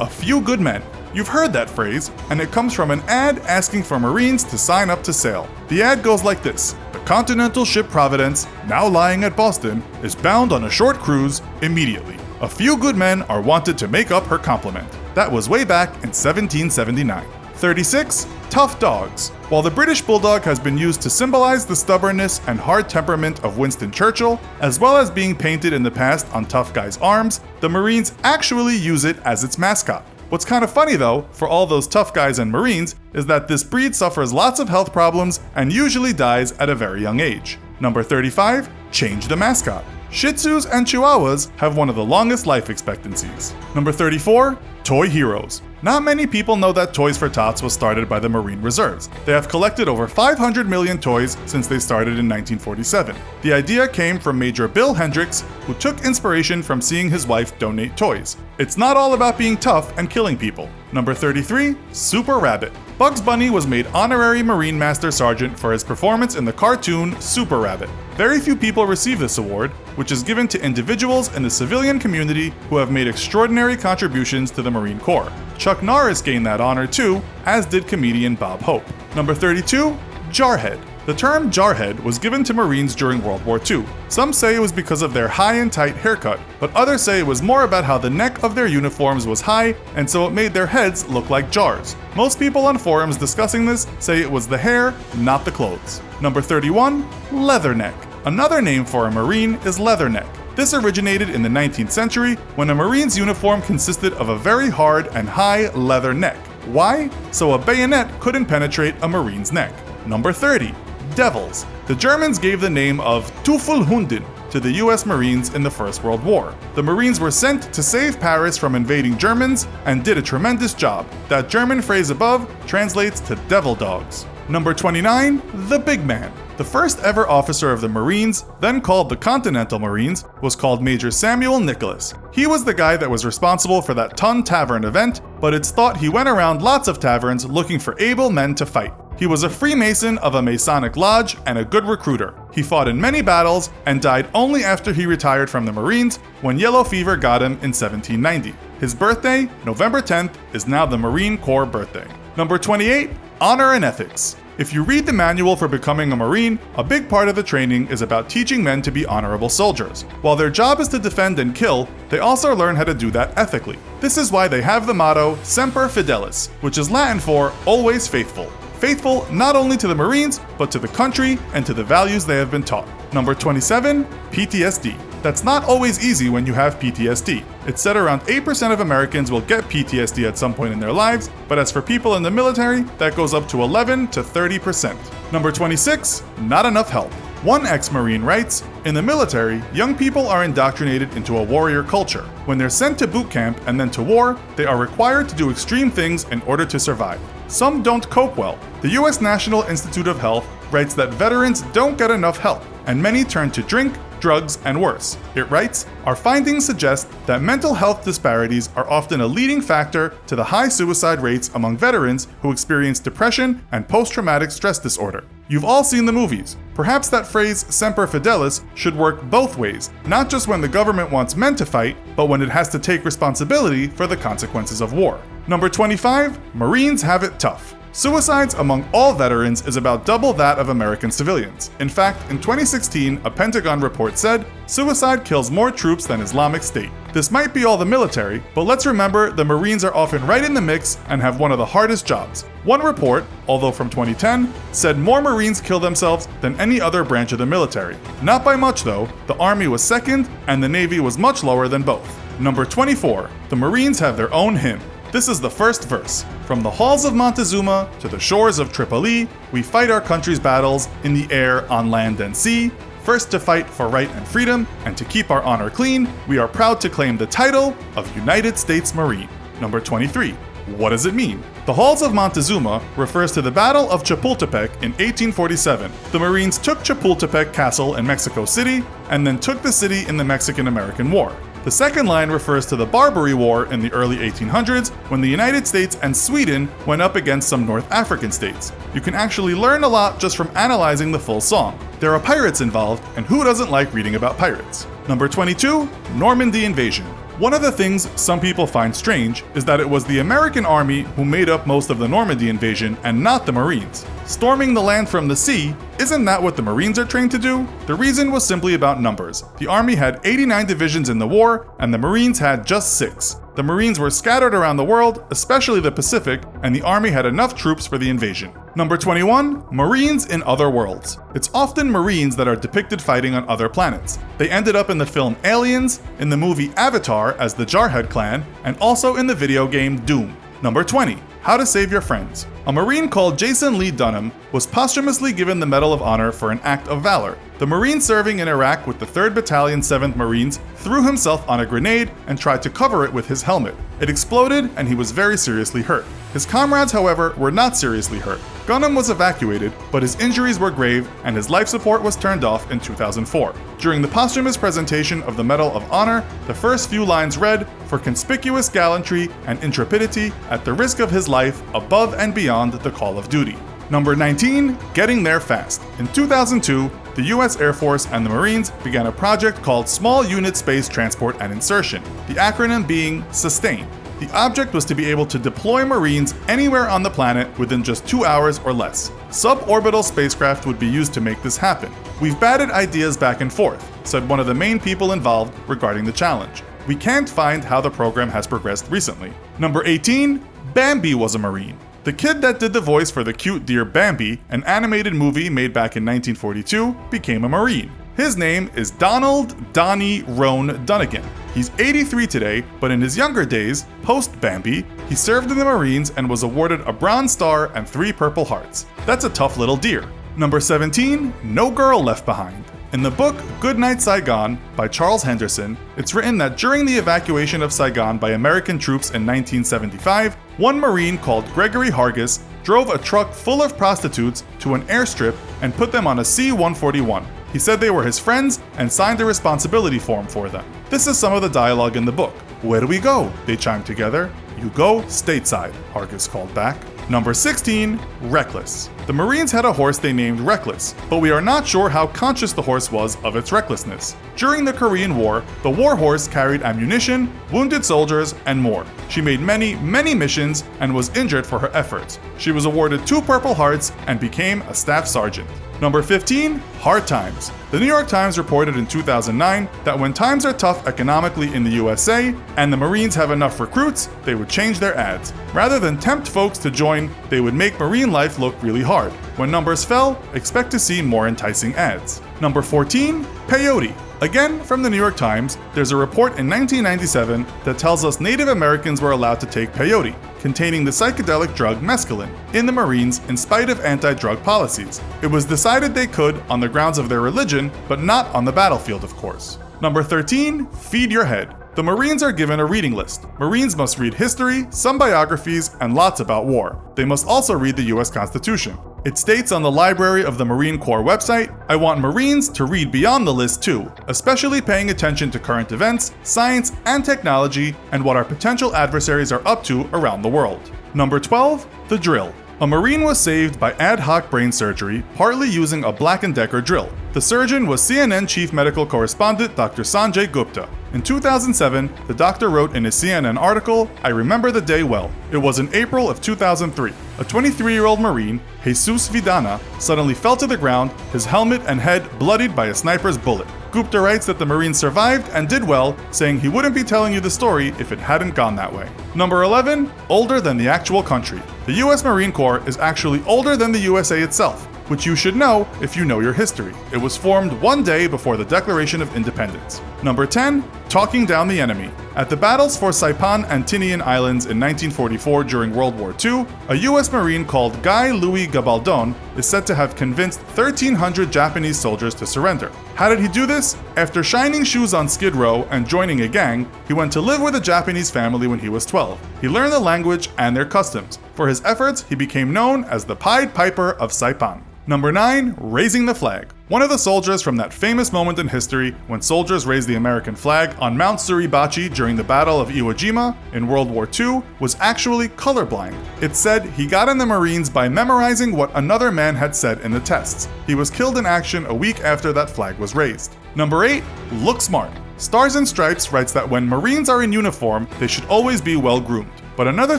a few good men. You've heard that phrase, and it comes from an ad asking for Marines to sign up to sail. The ad goes like this: the Continental ship Providence, now lying at Boston, is bound on a short cruise immediately. A few good men are wanted to make up her complement. That was way back in 1779. 36, tough dogs. While the British Bulldog has been used to symbolize the stubbornness and hard temperament of Winston Churchill, as well as being painted in the past on tough guys' arms, the Marines actually use it as its mascot. What's kind of funny though, for all those tough guys and Marines, is that this breed suffers lots of health problems and usually dies at a very young age. Number 35, change the mascot. Shih Tzus and Chihuahuas have one of the longest life expectancies. Number 34, toy heroes. Not many people know that Toys for Tots was started by the Marine Reserves. They have collected over 500 million toys since they started in 1947. The idea came from Major Bill Hendricks, who took inspiration from seeing his wife donate toys. It's not all about being tough and killing people. Number 33, Super Rabbit. Bugs Bunny was made honorary Marine Master Sergeant for his performance in the cartoon Super Rabbit. Very few people receive this award, which is given to individuals in the civilian community who have made extraordinary contributions to the Marine Corps. Chuck Norris gained that honor too, as did comedian Bob Hope. Number 32, Jarhead. The term jarhead was given to Marines during World War II. Some say it was because of their high and tight haircut, but others say it was more about how the neck of their uniforms was high, and so it made their heads look like jars. Most people on forums discussing this say it was the hair, not the clothes. Number 31, leatherneck. Another name for a Marine is leatherneck. This originated in the 19th century when a Marine's uniform consisted of a very hard and high leather neck. Why? So a bayonet couldn't penetrate a Marine's neck. Number 30, Devils. The Germans gave the name of Teufelhunden to the US Marines in the First World War. The Marines were sent to save Paris from invading Germans and did a tremendous job. That German phrase above translates to devil dogs. Number 29, the Big Man. The first ever officer of the Marines, then called the Continental Marines, was called Major Samuel Nicholas. He was the guy that was responsible for that Tun Tavern event, but it's thought he went around lots of taverns looking for able men to fight. He was a Freemason of a Masonic lodge and a good recruiter. He fought in many battles and died only after he retired from the Marines when yellow fever got him in 1790. His birthday, November 10th, is now the Marine Corps birthday. Number 28, honor and ethics. If you read the manual for becoming a Marine, a big part of the training is about teaching men to be honorable soldiers. While their job is to defend and kill, they also learn how to do that ethically. This is why they have the motto Semper Fidelis, which is Latin for always faithful. Faithful not only to the Marines, but to the country and to the values they have been taught. Number 27, PTSD. That's not always easy when you have PTSD. It's said around 8% of Americans will get PTSD at some point in their lives, but as for people in the military, that goes up to 11 to 30%. Number 26, not enough help. One ex-Marine writes, "In the military, young people are indoctrinated into a warrior culture. When they're sent to boot camp and then to war, they are required to do extreme things in order to survive. Some don't cope well. The US National Institute of Health writes that veterans don't get enough help, and many turn to drink, drugs, and worse." It writes, "Our findings suggest that mental health disparities are often a leading factor to the high suicide rates among veterans who experience depression and post-traumatic stress disorder." You've all seen the movies. Perhaps that phrase semper fidelis should work both ways, not just when the government wants men to fight, but when it has to take responsibility for the consequences of war. Number 25, Marines have it tough. Suicides among all veterans is about double that of American civilians. In fact, in 2016, a Pentagon report said, "Suicide kills more troops than Islamic State." This might be all the military, but let's remember the Marines are often right in the mix and have one of the hardest jobs. One report, although from 2010, said more Marines kill themselves than any other branch of the military. Not by much though, the Army was second and the Navy was much lower than both. Number 24, the Marines have their own hymn. This is the first verse. "From the halls of Montezuma to the shores of Tripoli, we fight our country's battles in the air, on land and sea. First to fight for right and freedom, and to keep our honor clean, we are proud to claim the title of United States Marine." Number 23. What does it mean? The halls of Montezuma refers to the Battle of Chapultepec in 1847. The Marines took Chapultepec Castle in Mexico City, and then took the city in the Mexican-American War. The second line refers to the Barbary War in the early 1800s, when the United States and Sweden went up against some North African states. You can actually learn a lot just from analyzing the full song. There are pirates involved, and who doesn't like reading about pirates? Number 22, Normandy invasion. One of the things some people find strange is that it was the American army who made up most of the Normandy invasion and not the Marines. Storming the land from the sea, isn't that what the Marines are trained to do? The reason was simply about numbers. The army had 89 divisions in the war, and the Marines had just 6. The Marines were scattered around the world, especially the Pacific, and the army had enough troops for the invasion. Number 21, Marines in other worlds. It's often Marines that are depicted fighting on other planets. They ended up in the film Aliens, in the movie Avatar as the Jarhead clan, and also in the video game Doom. Number 20, How to Save Your Friends. A Marine called Jason Lee Dunham was posthumously given the Medal of Honor for an act of valor. The Marine serving in Iraq with the 3rd Battalion 7th Marines threw himself on a grenade and tried to cover it with his helmet. It exploded and he was very seriously hurt. His comrades, however, were not seriously hurt. Dunham was evacuated, but his injuries were grave and his life support was turned off in 2004. During the posthumous presentation of the Medal of Honor, the first few lines read, "For conspicuous gallantry and intrepidity at the risk of his life above and beyond the call of duty." Number 19, Getting There Fast. In 2002, the US Air Force and the Marines began a project called Small Unit Space Transport and Insertion, the acronym being SUSTAIN. The object was to be able to deploy Marines anywhere on the planet within just 2 hours or less. Suborbital spacecraft would be used to make this happen. "We've batted ideas back and forth," said one of the main people involved regarding the challenge. "We can't find how the program has progressed recently." Number 18, Bambi was a Marine. The kid that did the voice for the cute deer Bambi, an animated movie made back in 1942, became a Marine. His name is Donald Donnie Roan Dunnigan. He's 83 today, but in his younger days, post-Bambi, he served in the Marines and was awarded a Bronze Star and 3 Purple Hearts. That's a tough little deer. Number 17, No Girl Left Behind. In the book Goodnight Saigon by Charles Henderson, it's written that during the evacuation of Saigon by American troops in 1975, one Marine called Gregory Hargis drove a truck full of prostitutes to an airstrip and put them on a C-141. He said they were his friends and signed a responsibility form for them. This is some of the dialogue in the book. "Where do we go?" they chimed together. "You go stateside," Hargis called back. Number 16, Reckless. The Marines had a horse they named Reckless, but we are not sure how conscious the horse was of its recklessness. During the Korean War, the war horse carried ammunition, wounded soldiers, and more. She made many missions and was injured for her efforts. She was awarded 2 Purple Hearts and became a staff sergeant. Number 15, Hard Times. The New York Times reported in 2009 that when times are tough economically in the USA and the Marines have enough recruits, they would change their ads. Rather than tempt folks to join, they would make Marine life look really hard. When numbers fell, expect to see more enticing ads. Number 14, Peyote. Again, from the New York Times, there's a report in 1997 that tells us Native Americans were allowed to take peyote. containing the psychedelic drug mescaline in the Marines in spite of anti-drug policies. It was decided they could on the grounds of their religion, but not on the battlefield, of course. Number 13, feed your head. The Marines are given a reading list. Marines must read history, some biographies, and lots about war. They must also read the US Constitution. It states on the Library of the Marine Corps website, "I want Marines to read beyond the list too, especially paying attention to current events, science, and technology, and what our potential adversaries are up to around the world." Number 12, the drill. A Marine was saved by ad hoc brain surgery, partly using a Black & Decker drill. The surgeon was CNN chief medical correspondent Dr. Sanjay Gupta. In 2007, the doctor wrote in a CNN article, "I remember the day well. It was in April of 2003. A 23-year-old Marine, Jesus Vidana, suddenly fell to the ground, his helmet and head bloodied by a sniper's bullet." Gupta writes that the Marine survived and did well, saying he wouldn't be telling you the story if it hadn't gone that way. Number 11, older than the actual country. The US Marine Corps is actually older than the USA itself, which you should know if you know your history. It was formed one day before the Declaration of Independence. Number 10, talking down the enemy. At the battles for Saipan and Tinian Islands in 1944 during World War II, a US Marine called Guy Louis Gabaldon is said to have convinced 1,300 Japanese soldiers to surrender. How did he do this? After shining shoes on Skid Row and joining a gang, he went to live with a Japanese family when he was 12. He learned the language and their customs. For his efforts, he became known as the Pied Piper of Saipan. Number 9, raising the flag. One of the soldiers from that famous moment in history when soldiers raised the American flag on Mount Suribachi during the Battle of Iwo Jima in World War II was actually colorblind. It's said he got in the Marines by memorizing what another man had said in the tests. He was killed in action a week after that flag was raised. Number 8, look smart. Stars and Stripes writes that when Marines are in uniform, they should always be well groomed. But another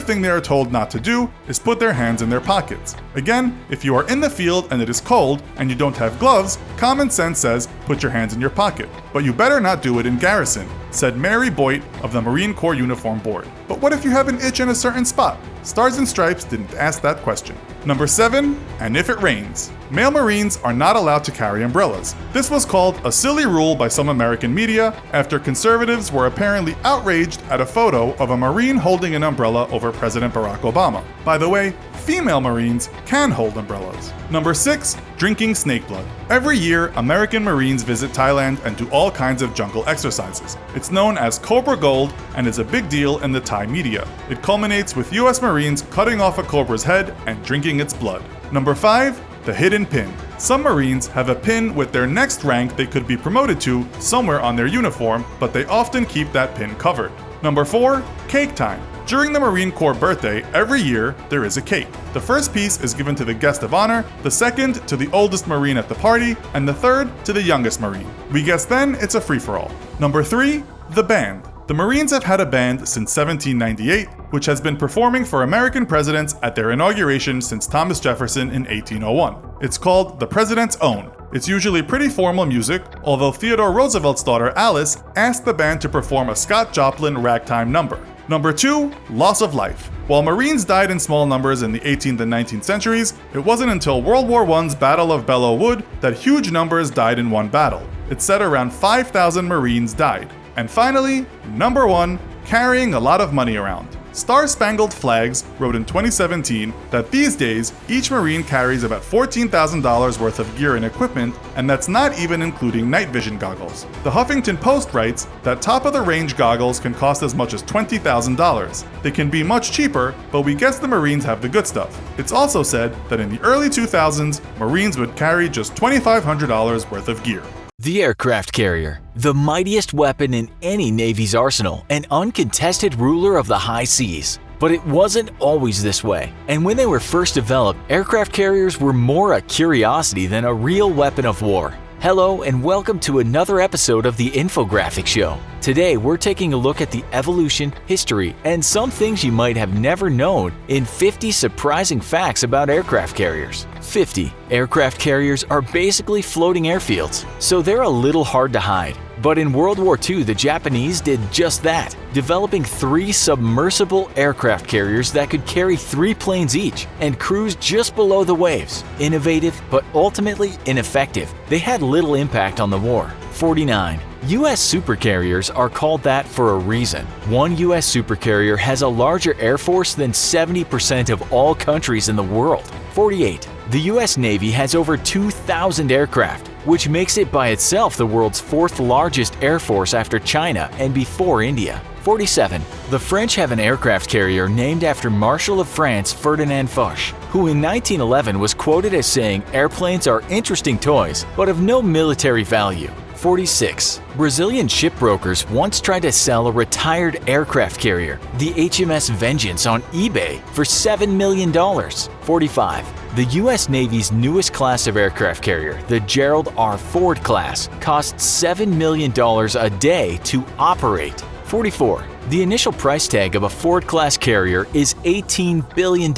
thing they are told not to do is put their hands in their pockets. Again, if you are in the field and it is cold and you don't have gloves, common sense says put your hands in your pocket. But you better not do it in garrison, said Mary Boyd of the Marine Corps Uniform Board. But what if you have an itch in a certain spot? Stars and Stripes didn't ask that question. Number 7, and if it rains. Male Marines are not allowed to carry umbrellas. This was called a silly rule by some American media after conservatives were apparently outraged at a photo of a Marine holding an umbrella over President Barack Obama. By the way, female Marines can hold umbrellas. Number 6, drinking snake blood. Every year, American Marines visit Thailand and do all kinds of jungle exercises. It's known as Cobra Gold and is a big deal in the Thai media. It culminates with US Marines cutting off a cobra's head and drinking its blood. Number 5, the hidden pin. Some Marines have a pin with their next rank they could be promoted to somewhere on their uniform, but they often keep that pin covered. Number 4, cake time. During the Marine Corps birthday, every year, there is a cake. The first piece is given to the guest of honor, the second to the oldest Marine at the party, and the third to the youngest Marine. We guess then it's a free-for-all. Number 3, the band. The Marines have had a band since 1798, which has been performing for American presidents at their inauguration since Thomas Jefferson in 1801. It's called the President's Own. It's usually pretty formal music, although Theodore Roosevelt's daughter Alice asked the band to perform a Scott Joplin ragtime number. Number 2, loss of life. While Marines died in small numbers in the 18th and 19th centuries, it wasn't until World War I's Battle of Belleau Wood that huge numbers died in one battle. It's said around 5,000 Marines died. And finally, number 1, carrying a lot of money around. Star-Spangled Flags wrote in 2017 that these days, each Marine carries about $14,000 worth of gear and equipment, and that's not even including night vision goggles. The Huffington Post writes that top-of-the-range goggles can cost as much as $20,000. They can be much cheaper, but we guess the Marines have the good stuff. It's also said that in the early 2000s, Marines would carry just $2,500 worth of gear. The aircraft carrier, the mightiest weapon in any Navy's arsenal, an uncontested ruler of the high seas. But it wasn't always this way, and when they were first developed, aircraft carriers were more a curiosity than a real weapon of war. Hello and welcome to another episode of the Infographic Show. Today we're taking a look at the evolution, history, and some things you might have never known in 50 surprising facts about aircraft carriers. 50. Aircraft carriers are basically floating airfields, so they're a little hard to hide. But in World War II, the Japanese did just that, developing 3 submersible aircraft carriers that could carry 3 planes each and cruise just below the waves. Innovative, but ultimately ineffective. They had little impact on the war. 49. U.S. supercarriers are called that for a reason. One U.S. supercarrier has a larger air force than 70% of all countries in the world. 48. The U.S. Navy has over 2,000 aircraft, which makes it by itself the world's fourth largest air force after China and before India. 47. The French have an aircraft carrier named after Marshal of France Ferdinand Foch, who in 1911 was quoted as saying, "Airplanes are interesting toys, but of no military value." 46. Brazilian shipbrokers once tried to sell a retired aircraft carrier, the HMS Vengeance, on eBay for $7 million. 45. The U.S. Navy's newest class of aircraft carrier, the Gerald R. Ford class, costs $7 million a day to operate. 44. The initial price tag of a Ford-class carrier is $18 billion,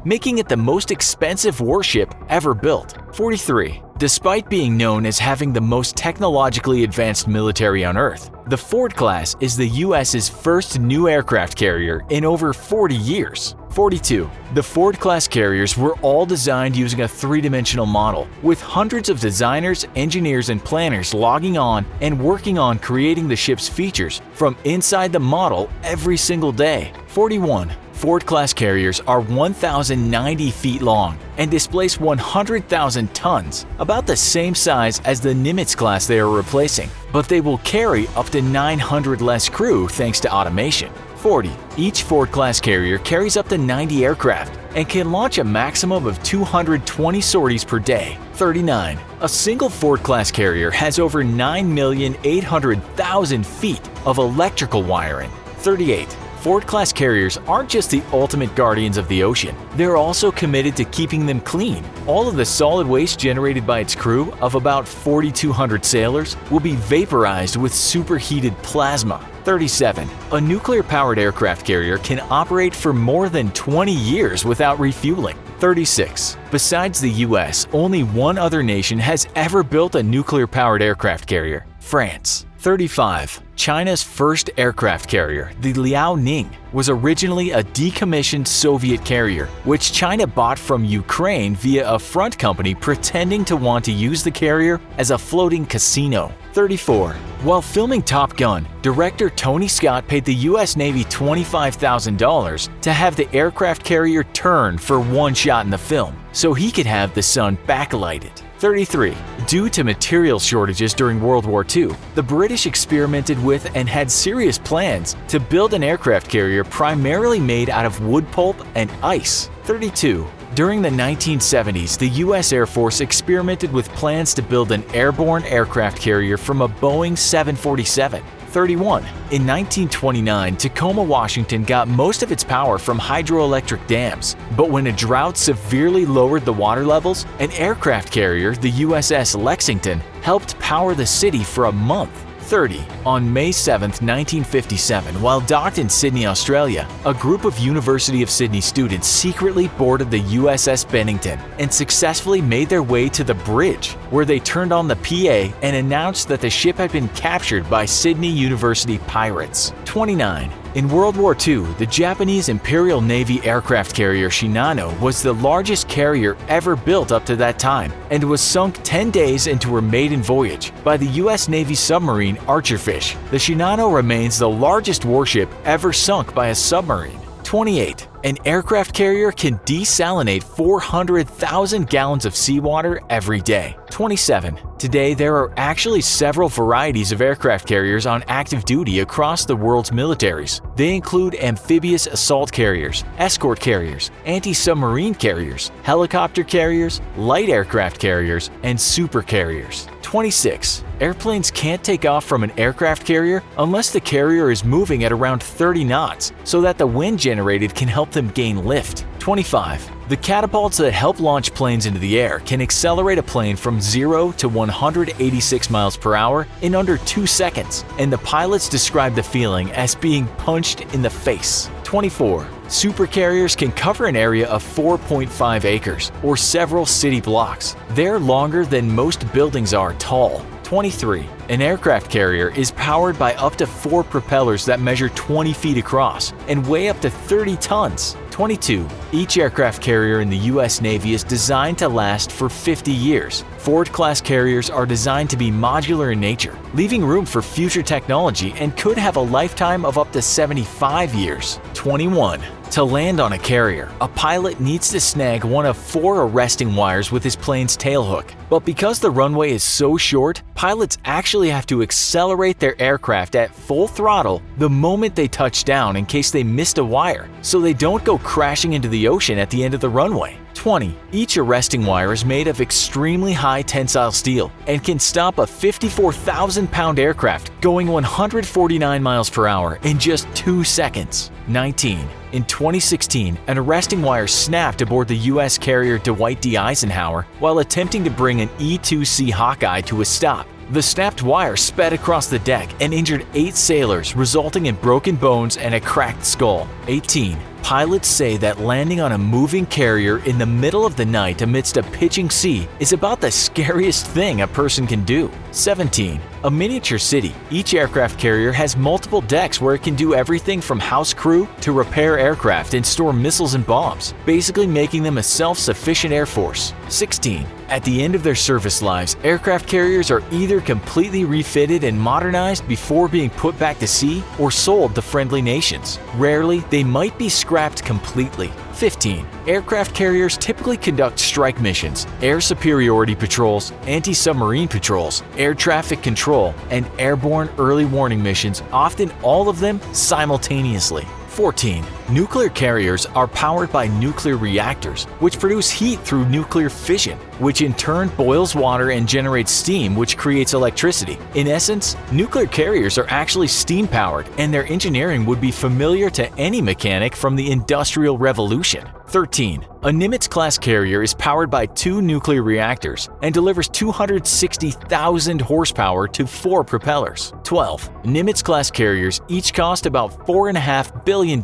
making it the most expensive warship ever built. 43. Despite being known as having the most technologically advanced military on Earth, the Ford class is the U.S.'s first new aircraft carrier in over 40 years. 42. The Ford-class carriers were all designed using a three-dimensional model, with hundreds of designers, engineers, and planners logging on and working on creating the ship's features from inside the model every single day. 41. Ford-class carriers are 1,090 feet long and displace 100,000 tons, about the same size as the Nimitz class they are replacing, but they will carry up to 900 less crew thanks to automation. 40. Each Ford-class carrier carries up to 90 aircraft and can launch a maximum of 220 sorties per day. 39. A single Ford-class carrier has over 9,800,000 feet of electrical wiring. 38. Ford-class carriers aren't just the ultimate guardians of the ocean, they're also committed to keeping them clean. All of the solid waste generated by its crew of about 4,200 sailors will be vaporized with superheated plasma. 37. A nuclear-powered aircraft carrier can operate for more than 20 years without refueling. 36. Besides the US, only one other nation has ever built a nuclear-powered aircraft carrier: France. 35. China's first aircraft carrier, the Liaoning, was originally a decommissioned Soviet carrier, which China bought from Ukraine via a front company pretending to want to use the carrier as a floating casino. 34. While filming Top Gun, director Tony Scott paid the U.S. Navy $25,000 to have the aircraft carrier turn for one shot in the film, so he could have the sun backlighted. 33. Due to material shortages during World War II, the British experimented with and had serious plans to build an aircraft carrier primarily made out of wood pulp and ice. 32. During the 1970s, the U.S. Air Force experimented with plans to build an airborne aircraft carrier from a Boeing 747. 31. In 1929, Tacoma, Washington got most of its power from hydroelectric dams, but when a drought severely lowered the water levels, an aircraft carrier, the USS Lexington, helped power the city for a month. 30. On May 7, 1957, while docked in Sydney, Australia, a group of University of Sydney students secretly boarded the USS Bennington and successfully made their way to the bridge, where they turned on the PA and announced that the ship had been captured by Sydney University pirates. 29. In World War II, the Japanese Imperial Navy aircraft carrier Shinano was the largest carrier ever built up to that time and was sunk 10 days into her maiden voyage by the U.S. Navy submarine Archerfish. The Shinano remains the largest warship ever sunk by a submarine. 28. An aircraft carrier can desalinate 400,000 gallons of seawater every day. 27. Today, there are actually several varieties of aircraft carriers on active duty across the world's militaries. They include amphibious assault carriers, escort carriers, anti-submarine carriers, helicopter carriers, light aircraft carriers, and super carriers. 26. Airplanes can't take off from an aircraft carrier unless the carrier is moving at around 30 knots so that the wind generated can help them gain lift. 25. The catapults that help launch planes into the air can accelerate a plane from 0 to 186 miles per hour in under 2 seconds, and the pilots describe the feeling as being punched in the face. 24. Supercarriers can cover an area of 4.5 acres, or several city blocks. They're longer than most buildings are tall. 23. An aircraft carrier is powered by up to 4 propellers that measure 20 feet across and weigh up to 30 tons. 22. Each aircraft carrier in the U.S. Navy is designed to last for 50 years. Ford-class carriers are designed to be modular in nature, leaving room for future technology, and could have a lifetime of up to 75 years. 21. To land on a carrier, a pilot needs to snag one of 4 arresting wires with his plane's tailhook. But because the runway is so short, pilots actually have to accelerate their aircraft at full throttle the moment they touch down in case they missed a wire, so they don't go crashing into the ocean at the end of the runway. 20. Each arresting wire is made of extremely high tensile steel and can stop a 54,000-pound aircraft going 149 miles per hour in just 2 seconds. 19. In 2016, an arresting wire snapped aboard the U.S. carrier Dwight D. Eisenhower while attempting to bring an E-2C Hawkeye to a stop. The snapped wire sped across the deck and injured 8 sailors, resulting in broken bones and a cracked skull. 18. Pilots say that landing on a moving carrier in the middle of the night amidst a pitching sea is about the scariest thing a person can do. 17. A miniature city. Each aircraft carrier has multiple decks where it can do everything from house crew to repair aircraft and store missiles and bombs, basically making them a self-sufficient air force. 16. At the end of their service lives, aircraft carriers are either completely refitted and modernized before being put back to sea or sold to friendly nations. Rarely, they might be scrapped completely. 15. Aircraft carriers typically conduct strike missions, air superiority patrols, anti-submarine patrols, air traffic control, and airborne early warning missions, often all of them simultaneously. 14. Nuclear carriers are powered by nuclear reactors, which produce heat through nuclear fission, which in turn boils water and generates steam, which creates electricity. In essence, nuclear carriers are actually steam-powered, and their engineering would be familiar to any mechanic from the Industrial Revolution. 13. A Nimitz-class carrier is powered by 2 nuclear reactors and delivers 260,000 horsepower to 4 propellers. 12. Nimitz-class carriers each cost about $4.5 billion,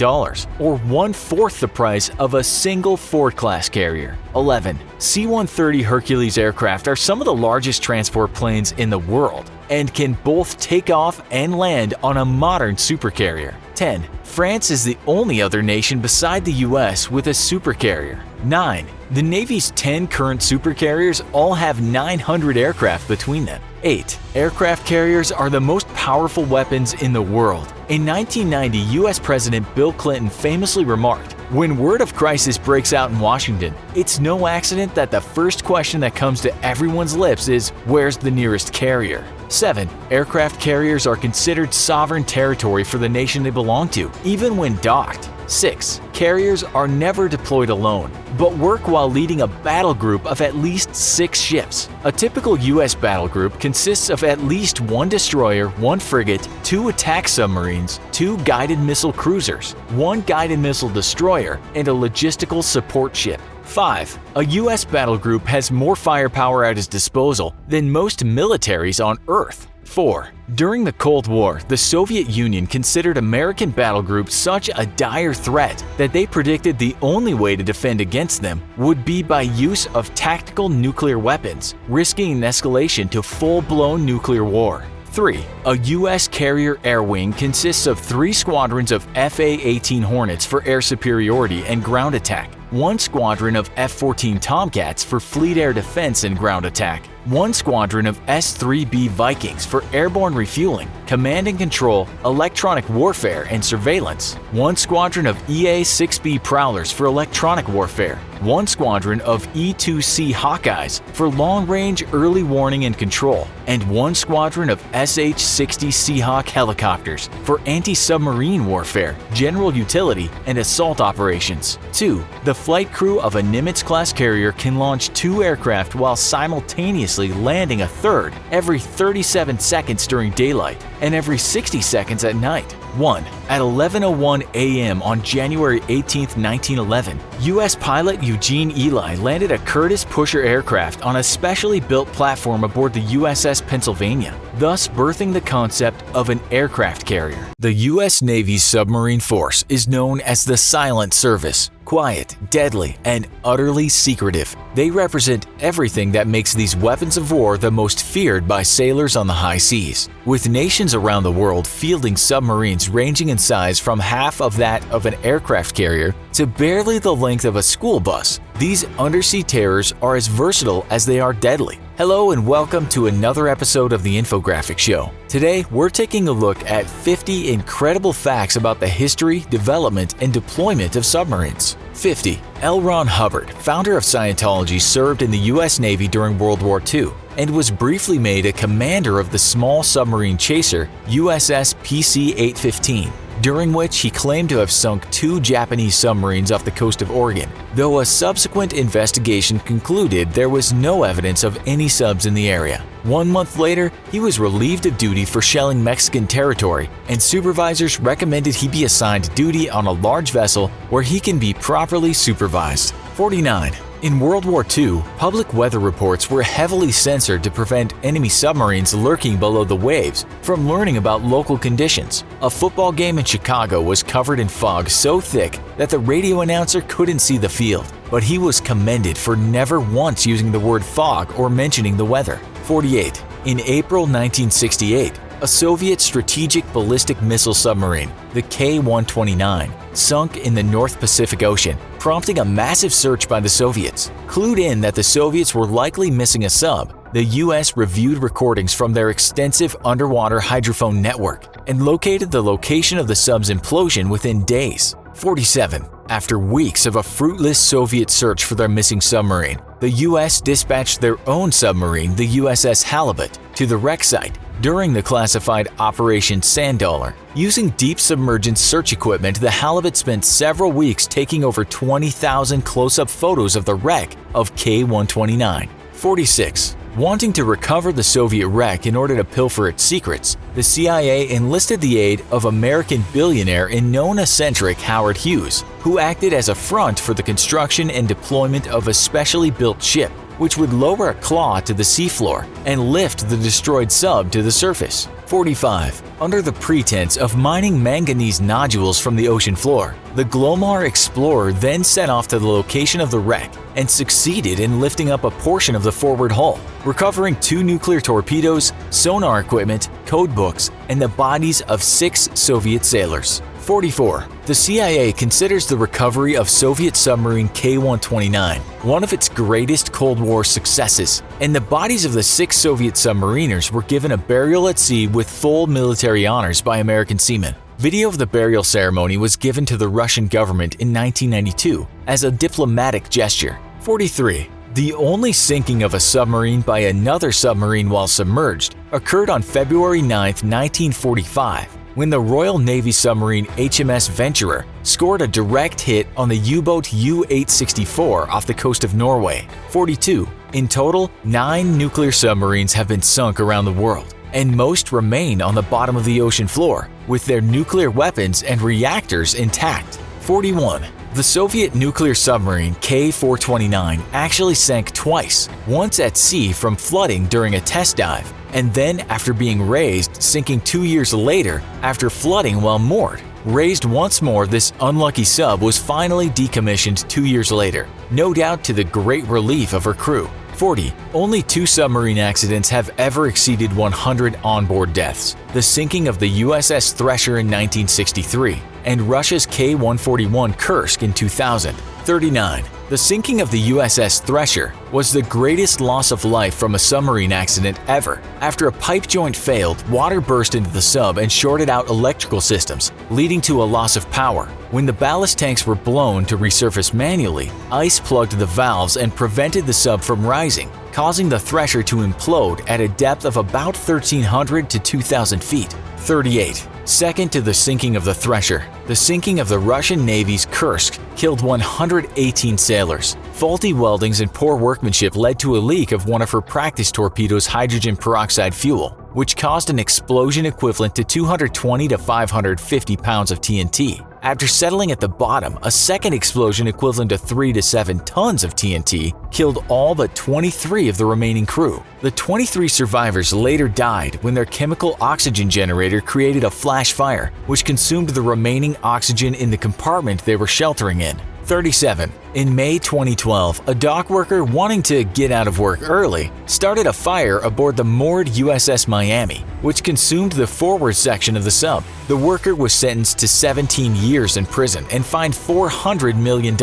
or 1/4 the price of a single Ford-class carrier. 11. C-130 Hercules aircraft are some of the largest transport planes in the world and can both take off and land on a modern supercarrier. 10. France is the only other nation beside the US with a supercarrier. 9. The Navy's 10 current supercarriers all have 900 aircraft between them. 8. Aircraft carriers are the most powerful weapons in the world. In 1990, US President Bill Clinton famously remarked, "When word of crisis breaks out in Washington, it's no accident that the first question that comes to everyone's lips is, where's the nearest carrier?" 7. Aircraft carriers are considered sovereign territory for the nation they belong to, even when docked. 6. Carriers are never deployed alone, but work while leading a battle group of at least 6 ships. A typical U.S. battle group consists of at least 1 destroyer, 1 frigate, 2 attack submarines, 2 guided missile cruisers, 1 guided missile destroyer, and a logistical support ship. 5. A U.S. battle group has more firepower at its disposal than most militaries on Earth. 4. During the Cold War, the Soviet Union considered American battle groups such a dire threat that they predicted the only way to defend against them would be by use of tactical nuclear weapons, risking an escalation to full-blown nuclear war. 3. A U.S. carrier air wing consists of 3 squadrons of FA-18 Hornets for air superiority and ground attack, 1 squadron of F-14 Tomcats for fleet air defense and ground attack, 1 squadron of S-3B Vikings for airborne refueling, command and control, electronic warfare, and surveillance, 1 squadron of EA-6B Prowlers for electronic warfare, 1 squadron of E-2C Hawkeyes for long-range early warning and control, and 1 squadron of SH-60 Seahawk helicopters for anti-submarine warfare, general utility, and assault operations. 2. The flight crew of a Nimitz-class carrier can launch 2 aircraft while simultaneously landing a third every 37 seconds during daylight and every 60 seconds at night. 1. At 11:01 a.m. on January 18, 1911, U.S. pilot Eugene Ely landed a Curtiss Pusher aircraft on a specially built platform aboard the USS Pennsylvania, thus birthing the concept of an aircraft carrier. The U.S. Navy's submarine force is known as the Silent Service. quiet, deadly, and utterly secretive. They represent everything that makes these weapons of war the most feared by sailors on the high seas, with nations around the world fielding submarines ranging in size from half of that of an aircraft carrier to barely the length of a school bus. These undersea terrors are as versatile as they are deadly. Hello and welcome to another episode of the Infographic Show. Today, we're taking a look at 50 incredible facts about the history, development, and deployment of submarines. 50. L. Ron Hubbard, founder of Scientology, served in the U.S. Navy during World War II and was briefly made a commander of the small submarine chaser USS PC-815, during which he claimed to have sunk 2 Japanese submarines off the coast of Oregon, though a subsequent investigation concluded there was no evidence of any subs in the area. 1 month later, he was relieved of duty for shelling Mexican territory, and supervisors recommended he be assigned duty on a large vessel where he can be properly supervised. 49. In World War II, public weather reports were heavily censored to prevent enemy submarines lurking below the waves from learning about local conditions. A football game in Chicago was covered in fog so thick that the radio announcer couldn't see the field, but he was commended for never once using the word fog or mentioning the weather. 48. In April 1968, a Soviet strategic ballistic missile submarine, the K-129, sunk in the North Pacific Ocean, prompting a massive search by the Soviets. Clued in that the Soviets were likely missing a sub, the U.S. reviewed recordings from their extensive underwater hydrophone network and located the location of the sub's implosion within days. 47. After weeks of a fruitless Soviet search for their missing submarine, the U.S. dispatched their own submarine, the USS Halibut, to the wreck site during the classified Operation Sand Dollar. Using deep submergence search equipment, the Halibut spent several weeks taking over 20,000 close-up photos of the wreck of K-129. 46. Wanting to recover the Soviet wreck in order to pilfer its secrets, the CIA enlisted the aid of American billionaire and known eccentric Howard Hughes, who acted as a front for the construction and deployment of a specially built ship, which would lower a claw to the seafloor and lift the destroyed sub to the surface. 45. Under the pretense of mining manganese nodules from the ocean floor, the Glomar explorer then set off to the location of the wreck and succeeded in lifting up a portion of the forward hull, recovering 2 nuclear torpedoes, sonar equipment, code books, and the bodies of 6 Soviet sailors. 44. The CIA considers the recovery of Soviet submarine K-129 one of its greatest Cold War successes, and the bodies of the 6 Soviet submariners were given a burial at sea with full military honors by American seamen. Video of the burial ceremony was given to the Russian government in 1992 as a diplomatic gesture. 43. The only sinking of a submarine by another submarine while submerged occurred on February 9, 1945. When the Royal Navy submarine HMS Venturer scored a direct hit on the U-boat U-864 off the coast of Norway. 42. In total, 9 nuclear submarines have been sunk around the world, and most remain on the bottom of the ocean floor, with their nuclear weapons and reactors intact. 41. The Soviet nuclear submarine K-429 actually sank twice, once at sea from flooding during a test dive, and then after being raised, sinking 2 years later after flooding while moored. Raised once more, this unlucky sub was finally decommissioned 2 years later, no doubt to the great relief of her crew. 40. Only 2 submarine accidents have ever exceeded 100 onboard deaths: the sinking of the USS Thresher in 1963 and Russia's K-141 Kursk in 2000. 39. The sinking of the USS Thresher was the greatest loss of life from a submarine accident ever. After a pipe joint failed, water burst into the sub and shorted out electrical systems, leading to a loss of power. When the ballast tanks were blown to resurface manually, ice plugged the valves and prevented the sub from rising, causing the Thresher to implode at a depth of about 1,300 to 2,000 feet. 38. Second to the sinking of the Thresher, the sinking of the Russian Navy's Kursk killed 118 sailors. Faulty weldings and poor workmanship led to a leak of one of her practice torpedoes' hydrogen peroxide fuel, which caused an explosion equivalent to 220 to 550 pounds of TNT. After settling at the bottom, a second explosion equivalent to 3 to 7 tons of TNT killed all but 23 of the remaining crew. The 23 survivors later died when their chemical oxygen generator created a flash fire, which consumed the remaining oxygen in the compartment they were sheltering in. 37. In May 2012, a dock worker wanting to get out of work early started a fire aboard the moored USS Miami, which consumed the forward section of the sub. The worker was sentenced to 17 years in prison and fined $400 million,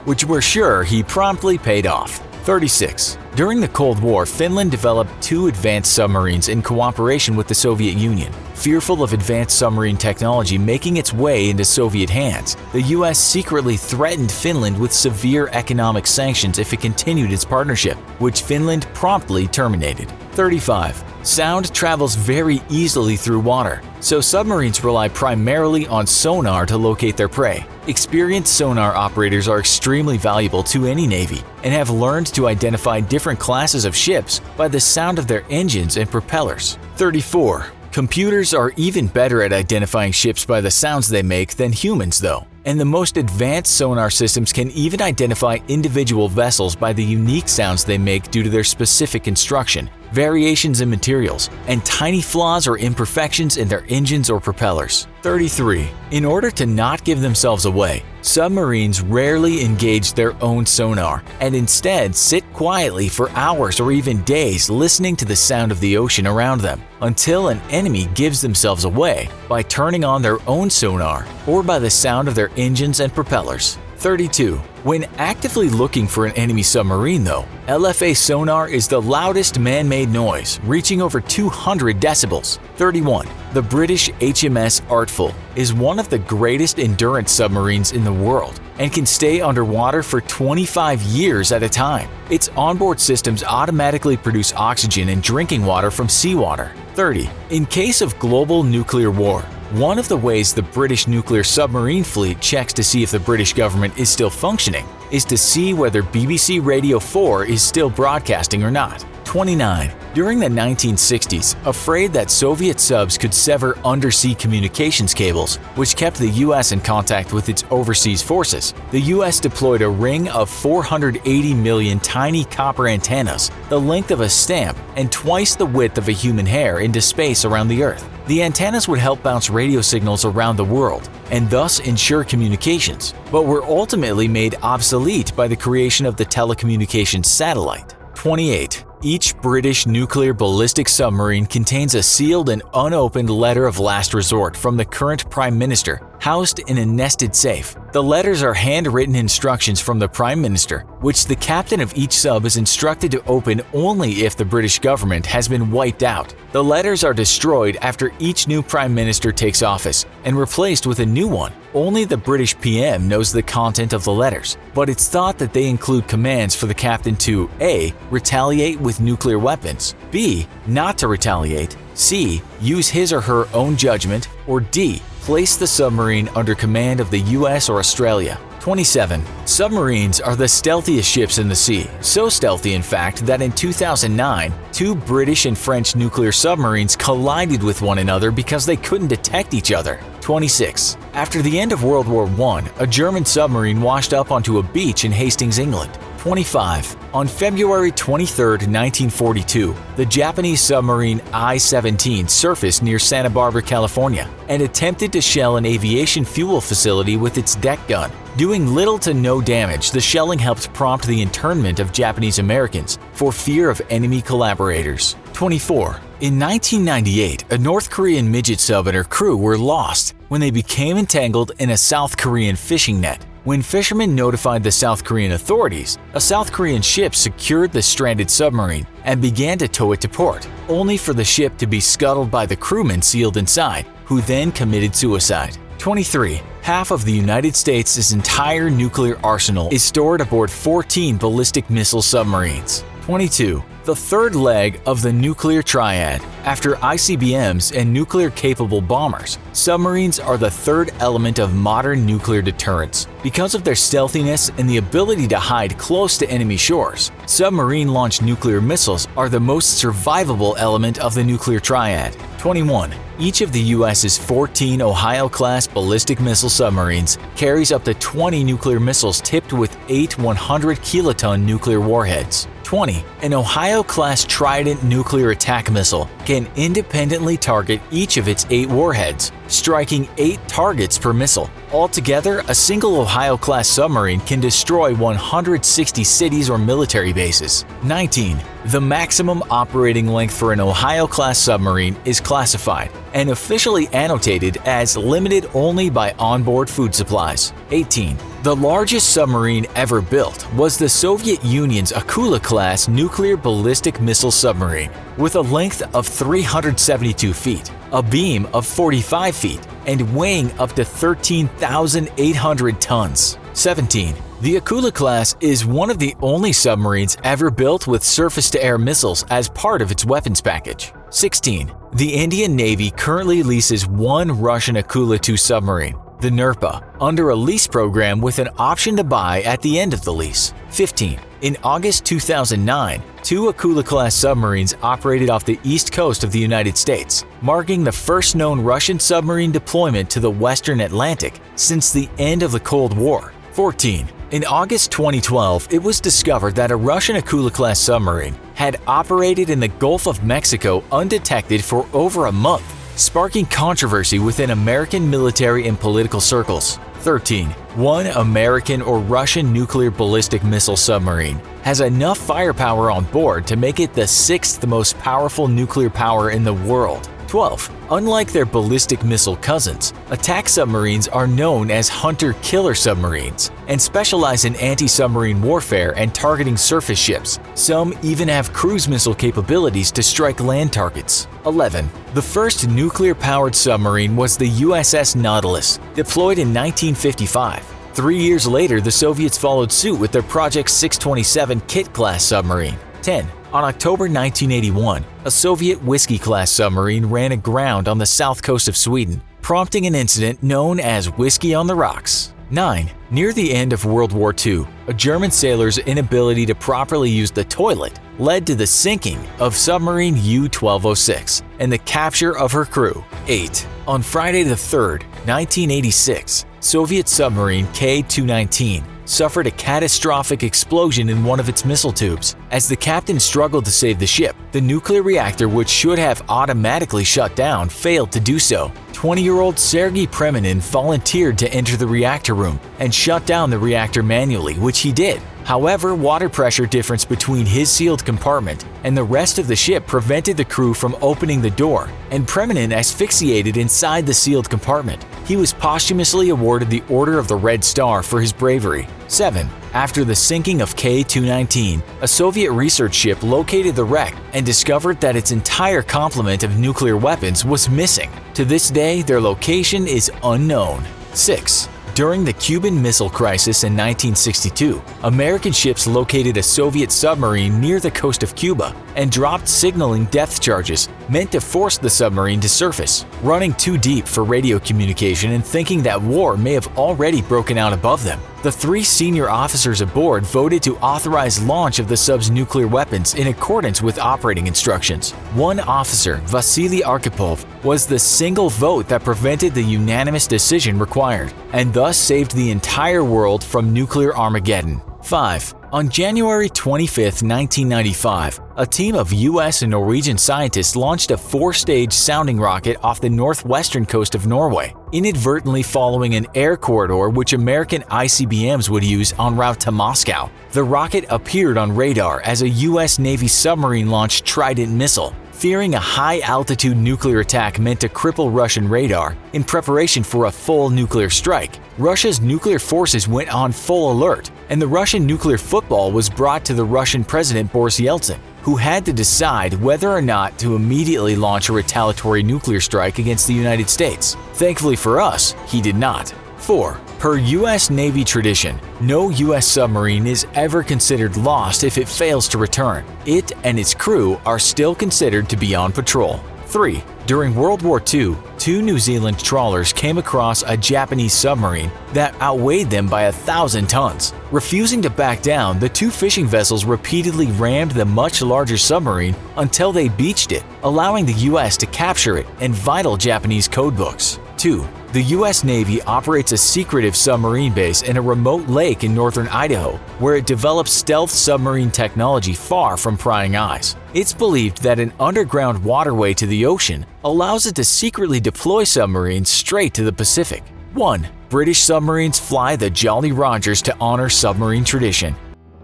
which we're sure he promptly paid off. 36. During the Cold War, Finland developed 2 advanced submarines in cooperation with the Soviet Union. Fearful of advanced submarine technology making its way into Soviet hands, the US secretly threatened Finland with severe economic sanctions if it continued its partnership, which Finland promptly terminated. 35. Sound travels very easily through water, so submarines rely primarily on sonar to locate their prey. Experienced sonar operators are extremely valuable to any navy and have learned to identify different classes of ships by the sound of their engines and propellers. 34. Computers are even better at identifying ships by the sounds they make than humans though, and the most advanced sonar systems can even identify individual vessels by the unique sounds they make due to their specific construction, variations in materials, and tiny flaws or imperfections in their engines or propellers. 33. In order to not give themselves away, submarines rarely engage their own sonar and instead sit quietly for hours or even days listening to the sound of the ocean around them until an enemy gives themselves away by turning on their own sonar or by the sound of their engines and propellers. 32. When actively looking for an enemy submarine though, LFA sonar is the loudest man-made noise, reaching over 200 decibels. 31. The British HMS Artful is one of the greatest endurance submarines in the world and can stay underwater for 25 years at a time. Its onboard systems automatically produce oxygen and drinking water from seawater. 30. In case of global nuclear war, one of the ways the British nuclear submarine fleet checks to see if the British government is still functioning is to see whether BBC Radio 4 is still broadcasting or not. 29. During the 1960s, afraid that Soviet subs could sever undersea communications cables, which kept the US in contact with its overseas forces, the US deployed a ring of 480 million tiny copper antennas, the length of a stamp and twice the width of a human hair, into space around the Earth. The antennas would help bounce radio signals around the world and thus ensure communications, but were ultimately made obsolete by the creation of the telecommunications satellite. 28. Each British nuclear ballistic submarine contains a sealed and unopened letter of last resort from the current Prime Minister, housed in a nested safe. The letters are handwritten instructions from the Prime Minister, which the captain of each sub is instructed to open only if the British government has been wiped out. The letters are destroyed after each new Prime Minister takes office and replaced with a new one. Only the British PM knows the content of the letters, but it's thought that they include commands for the captain to A. Retaliate with nuclear weapons, B. Not to retaliate, C. Use his or her own judgment, or D. Place the submarine under command of the US or Australia. 27. Submarines are the stealthiest ships in the sea, so stealthy in fact that in 2009, 2 British and French nuclear submarines collided with one another because they couldn't detect each other. 26. After the end of World War I, a German submarine washed up onto a beach in Hastings, England. 25. On February 23, 1942, the Japanese submarine I-17 surfaced near Santa Barbara, California, and attempted to shell an aviation fuel facility with its deck gun. Doing little to no damage, the shelling helped prompt the internment of Japanese Americans for fear of enemy collaborators. 24. In 1998, a North Korean midget sub and her crew were lost when they became entangled in a South Korean fishing net. When fishermen notified the South Korean authorities, a South Korean ship secured the stranded submarine and began to tow it to port, only for the ship to be scuttled by the crewmen sealed inside, who then committed suicide. 23. Half of the United States' entire nuclear arsenal is stored aboard 14 ballistic missile submarines. 22. The third leg of the nuclear triad, after ICBMs and nuclear-capable bombers, submarines are the third element of modern nuclear deterrence. Because of their stealthiness and the ability to hide close to enemy shores, submarine-launched nuclear missiles are the most survivable element of the nuclear triad. 21. Each of the U.S.'s 14 Ohio-class ballistic missile submarines carries up to 20 nuclear missiles tipped with 8 100-kiloton nuclear warheads. 20. An Ohio-class Trident nuclear attack missile can independently target each of its 8 warheads, striking 8 targets per missile. Altogether, a single Ohio-class submarine can destroy 160 cities or military bases. 19. The maximum operating length for an Ohio-class submarine is classified and officially annotated as limited only by onboard food supplies. 18. The largest submarine ever built was the Soviet Union's Akula-class nuclear ballistic missile submarine, with a length of 372 feet, a beam of 45 feet, and weighing up to 13,800 tons. 17. The Akula class is one of the only submarines ever built with surface-to-air missiles as part of its weapons package. 16. The Indian Navy currently leases one Russian Akula-2 submarine, the Nerpa, under a lease program with an option to buy at the end of the lease. 15. In August 2009, 2 Akula-class submarines operated off the east coast of the United States, marking the first known Russian submarine deployment to the Western Atlantic since the end of the Cold War. 14. In August 2012, it was discovered that a Russian Akula-class submarine had operated in the Gulf of Mexico undetected for over a month, sparking controversy within American military and political circles. 13. One American or Russian nuclear ballistic missile submarine has enough firepower on board to make it the 6th most powerful nuclear power in the world. 12. Unlike their ballistic missile cousins, attack submarines are known as hunter-killer submarines and specialize in anti-submarine warfare and targeting surface ships. Some even have cruise missile capabilities to strike land targets. 11. The first nuclear-powered submarine was the USS Nautilus, deployed in 1955. 3 years later, the Soviets followed suit with their Project 627 Kit-class submarine. 10. On October 1981, a Soviet Whiskey-class submarine ran aground on the south coast of Sweden, prompting an incident known as Whiskey on the Rocks. 9. Near the end of World War II, a German sailor's inability to properly use the toilet led to the sinking of submarine U-1206 and the capture of her crew. 8. On Friday the 3rd, 1986, Soviet submarine K-219 suffered a catastrophic explosion in one of its missile tubes. As the captain struggled to save the ship, the nuclear reactor, which should have automatically shut down, failed to do so. 20-year-old Sergei Preminin volunteered to enter the reactor room and shut down the reactor manually, which he did. However, water pressure difference between his sealed compartment and the rest of the ship prevented the crew from opening the door, and Preminin asphyxiated inside the sealed compartment. He was posthumously awarded the Order of the Red Star for his bravery. 7. After the sinking of K-219, a Soviet research ship located the wreck and discovered that its entire complement of nuclear weapons was missing. To this day, their location is unknown. 6. During the Cuban Missile Crisis in 1962, American ships located a Soviet submarine near the coast of Cuba and dropped signaling depth charges meant to force the submarine to surface, running too deep for radio communication and thinking that war may have already broken out above them. The 3 senior officers aboard voted to authorize launch of the sub's nuclear weapons in accordance with operating instructions. One officer, Vasily Arkhipov, was the single vote that prevented the unanimous decision required, and thus saved the entire world from nuclear Armageddon. 5. On January 25, 1995, a team of US and Norwegian scientists launched a 4-stage sounding rocket off the northwestern coast of Norway, inadvertently following an air corridor which American ICBMs would use en route to Moscow. The rocket appeared on radar as a US Navy submarine-launched Trident missile, fearing a high-altitude nuclear attack meant to cripple Russian radar in preparation for a full nuclear strike. Russia's nuclear forces went on full alert, and the Russian nuclear football was brought to the Russian President Boris Yeltsin, who had to decide whether or not to immediately launch a retaliatory nuclear strike against the United States. Thankfully for us, he did not. 4. Per U.S. Navy tradition, no U.S. submarine is ever considered lost if it fails to return. It and its crew are still considered to be on patrol. 3. During World War II, 2 New Zealand trawlers came across a Japanese submarine that outweighed them by 1,000 tons. Refusing to back down, the 2 fishing vessels repeatedly rammed the much larger submarine until they beached it, allowing the U.S. to capture it and vital Japanese codebooks. 2. The U.S. Navy operates a secretive submarine base in a remote lake in northern Idaho, where it develops stealth submarine technology far from prying eyes. It's believed that an underground waterway to the ocean allows it to secretly deploy submarines straight to the Pacific. 1. British submarines fly the Jolly Rogers to honor submarine tradition.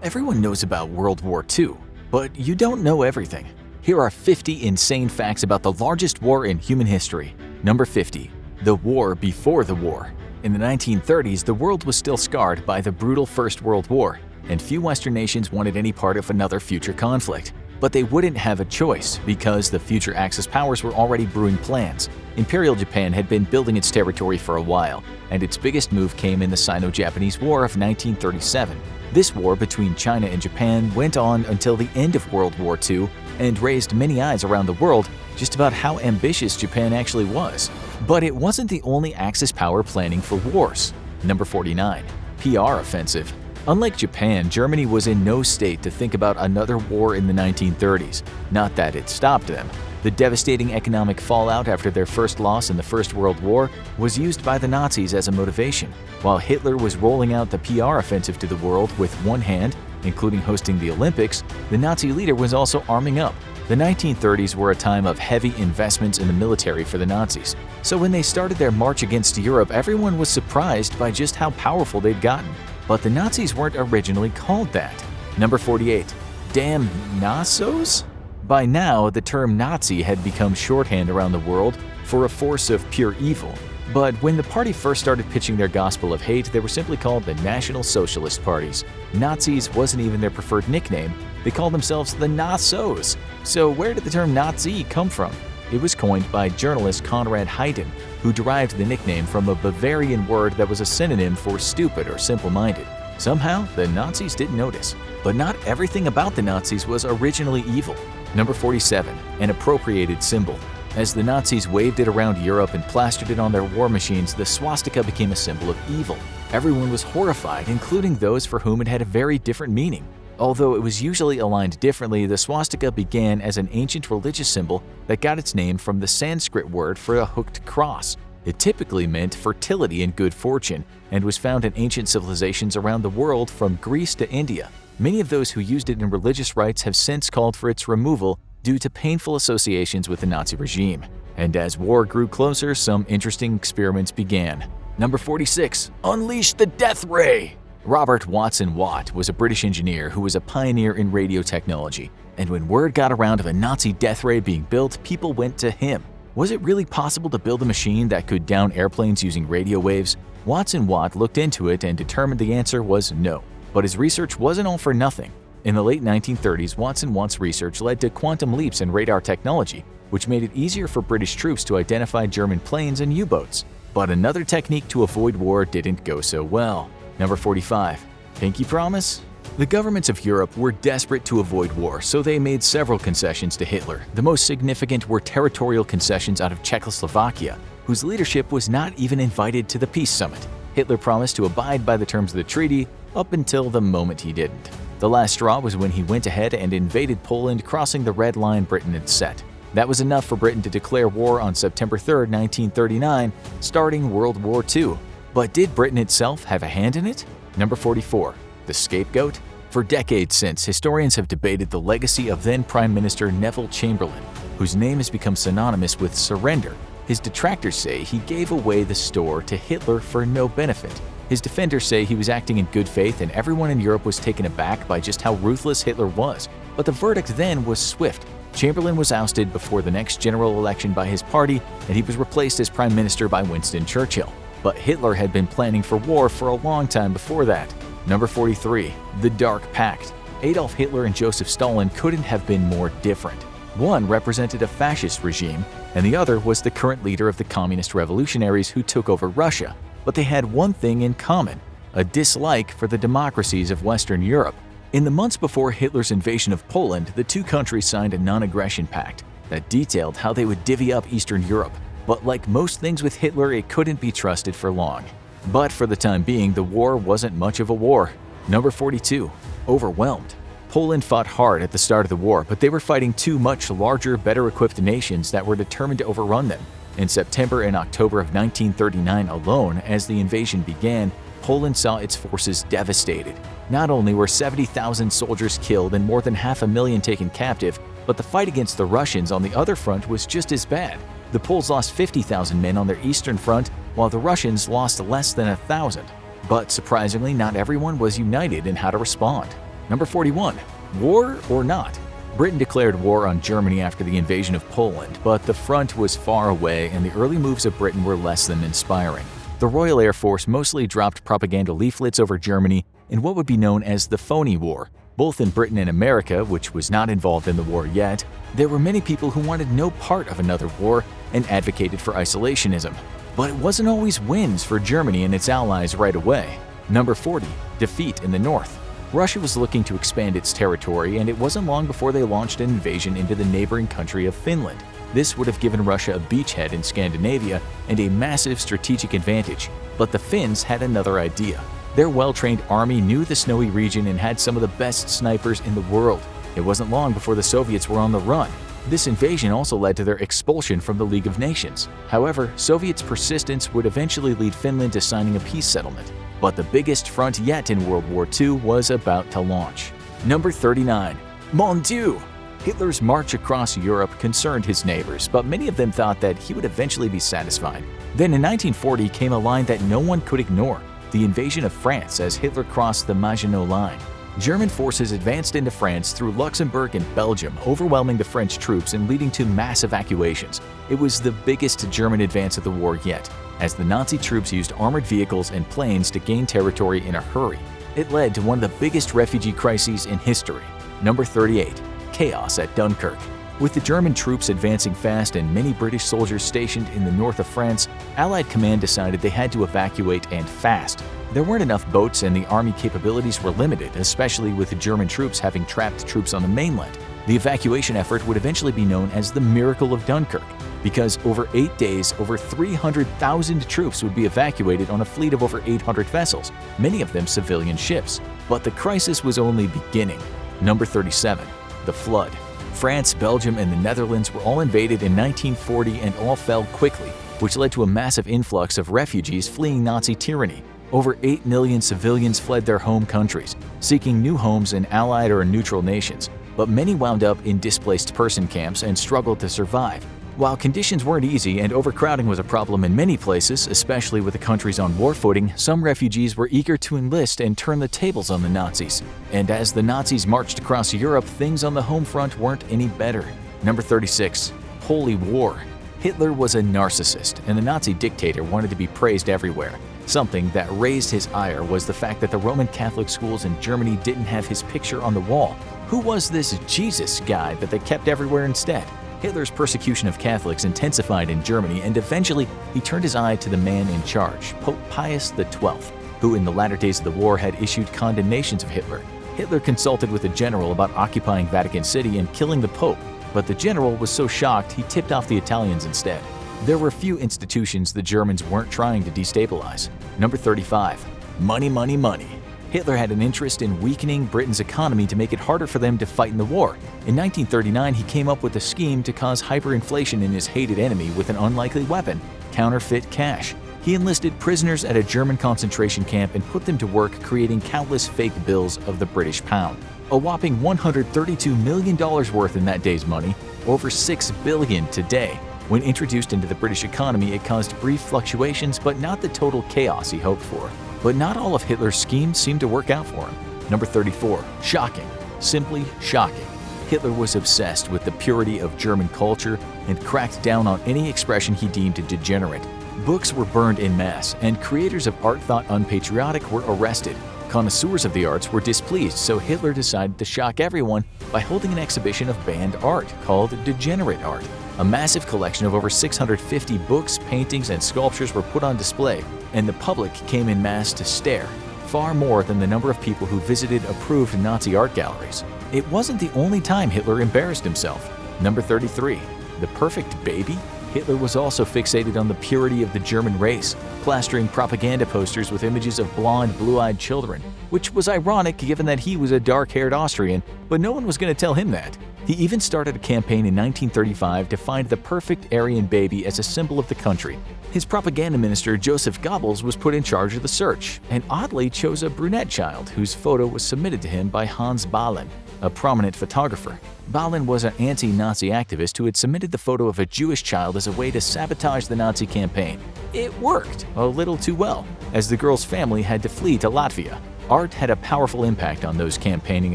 Everyone knows about World War II, but you don't know everything. Here are 50 insane facts about the largest war in human history. Number 50. The war before the war. In the 1930s, the world was still scarred by the brutal First World War, and few Western nations wanted any part of another future conflict. But they wouldn't have a choice because the future Axis powers were already brewing plans. Imperial Japan had been building its territory for a while, and its biggest move came in the Sino-Japanese War of 1937. This war between China and Japan went on until the end of World War II and raised many eyes around the world just about how ambitious Japan actually was. But it wasn't the only Axis power planning for wars. Number 49. PR offensive. Unlike Japan, Germany was in no state to think about another war in the 1930s. Not that it stopped them. The devastating economic fallout after their first loss in the First World War was used by the Nazis as a motivation. While Hitler was rolling out the PR offensive to the world with one hand, including hosting the Olympics, the Nazi leader was also arming up. The 1930s were a time of heavy investments in the military for the Nazis. So when they started their march against Europe, everyone was surprised by just how powerful they'd gotten. But the Nazis weren't originally called that. Number 48. Damn Nazos? By now, the term Nazi had become shorthand around the world for a force of pure evil. But when the party first started pitching their gospel of hate, they were simply called the National Socialist Parties. Nazis wasn't even their preferred nickname. They called themselves the Nazos. So where did the term Nazi come from? It was coined by journalist Konrad Heiden, who derived the nickname from a Bavarian word that was a synonym for stupid or simple-minded. Somehow, the Nazis didn't notice. But not everything about the Nazis was originally evil. Number 47. An appropriated symbol. As the Nazis waved it around Europe and plastered it on their war machines, the swastika became a symbol of evil. Everyone was horrified, including those for whom it had a very different meaning. Although it was usually aligned differently, the swastika began as an ancient religious symbol that got its name from the Sanskrit word for a hooked cross. It typically meant fertility and good fortune, and was found in ancient civilizations around the world from Greece to India. Many of those who used it in religious rites have since called for its removal due to painful associations with the Nazi regime. And as war grew closer, some interesting experiments began. Number 46. Unleash the Death Ray! Robert Watson Watt was a British engineer who was a pioneer in radio technology. And when word got around of a Nazi death ray being built, people went to him. Was it really possible to build a machine that could down airplanes using radio waves? Watson Watt looked into it and determined the answer was no. But his research wasn't all for nothing. In the late 1930s, Watson Watt's research led to quantum leaps in radar technology, which made it easier for British troops to identify German planes and U-boats. But another technique to avoid war didn't go so well. Number 45. Pinky promise? The governments of Europe were desperate to avoid war, so they made several concessions to Hitler. The most significant were territorial concessions out of Czechoslovakia, whose leadership was not even invited to the peace summit. Hitler promised to abide by the terms of the treaty up until the moment he didn't. The last straw was when he went ahead and invaded Poland, crossing the red line Britain had set. That was enough for Britain to declare war on September 3, 1939, starting World War II. But did Britain itself have a hand in it? Number 44. The scapegoat? For decades since, historians have debated the legacy of then Prime Minister Neville Chamberlain, whose name has become synonymous with surrender. His detractors say he gave away the store to Hitler for no benefit. His defenders say he was acting in good faith and everyone in Europe was taken aback by just how ruthless Hitler was. But the verdict then was swift. Chamberlain was ousted before the next general election by his party, and he was replaced as Prime Minister by Winston Churchill. But Hitler had been planning for war for a long time before that. Number 43. The Dark Pact. Adolf Hitler and Joseph Stalin couldn't have been more different. One represented a fascist regime, and the other was the current leader of the communist revolutionaries who took over Russia. But they had one thing in common: a dislike for the democracies of Western Europe. In the months before Hitler's invasion of Poland, the two countries signed a non-aggression pact. that detailed how they would divvy up Eastern Europe. But like most things with Hitler, it couldn't be trusted for long. But for the time being, the war wasn't much of a war. Number 42. Overwhelmed. Poland fought hard at the start of the war, but they were fighting two much larger, better-equipped nations that were determined to overrun them. In September and October of 1939 alone, as the invasion began, Poland saw its forces devastated. Not only were 70,000 soldiers killed and more than 500,000 taken captive, but the fight against the Russians on the other front was just as bad. The Poles lost 50,000 men on their eastern front, while the Russians lost less than 1,000. But surprisingly, not everyone was united in how to respond. Number 41. War or not? Britain declared war on Germany after the invasion of Poland, but the front was far away and the early moves of Britain were less than inspiring. The Royal Air Force mostly dropped propaganda leaflets over Germany in what would be known as the Phony War. Both in Britain and America, which was not involved in the war yet, there were many people who wanted no part of another war and advocated for isolationism. But it wasn't always wins for Germany and its allies right away. Number 40. Defeat in the north. Russia was looking to expand its territory, and it wasn't long before they launched an invasion into the neighboring country of Finland. This would have given Russia a beachhead in Scandinavia and a massive strategic advantage. But the Finns had another idea. Their well-trained army knew the snowy region and had some of the best snipers in the world. It wasn't long before the Soviets were on the run. This invasion also led to their expulsion from the League of Nations. However, Soviets' persistence would eventually lead Finland to signing a peace settlement. But the biggest front yet in World War II was about to launch. Number 39. Mon Dieu! Hitler's march across Europe concerned his neighbors, but many of them thought that he would eventually be satisfied. Then in 1940 came a line that no one could ignore: the invasion of France as Hitler crossed the Maginot Line. German forces advanced into France through Luxembourg and Belgium, overwhelming the French troops and leading to mass evacuations. It was the biggest German advance of the war yet, as the Nazi troops used armored vehicles and planes to gain territory in a hurry. It led to one of the biggest refugee crises in history. Number 38. Chaos at Dunkirk. With the German troops advancing fast and many British soldiers stationed in the north of France, Allied command decided they had to evacuate and fast. There weren't enough boats and the army capabilities were limited, especially with the German troops having trapped troops on the mainland. The evacuation effort would eventually be known as the Miracle of Dunkirk, because over 8 days, over 300,000 troops would be evacuated on a fleet of over 800 vessels, many of them civilian ships. But the crisis was only beginning. Number 37. The Flood. France, Belgium, and the Netherlands were all invaded in 1940 and all fell quickly, which led to a massive influx of refugees fleeing Nazi tyranny. Over 8 million civilians fled their home countries, seeking new homes in Allied or neutral nations, but many wound up in displaced person camps and struggled to survive. While conditions weren't easy and overcrowding was a problem in many places, especially with the countries on war footing, some refugees were eager to enlist and turn the tables on the Nazis. And as the Nazis marched across Europe, things on the home front weren't any better. Number 36. Holy War. Hitler was a narcissist, and the Nazi dictator wanted to be praised everywhere. Something that raised his ire was the fact that the Roman Catholic schools in Germany didn't have his picture on the wall. Who was this Jesus guy that they kept everywhere instead? Hitler's persecution of Catholics intensified in Germany, and eventually he turned his eye to the man in charge, Pope Pius XII, who in the latter days of the war had issued condemnations of Hitler. Hitler consulted with a general about occupying Vatican City and killing the Pope, but the general was so shocked he tipped off the Italians instead. There were few institutions the Germans weren't trying to destabilize. Number 35. Money, money, money. Hitler had an interest in weakening Britain's economy to make it harder for them to fight in the war. In 1939, he came up with a scheme to cause hyperinflation in his hated enemy with an unlikely weapon: counterfeit cash. He enlisted prisoners at a German concentration camp and put them to work creating countless fake bills of the British pound. A whopping $132 million worth in that day's money, over $6 billion today. When introduced into the British economy, it caused brief fluctuations, but not the total chaos he hoped for. But not all of Hitler's schemes seemed to work out for him. Number 34. Shocking. Simply shocking. Hitler was obsessed with the purity of German culture and cracked down on any expression he deemed degenerate. Books were burned en masse, and creators of art thought unpatriotic were arrested. Connoisseurs of the arts were displeased, so Hitler decided to shock everyone by holding an exhibition of banned art called degenerate art. A massive collection of over 650 books, paintings, and sculptures were put on display, and the public came en masse to stare, far more than the number of people who visited approved Nazi art galleries. It wasn't the only time Hitler embarrassed himself. Number 33. The perfect baby? Hitler was also fixated on the purity of the German race, plastering propaganda posters with images of blonde, blue-eyed children, which was ironic given that he was a dark-haired Austrian, but no one was going to tell him that. He even started a campaign in 1935 to find the perfect Aryan baby as a symbol of the country. His propaganda minister, Joseph Goebbels, was put in charge of the search, and oddly chose a brunette child whose photo was submitted to him by Hans Bahlen, a prominent photographer. Bahlen was an anti-Nazi activist who had submitted the photo of a Jewish child as a way to sabotage the Nazi campaign. It worked a little too well, as the girl's family had to flee to Latvia. Art had a powerful impact on those campaigning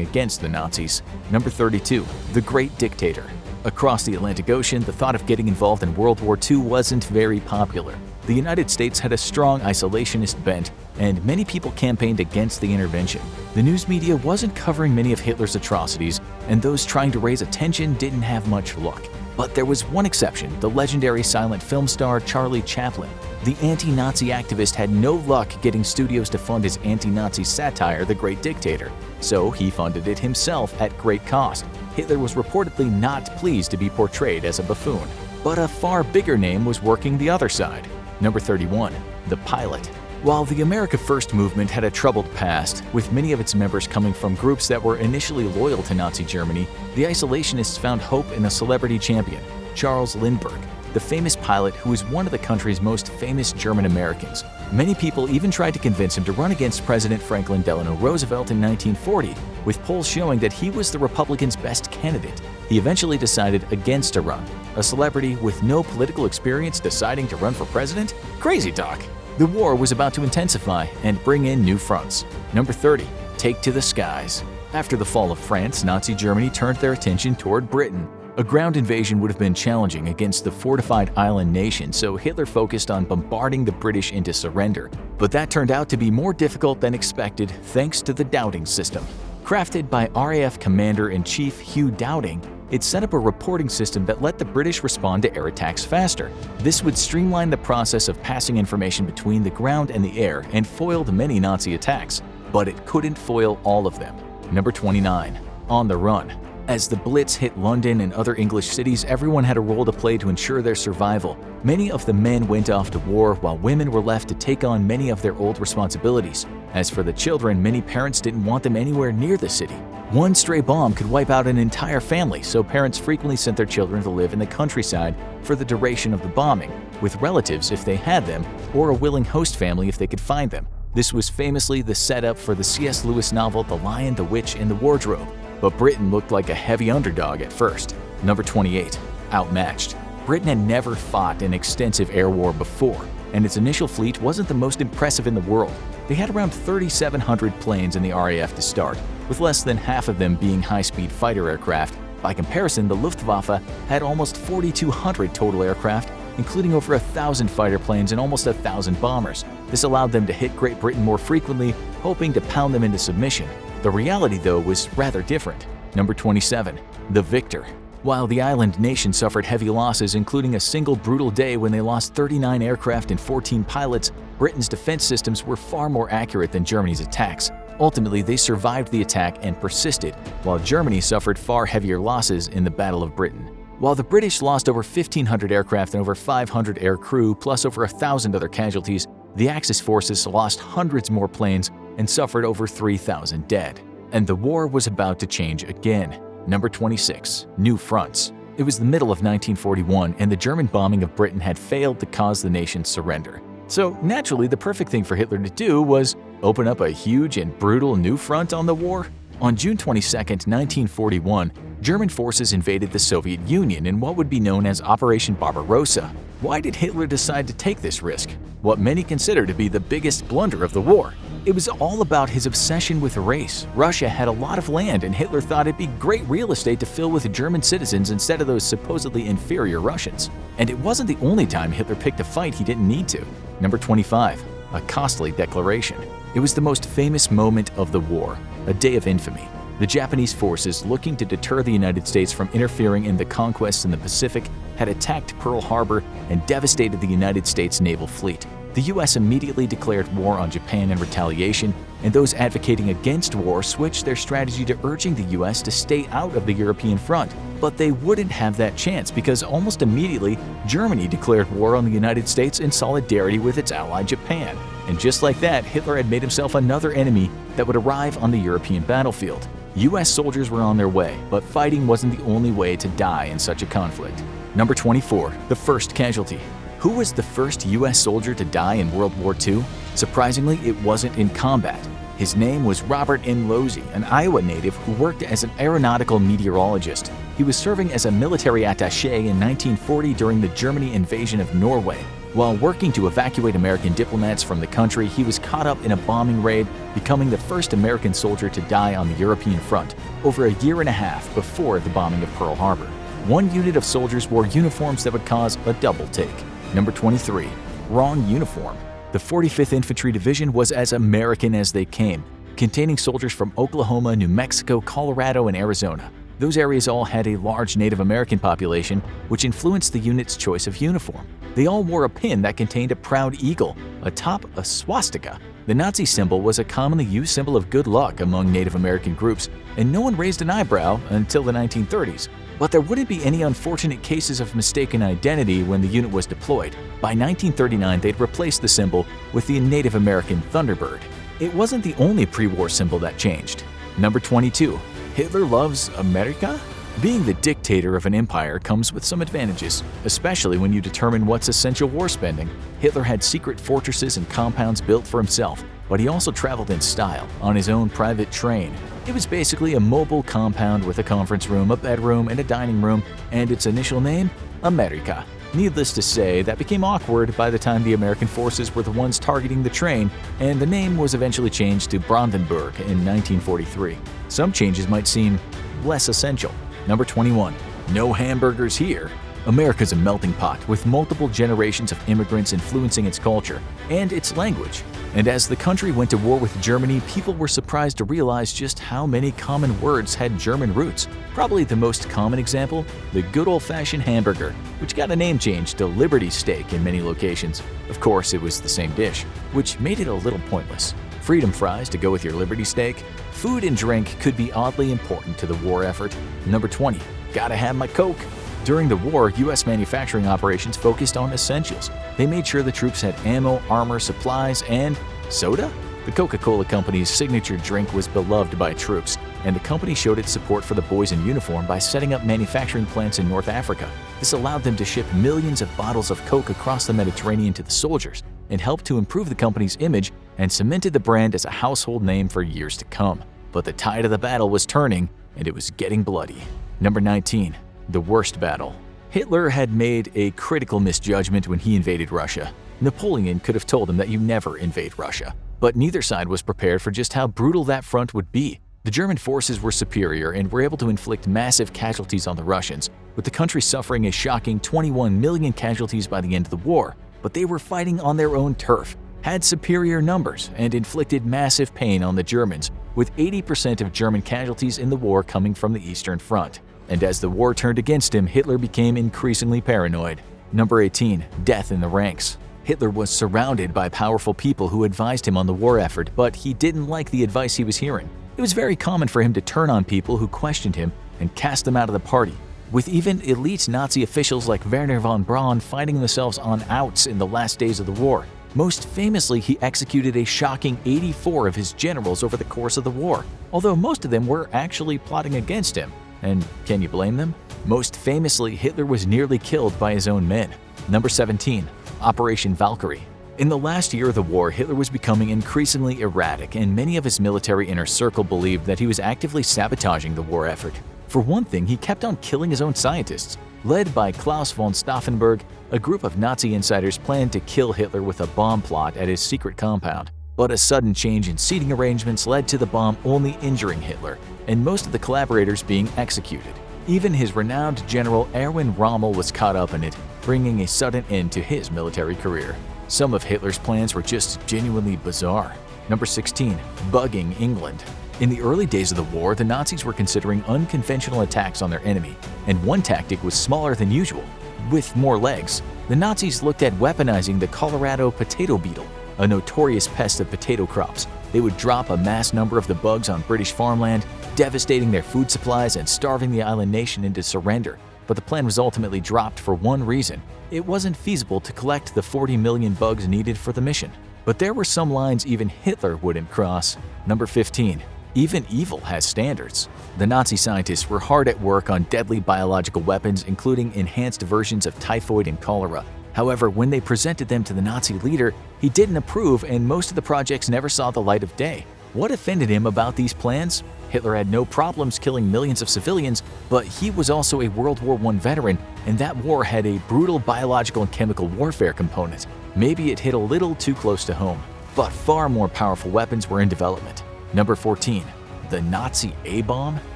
against the Nazis. Number 32. The Great Dictator. Across the Atlantic Ocean, the thought of getting involved in World War II wasn't very popular. The United States had a strong isolationist bent, and many people campaigned against the intervention. The news media wasn't covering many of Hitler's atrocities, and those trying to raise attention didn't have much luck. But there was one exception, the legendary silent film star Charlie Chaplin. The anti-Nazi activist had no luck getting studios to fund his anti-Nazi satire, The Great Dictator, so he funded it himself at great cost. Hitler was reportedly not pleased to be portrayed as a buffoon. But a far bigger name was working the other side. Number 31. The Pilot. While the America First movement had a troubled past, with many of its members coming from groups that were initially loyal to Nazi Germany, the isolationists found hope in a celebrity champion, Charles Lindbergh, the famous pilot who was one of the country's most famous German Americans. Many people even tried to convince him to run against President Franklin Delano Roosevelt in 1940, with polls showing that he was the Republicans' best candidate. He eventually decided against a run. A celebrity with no political experience deciding to run for president? Crazy talk! The war was about to intensify and bring in new fronts. Number 30. Take to the skies. After the fall of France, Nazi Germany turned their attention toward Britain. A ground invasion would have been challenging against the fortified island nation, so Hitler focused on bombarding the British into surrender. But that turned out to be more difficult than expected thanks to the Dowding system. Crafted by RAF Commander-in-Chief Hugh Dowding, it set up a reporting system that let the British respond to air attacks faster. This would streamline the process of passing information between the ground and the air and foiled many Nazi attacks, but it couldn't foil all of them. Number 29. On the Run. As the Blitz hit London and other English cities, everyone had a role to play to ensure their survival. Many of the men went off to war, while women were left to take on many of their old responsibilities. As for the children, many parents didn't want them anywhere near the city. One stray bomb could wipe out an entire family, so parents frequently sent their children to live in the countryside for the duration of the bombing, with relatives if they had them, or a willing host family if they could find them. This was famously the setup for the C.S. Lewis novel The Lion, the Witch, and the Wardrobe. But Britain looked like a heavy underdog at first. Number 28. Outmatched. Britain had never fought an extensive air war before, and its initial fleet wasn't the most impressive in the world. They had around 3,700 planes in the RAF to start, with less than half of them being high-speed fighter aircraft. By comparison, the Luftwaffe had almost 4,200 total aircraft, including over 1,000 fighter planes and almost 1,000 bombers. This allowed them to hit Great Britain more frequently, hoping to pound them into submission. The reality, though, was rather different. Number 27. The Victor. While the island nation suffered heavy losses, including a single brutal day when they lost 39 aircraft and 14 pilots, Britain's defense systems were far more accurate than Germany's attacks. Ultimately, they survived the attack and persisted, while Germany suffered far heavier losses in the Battle of Britain. While the British lost over 1,500 aircraft and over 500 air crew, plus over 1,000 other casualties, the Axis forces lost hundreds more planes and suffered over 3,000 dead. And the war was about to change again. Number 26. New fronts. It was the middle of 1941, and the German bombing of Britain had failed to cause the nation's surrender. So naturally, the perfect thing for Hitler to do was open up a huge and brutal new front on the war. On June 22, 1941, German forces invaded the Soviet Union in what would be known as Operation Barbarossa. Why did Hitler decide to take this risk? What many consider to be the biggest blunder of the war. It was all about his obsession with race. Russia had a lot of land, and Hitler thought it'd be great real estate to fill with German citizens instead of those supposedly inferior Russians. And it wasn't the only time Hitler picked a fight he didn't need to. Number 25. A costly declaration. It was the most famous moment of the war, a day of infamy. The Japanese forces, looking to deter the United States from interfering in the conquests in the Pacific, had attacked Pearl Harbor and devastated the United States naval fleet. The U.S. immediately declared war on Japan in retaliation, and those advocating against war switched their strategy to urging the US to stay out of the European front. But they wouldn't have that chance because almost immediately, Germany declared war on the United States in solidarity with its ally Japan. And just like that, Hitler had made himself another enemy that would arrive on the European battlefield. US soldiers were on their way, but fighting wasn't the only way to die in such a conflict. Number 24. The first casualty. Who was the first US soldier to die in World War II? Surprisingly, it wasn't in combat. His name was Robert N. Losey, an Iowa native who worked as an aeronautical meteorologist. He was serving as a military attaché in 1940 during the German invasion of Norway. While working to evacuate American diplomats from the country, he was caught up in a bombing raid, becoming the first American soldier to die on the European front, over a year and a half before the bombing of Pearl Harbor. One unit of soldiers wore uniforms that would cause a double take. Number 23. Wrong uniform. The 45th Infantry Division was as American as they came, containing soldiers from Oklahoma, New Mexico, Colorado, and Arizona. Those areas all had a large Native American population, which influenced the unit's choice of uniform. They all wore a pin that contained a proud eagle, atop a swastika. The Nazi symbol was a commonly used symbol of good luck among Native American groups, and no one raised an eyebrow until the 1930s. But there wouldn't be any unfortunate cases of mistaken identity when the unit was deployed. By 1939, they'd replaced the symbol with the Native American Thunderbird. It wasn't the only pre-war symbol that changed. Number 22. Hitler loves America? Being the dictator of an empire comes with some advantages, especially when you determine what's essential war spending. Hitler had secret fortresses and compounds built for himself, but he also traveled in style, on his own private train. It was basically a mobile compound with a conference room, a bedroom, and a dining room, and its initial name, America. Needless to say, that became awkward by the time the American forces were the ones targeting the train, and the name was eventually changed to Brandenburg in 1943. Some changes might seem less essential. Number 21. No hamburgers here. America's a melting pot with multiple generations of immigrants influencing its culture and its language. And as the country went to war with Germany, people were surprised to realize just how many common words had German roots. Probably the most common example, the good old-fashioned hamburger, which got a name change to Liberty Steak in many locations. Of course, it was the same dish, which made it a little pointless. Freedom fries to go with your Liberty Steak. Food and drink could be oddly important to the war effort. Number 20. Gotta have my Coke. During the war, U.S. manufacturing operations focused on essentials. They made sure the troops had ammo, armor, supplies, and soda? The Coca-Cola Company's signature drink was beloved by troops, and the company showed its support for the boys in uniform by setting up manufacturing plants in North Africa. This allowed them to ship millions of bottles of Coke across the Mediterranean to the soldiers, and helped to improve the company's image and cemented the brand as a household name for years to come. But the tide of the battle was turning, and it was getting bloody. Number 19. The worst battle. Hitler had made a critical misjudgment when he invaded Russia. Napoleon could have told him that you never invade Russia, but neither side was prepared for just how brutal that front would be. The German forces were superior and were able to inflict massive casualties on the Russians, with the country suffering a shocking 21 million casualties by the end of the war. But they were fighting on their own turf, had superior numbers, and inflicted massive pain on the Germans, with 80% of German casualties in the war coming from the Eastern Front. And as the war turned against him, Hitler became increasingly paranoid. Number 18. Death in the ranks. Hitler was surrounded by powerful people who advised him on the war effort, but he didn't like the advice he was hearing. It was very common for him to turn on people who questioned him and cast them out of the party, with even elite Nazi officials like Werner von Braun finding themselves on outs in the last days of the war. Most famously, he executed a shocking 84 of his generals over the course of the war, although most of them were actually plotting against him. And can you blame them? Most famously, Hitler was nearly killed by his own men. Number 17. Operation Valkyrie. In the last year of the war, Hitler was becoming increasingly erratic, and many of his military inner circle believed that he was actively sabotaging the war effort. For one thing, he kept on killing his own scientists. Led by Klaus von Stauffenberg, a group of Nazi insiders planned to kill Hitler with a bomb plot at his secret compound. But a sudden change in seating arrangements led to the bomb only injuring Hitler, and most of the collaborators being executed. Even his renowned general Erwin Rommel was caught up in it, bringing a sudden end to his military career. Some of Hitler's plans were just genuinely bizarre. Number 16. Bugging England. In the early days of the war, the Nazis were considering unconventional attacks on their enemy, and one tactic was smaller than usual, with more legs. The Nazis looked at weaponizing the Colorado potato beetle, a notorious pest of potato crops. They would drop a mass number of the bugs on British farmland, devastating their food supplies and starving the island nation into surrender. But the plan was ultimately dropped for one reason: it wasn't feasible to collect the 40 million bugs needed for the mission. But there were some lines even Hitler wouldn't cross. Number 15. Even evil has standards. The Nazi scientists were hard at work on deadly biological weapons, including enhanced versions of typhoid and cholera. However, when they presented them to the Nazi leader, he didn't approve, and most of the projects never saw the light of day. What offended him about these plans? Hitler had no problems killing millions of civilians, but he was also a World War I veteran, and that war had a brutal biological and chemical warfare component. Maybe it hit a little too close to home, but far more powerful weapons were in development. Number 14. The Nazi A-bomb?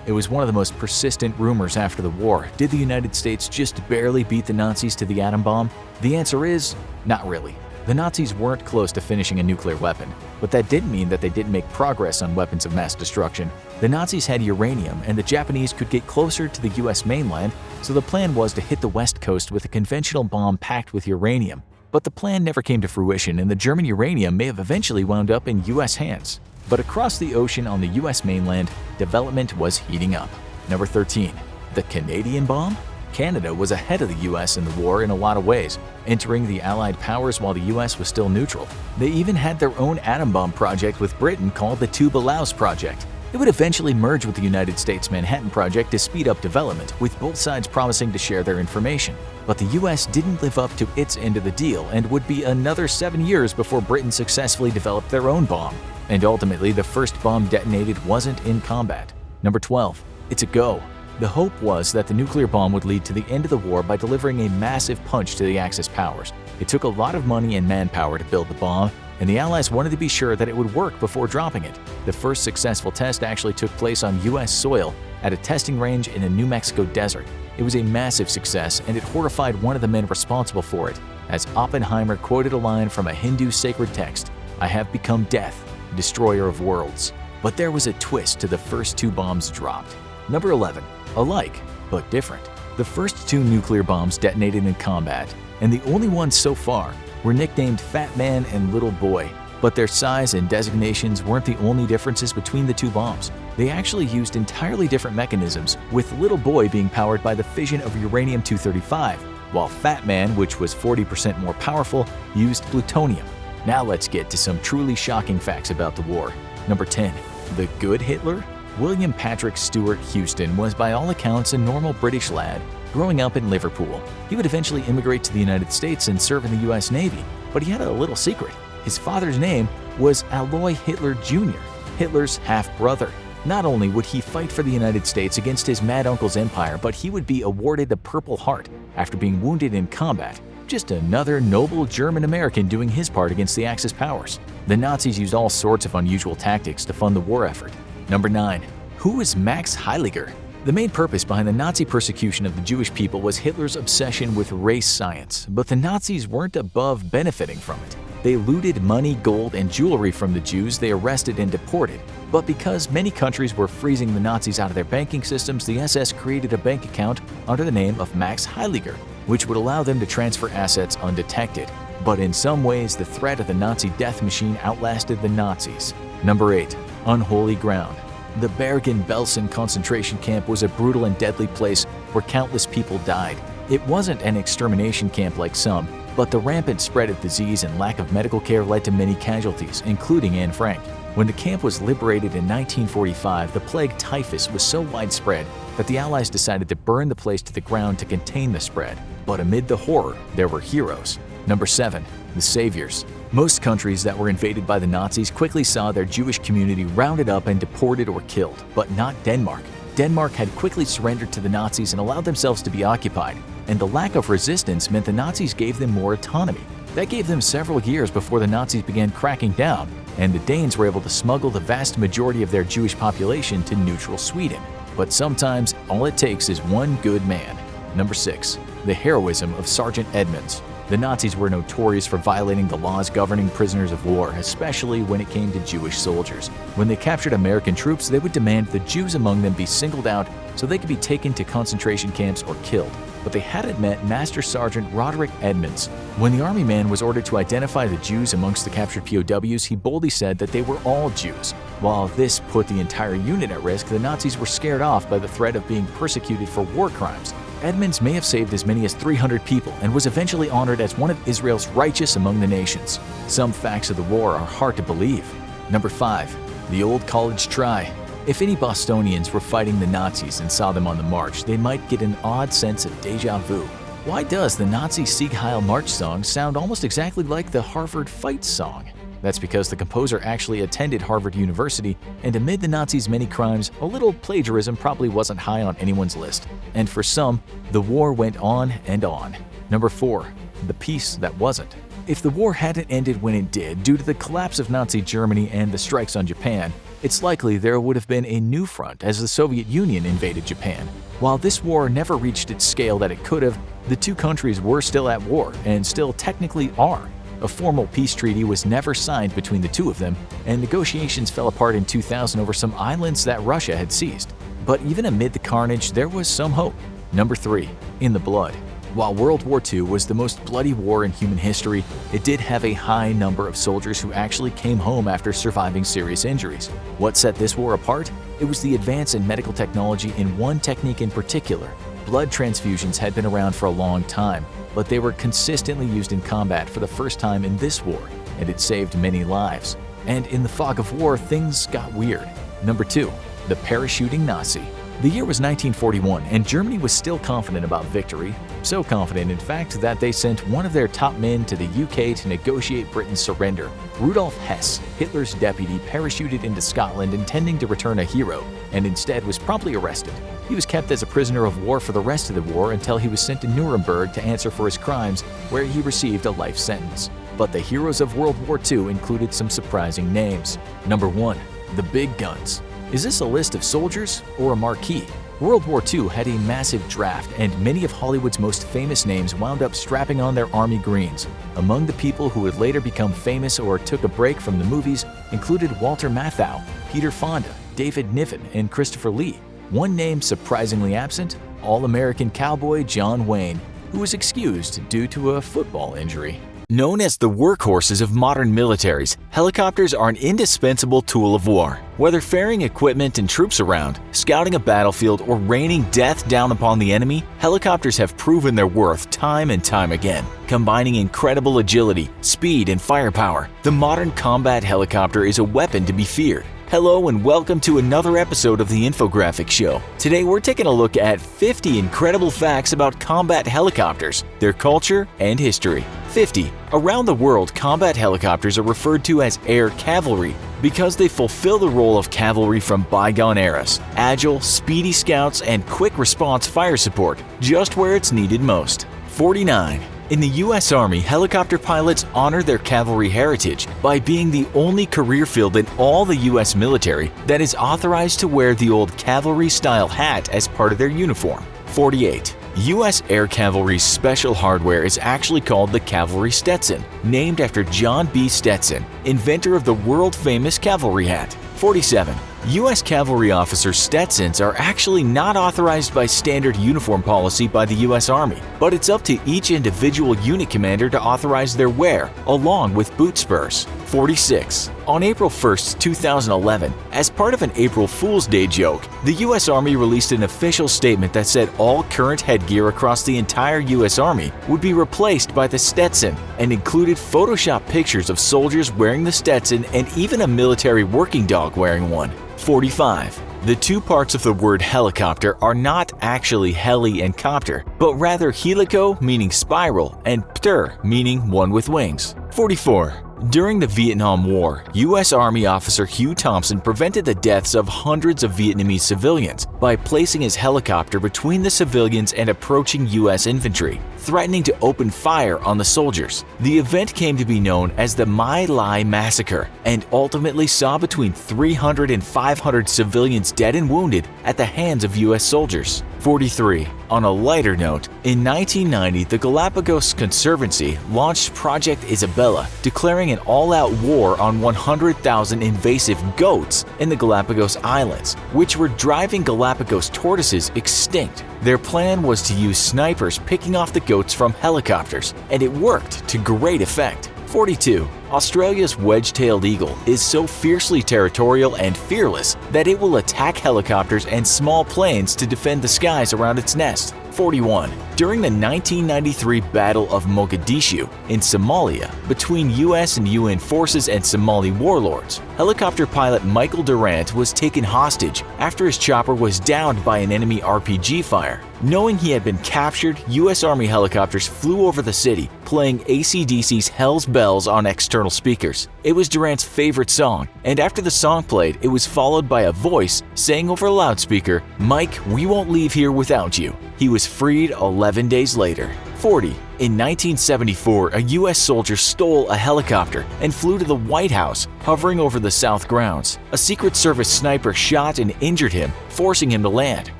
It was one of the most persistent rumors after the war. Did the United States just barely beat the Nazis to the atom bomb? The answer is, not really. The Nazis weren't close to finishing a nuclear weapon, but that didn't mean that they didn't make progress on weapons of mass destruction. The Nazis had uranium, and the Japanese could get closer to the US mainland, so the plan was to hit the West Coast with a conventional bomb packed with uranium. But the plan never came to fruition, and the German uranium may have eventually wound up in US hands. But across the ocean on the US mainland, development was heating up. Number 13. The Canadian bomb? Canada was ahead of the US in the war in a lot of ways, entering the Allied powers while the US was still neutral. They even had their own atom bomb project with Britain called the Tuba-Laos Project. It would eventually merge with the United States Manhattan Project to speed up development, with both sides promising to share their information. But the US didn't live up to its end of the deal, and would be another 7 years before Britain successfully developed their own bomb. And ultimately, the first bomb detonated wasn't in combat. Number 12. It's a go. The hope was that the nuclear bomb would lead to the end of the war by delivering a massive punch to the Axis powers. It took a lot of money and manpower to build the bomb, and the Allies wanted to be sure that it would work before dropping it. The first successful test actually took place on US soil at a testing range in the New Mexico desert. It was a massive success, and it horrified one of the men responsible for it, as Oppenheimer quoted a line from a Hindu sacred text: "I have become death, destroyer of worlds." But there was a twist to the first two bombs dropped. Number 11. Alike, but different. The first two nuclear bombs detonated in combat, and the only ones so far, were nicknamed Fat Man and Little Boy. But their size and designations weren't the only differences between the two bombs. They actually used entirely different mechanisms, with Little Boy being powered by the fission of uranium-235, while Fat Man, which was 40% more powerful, used plutonium. Now let's get to some truly shocking facts about the war. Number 10. The good Hitler? William Patrick Stewart Houston was by all accounts a normal British lad growing up in Liverpool. He would eventually immigrate to the United States and serve in the US Navy, but he had a little secret. His father's name was Alois Hitler Jr., Hitler's half-brother. Not only would he fight for the United States against his mad uncle's empire, but he would be awarded the Purple Heart after being wounded in combat. Just another noble German American doing his part against the Axis powers. The Nazis used all sorts of unusual tactics to fund the war effort. Number 9. Who is Max Heiliger? The main purpose behind the Nazi persecution of the Jewish people was Hitler's obsession with race science, but the Nazis weren't above benefiting from it. They looted money, gold, and jewelry from the Jews they arrested and deported. But because many countries were freezing the Nazis out of their banking systems, the SS created a bank account under the name of Max Heiliger, which would allow them to transfer assets undetected. But in some ways, the threat of the Nazi death machine outlasted the Nazis. Number 8. Unholy ground. The Bergen-Belsen concentration camp was a brutal and deadly place where countless people died. It wasn't an extermination camp like some, but the rampant spread of disease and lack of medical care led to many casualties, including Anne Frank. When the camp was liberated in 1945, the plague typhus was so widespread that the Allies decided to burn the place to the ground to contain the spread. But amid the horror, there were heroes. Number 7. The Saviors. Most countries that were invaded by the Nazis quickly saw their Jewish community rounded up and deported or killed, but not Denmark. Denmark had quickly surrendered to the Nazis and allowed themselves to be occupied, and the lack of resistance meant the Nazis gave them more autonomy. That gave them several years before the Nazis began cracking down, and the Danes were able to smuggle the vast majority of their Jewish population to neutral Sweden. But sometimes, all it takes is one good man. Number 6. The heroism of Sergeant Edmunds. The Nazis were notorious for violating the laws governing prisoners of war, especially when it came to Jewish soldiers. When they captured American troops, they would demand the Jews among them be singled out so they could be taken to concentration camps or killed. but they hadn't met Master Sergeant Roderick Edmonds. When the army man was ordered to identify the Jews amongst the captured POWs, he boldly said that they were all Jews. While this put the entire unit at risk, the Nazis were scared off by the threat of being persecuted for war crimes. Edmonds may have saved as many as 300 people and was eventually honored as one of Israel's righteous among the nations. Some facts of the war are hard to believe. Number 5. The Old College Try. If any Bostonians were fighting the Nazis and saw them on the march, they might get an odd sense of déjà vu. Why does the Nazi Sieg Heil March song sound almost exactly like the Harvard Fight song? That's because the composer actually attended Harvard University, and amid the Nazis' many crimes, a little plagiarism probably wasn't high on anyone's list. And for some, the war went on and on. Number 4. The Peace That Wasn't. If the war hadn't ended when it did due to the collapse of Nazi Germany and the strikes on Japan, it's likely there would have been a new front as the Soviet Union invaded Japan. While this war never reached its scale that it could have, the two countries were still at war and still technically are. A formal peace treaty was never signed between the two of them, and negotiations fell apart in 2000 over some islands that Russia had seized. But even amid the carnage, there was some hope. Number 3. In the Blood. While World War II was the most bloody war in human history, it did have a high number of soldiers who actually came home after surviving serious injuries. What set this war apart? It was the advance in medical technology in one technique in particular. Blood transfusions had been around for a long time, but they were consistently used in combat for the first time in this war, and it saved many lives. And in the fog of war, things got weird. Number 2. The Parachuting Nazi. The year was 1941, and Germany was still confident about victory. So confident, in fact, that they sent one of their top men to the UK to negotiate Britain's surrender. Rudolf Hess, Hitler's deputy, parachuted into Scotland intending to return a hero, and instead was promptly arrested. He was kept as a prisoner of war for the rest of the war until he was sent to Nuremberg to answer for his crimes, where he received a life sentence. But the heroes of World War II included some surprising names. Number 1. The Big Guns. Is this a list of soldiers or a marquee? World War II had a massive draft, and many of Hollywood's most famous names wound up strapping on their army greens. Among the people who would later become famous or took a break from the movies included Walter Matthau, Peter Fonda, David Niven, and Christopher Lee. One name surprisingly absent: All-American cowboy John Wayne, who was excused due to a football injury. Known as the workhorses of modern militaries, helicopters are an indispensable tool of war. Whether ferrying equipment and troops around, scouting a battlefield, or raining death down upon the enemy, helicopters have proven their worth time and time again. Combining incredible agility, speed, and firepower, the modern combat helicopter is a weapon to be feared. Hello and welcome to another episode of the Infographic Show. Today we're taking a look at 50 incredible facts about combat helicopters, their culture, and history. 50. Around the world, combat helicopters are referred to as air cavalry because they fulfill the role of cavalry from bygone eras. Agile, speedy scouts, and quick response fire support, just where it's needed most. 49. In the U.S. Army, helicopter pilots honor their cavalry heritage by being the only career field in all the U.S. military that is authorized to wear the old cavalry-style hat as part of their uniform. 48. U.S. Air Cavalry's special hardware is actually called the Cavalry Stetson, named after John B. Stetson, inventor of the world-famous cavalry hat. 47. U.S. cavalry officers' Stetsons are actually not authorized by standard uniform policy by the U.S. Army, but it's up to each individual unit commander to authorize their wear, along with boot spurs. 46. On April 1, 2011, as part of an April Fool's Day joke, the U.S. Army released an official statement that said all current headgear across the entire U.S. Army would be replaced by the Stetson, and included Photoshop pictures of soldiers wearing the Stetson and even a military working dog wearing one. 45. The two parts of the word helicopter are not actually heli and copter, but rather helico, meaning spiral, and pter, meaning one with wings. 44. During the Vietnam War, U.S. Army officer Hugh Thompson prevented the deaths of hundreds of Vietnamese civilians by placing his helicopter between the civilians and approaching U.S. infantry. threatening to open fire on the soldiers. The event came to be known as the My Lai Massacre and ultimately saw between 300 and 500 civilians dead and wounded at the hands of U.S. soldiers. 43. On a lighter note, in 1990, the Galapagos Conservancy launched Project Isabella, declaring an all-out war on 100,000 invasive goats in the Galapagos Islands, which were driving Galapagos tortoises extinct. Their plan was to use snipers picking off the goats from helicopters, and it worked to great effect. 42. Australia's wedge-tailed eagle is so fiercely territorial and fearless that it will attack helicopters and small planes to defend the skies around its nest. 41. During the 1993 Battle of Mogadishu in Somalia between US and UN forces and Somali warlords, helicopter pilot Michael Durant was taken hostage after his chopper was downed by an enemy RPG fire. Knowing he had been captured, US Army helicopters flew over the city, playing AC/DC's Hell's Bells on external speakers. It was Durant's favorite song, and after the song played, it was followed by a voice saying over a loudspeaker, "Mike, we won't leave here without you." He was freed 11 days later. 40. In 1974, a U.S. soldier stole a helicopter and flew to the White House, hovering over the South grounds. A Secret Service sniper shot and injured him, forcing him to land.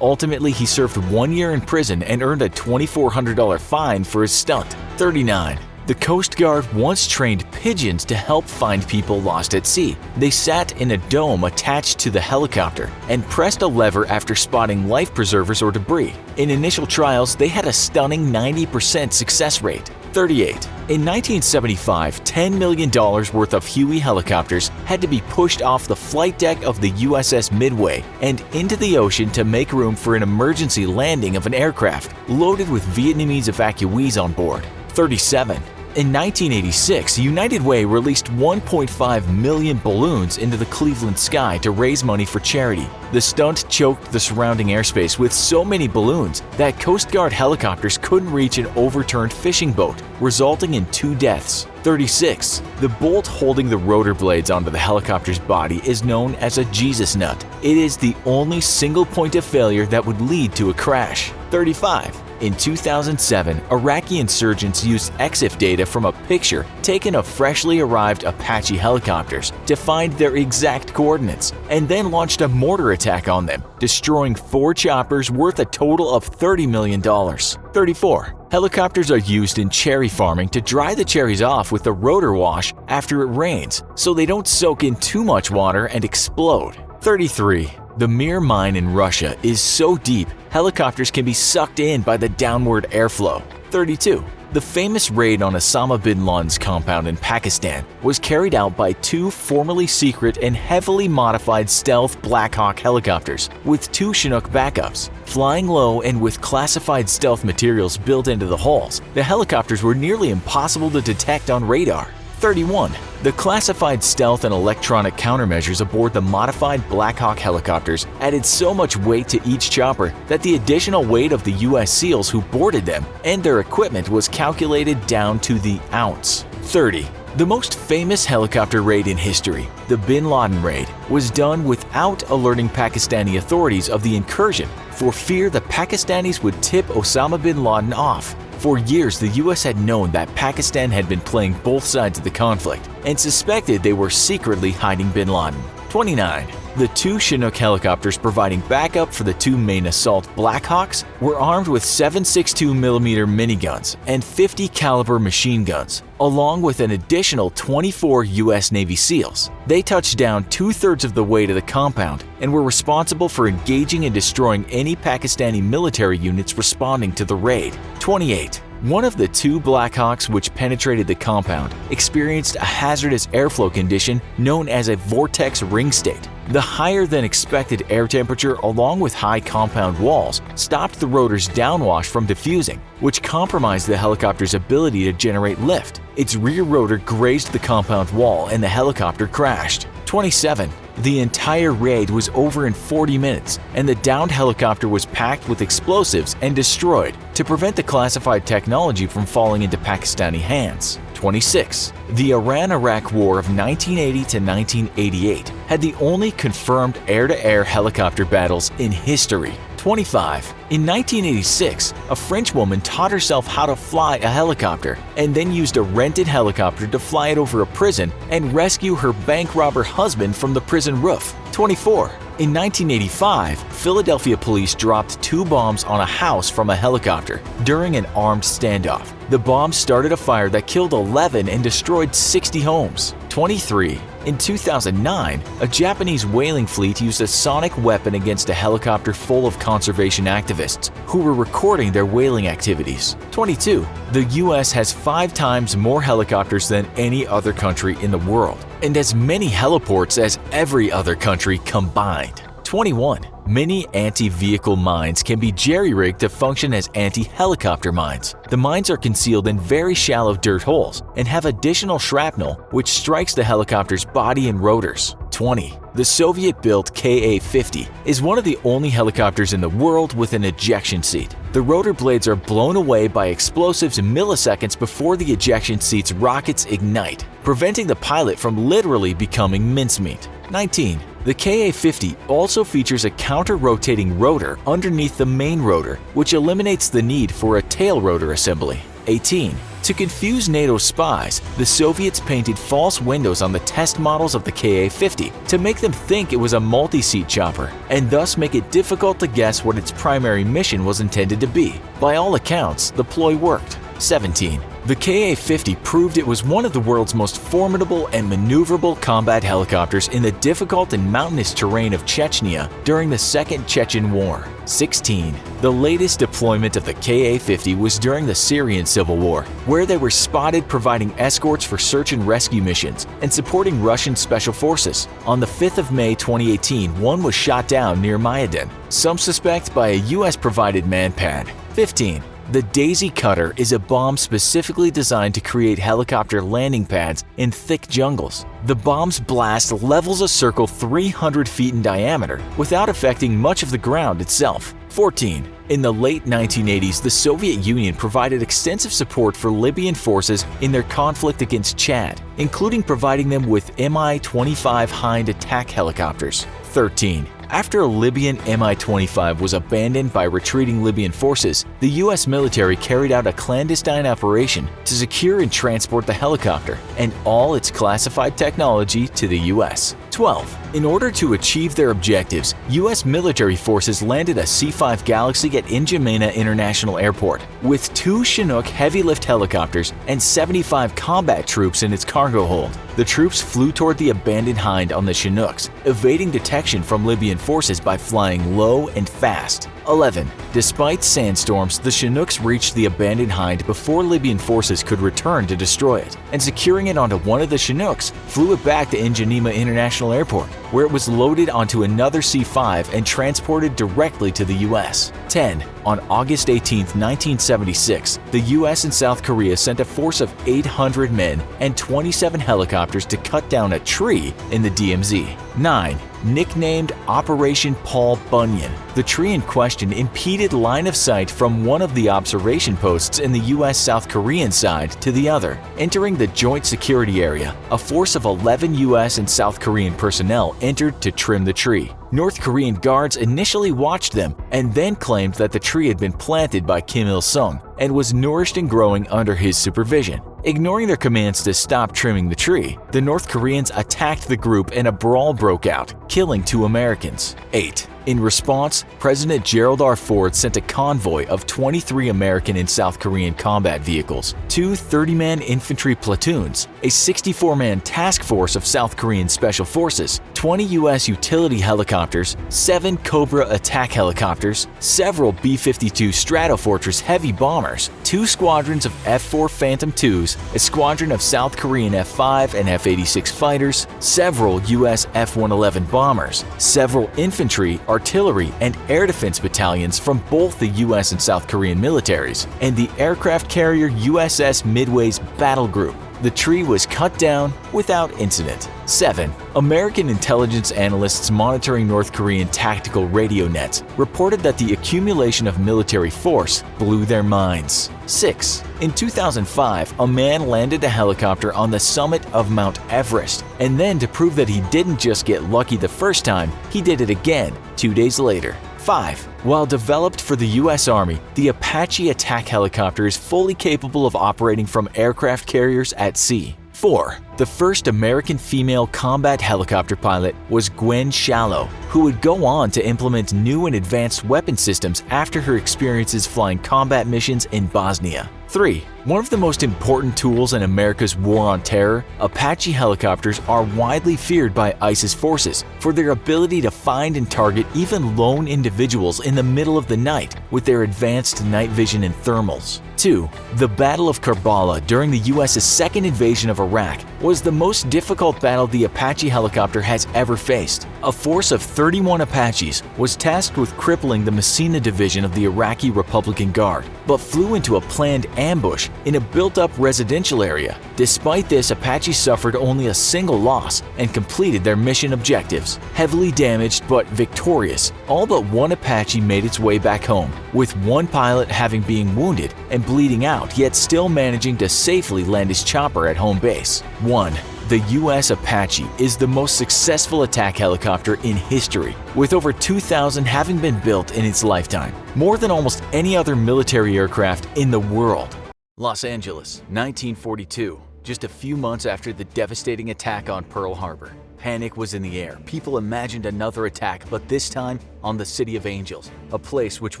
Ultimately, he served 1 year in prison and earned a $2,400 fine for his stunt. 39. The Coast Guard once trained pigeons to help find people lost at sea. They sat in a dome attached to the helicopter and pressed a lever after spotting life preservers or debris. In initial trials, they had a stunning 90% success rate. 38. In 1975, $10 million worth of Huey helicopters had to be pushed off the flight deck of the USS Midway and into the ocean to make room for an emergency landing of an aircraft loaded with Vietnamese evacuees on board. 37. In 1986, United Way released 1.5 million balloons into the Cleveland sky to raise money for charity. The stunt choked the surrounding airspace with so many balloons that Coast Guard helicopters couldn't reach an overturned fishing boat, resulting in 2 deaths. 36. The bolt holding the rotor blades onto the helicopter's body is known as a Jesus nut. It is the only single point of failure that would lead to a crash. 35. In 2007, Iraqi insurgents used EXIF data from a picture taken of freshly arrived Apache helicopters to find their exact coordinates, and then launched a mortar attack on them, destroying 4 choppers worth a total of $30 million. 34. Helicopters are used in cherry farming to dry the cherries off with a rotor wash after it rains, so they don't soak in too much water and explode. 33. The Mir mine in Russia is so deep, helicopters can be sucked in by the downward airflow. 32. The famous raid on Osama bin Laden's compound in Pakistan was carried out by 2 formerly secret and heavily modified stealth Black Hawk helicopters with 2 Chinook backups. Flying low and with classified stealth materials built into the hulls, the helicopters were nearly impossible to detect on radar. 31. The classified stealth and electronic countermeasures aboard the modified Black Hawk helicopters added so much weight to each chopper that the additional weight of the U.S. SEALs who boarded them and their equipment was calculated down to the ounce. 30. The most famous helicopter raid in history, the Bin Laden raid, was done without alerting Pakistani authorities of the incursion for fear the Pakistanis would tip Osama bin Laden off. For years, the US had known that Pakistan had been playing both sides of the conflict and suspected they were secretly hiding bin Laden. 29. The 2 Chinook helicopters providing backup for the 2 main assault Black Hawks were armed with 7.62mm miniguns and 50 caliber machine guns, along with an additional 24 US Navy SEALs. They touched down 2/3 of the way to the compound and were responsible for engaging and destroying any Pakistani military units responding to the raid. 28. One of the 2 Black Hawks which penetrated the compound experienced a hazardous airflow condition known as a vortex ring state. The higher-than-expected air temperature along with high compound walls stopped the rotor's downwash from diffusing, which compromised the helicopter's ability to generate lift. Its rear rotor grazed the compound wall and the helicopter crashed. 27. The entire raid was over in 40 minutes, and the downed helicopter was packed with explosives and destroyed to prevent the classified technology from falling into Pakistani hands. 26. The Iran-Iraq War of 1980 to 1988 had had the only confirmed air-to-air helicopter battles in history. 25. In 1986, a French woman taught herself how to fly a helicopter and then used a rented helicopter to fly it over a prison and rescue her bank robber husband from the prison roof. 24. In 1985, Philadelphia police dropped 2 bombs on a house from a helicopter during an armed standoff. The bombs started a fire that killed 11 and destroyed 60 homes. 23. In 2009, a Japanese whaling fleet used a sonic weapon against a helicopter full of conservation activists who were recording their whaling activities. 22. The US has 5 times more helicopters than any other country in the world, and as many heliports as every other country combined. 21. Many anti-vehicle mines can be jerry-rigged to function as anti-helicopter mines. The mines are concealed in very shallow dirt holes and have additional shrapnel which strikes the helicopter's body and rotors. 20. The Soviet-built Ka-50 is one of the only helicopters in the world with an ejection seat. The rotor blades are blown away by explosives milliseconds before the ejection seat's rockets ignite, preventing the pilot from literally becoming mincemeat. 19. The Ka-50 also features a counter-rotating rotor underneath the main rotor, which eliminates the need for a tail rotor assembly. 18. To confuse NATO spies, the Soviets painted false windows on the test models of the Ka-50 to make them think it was a multi-seat chopper, and thus make it difficult to guess what its primary mission was intended to be. By all accounts, the ploy worked. 17. The Ka-50 proved it was one of the world's most formidable and maneuverable combat helicopters in the difficult and mountainous terrain of Chechnya during the Second Chechen War. 16. The latest deployment of the Ka-50 was during the Syrian Civil War, where they were spotted providing escorts for search and rescue missions and supporting Russian special forces. On the 5th of May 2018, one was shot down near Mayadin, some suspect by a US-provided manpad. 15. The Daisy Cutter is a bomb specifically designed to create helicopter landing pads in thick jungles. The bomb's blast levels a circle 300 feet in diameter without affecting much of the ground itself. 14. In the late 1980s, the Soviet Union provided extensive support for Libyan forces in their conflict against Chad, including providing them with Mi-25 Hind attack helicopters. 13. After a Libyan Mi-25 was abandoned by retreating Libyan forces, the US military carried out a clandestine operation to secure and transport the helicopter and all its classified technology to the US. 12. In order to achieve their objectives, US military forces landed a C-5 Galaxy at N'Djamena International Airport with 2 Chinook heavy-lift helicopters and 75 combat troops in its cargo hold. The troops flew toward the abandoned Hind on the Chinooks, evading detection from Libyan forces by flying low and fast. 11. Despite sandstorms, the Chinooks reached the abandoned Hind before Libyan forces could return to destroy it, and securing it onto one of the Chinooks, flew it back to N'Djamena International Airport, where it was loaded onto another C-5 and transported directly to the US. 10. On August 18, 1976, the US and South Korea sent a force of 800 men and 27 helicopters to cut down a tree in the DMZ. 9. Nicknamed Operation Paul Bunyan, the tree in question impeded line of sight from one of the observation posts in the US-South Korean side to the other. Entering the joint security area, a force of 11 US and South Korean personnel entered to trim the tree. North Korean guards initially watched them and then claimed that the tree had been planted by Kim Il-sung and was nourished and growing under his supervision. Ignoring their commands to stop trimming the tree, the North Koreans attacked the group and a brawl broke out, killing 2 Americans. 8. In response, President Gerald R. Ford sent a convoy of 23 American and South Korean combat vehicles, 2 30-man infantry platoons, a 64-man task force of South Korean special forces, 20 U.S. utility helicopters, 7 Cobra attack helicopters, several B-52 Stratofortress heavy bombers, 2 squadrons of F-4 Phantom IIs, a squadron of South Korean F-5 and F-86 fighters, several U.S. F-111 bombers, several infantry, artillery, and air defense battalions from both the U.S. and South Korean militaries, and the aircraft carrier USS Midway's battle group. The tree was cut down without incident. 7. American intelligence analysts monitoring North Korean tactical radio nets reported that the accumulation of military force blew their minds. 6. In 2005, a man landed a helicopter on the summit of Mount Everest, and then to prove that he didn't just get lucky the first time, he did it again 2 days later. 5. While developed for the U.S. Army, the Apache attack helicopter is fully capable of operating from aircraft carriers at sea. 4. The first American female combat helicopter pilot was Gwen Shallow, who would go on to implement new and advanced weapon systems after her experiences flying combat missions in Bosnia. 3. One of the most important tools in America's war on terror, Apache helicopters are widely feared by ISIS forces for their ability to find and target even lone individuals in the middle of the night with their advanced night vision and thermals. 2. The Battle of Karbala during the U.S.'s second invasion of Iraq was the most difficult battle the Apache helicopter has ever faced. A force of 31 Apaches was tasked with crippling the Messina division of the Iraqi Republican Guard, but flew into a planned ambush in a built-up residential area. Despite this, Apaches suffered only a single loss and completed their mission objectives. Heavily damaged but victorious, all but one Apache made its way back home, with one pilot having been wounded and bleeding out, yet still managing to safely land his chopper at home base. 1. The U.S. Apache is the most successful attack helicopter in history, with over 2,000 having been built in its lifetime, more than almost any other military aircraft in the world. Los Angeles, 1942, just a few months after the devastating attack on Pearl Harbor. Panic was in the air. People imagined another attack, but this time on the City of Angels, a place which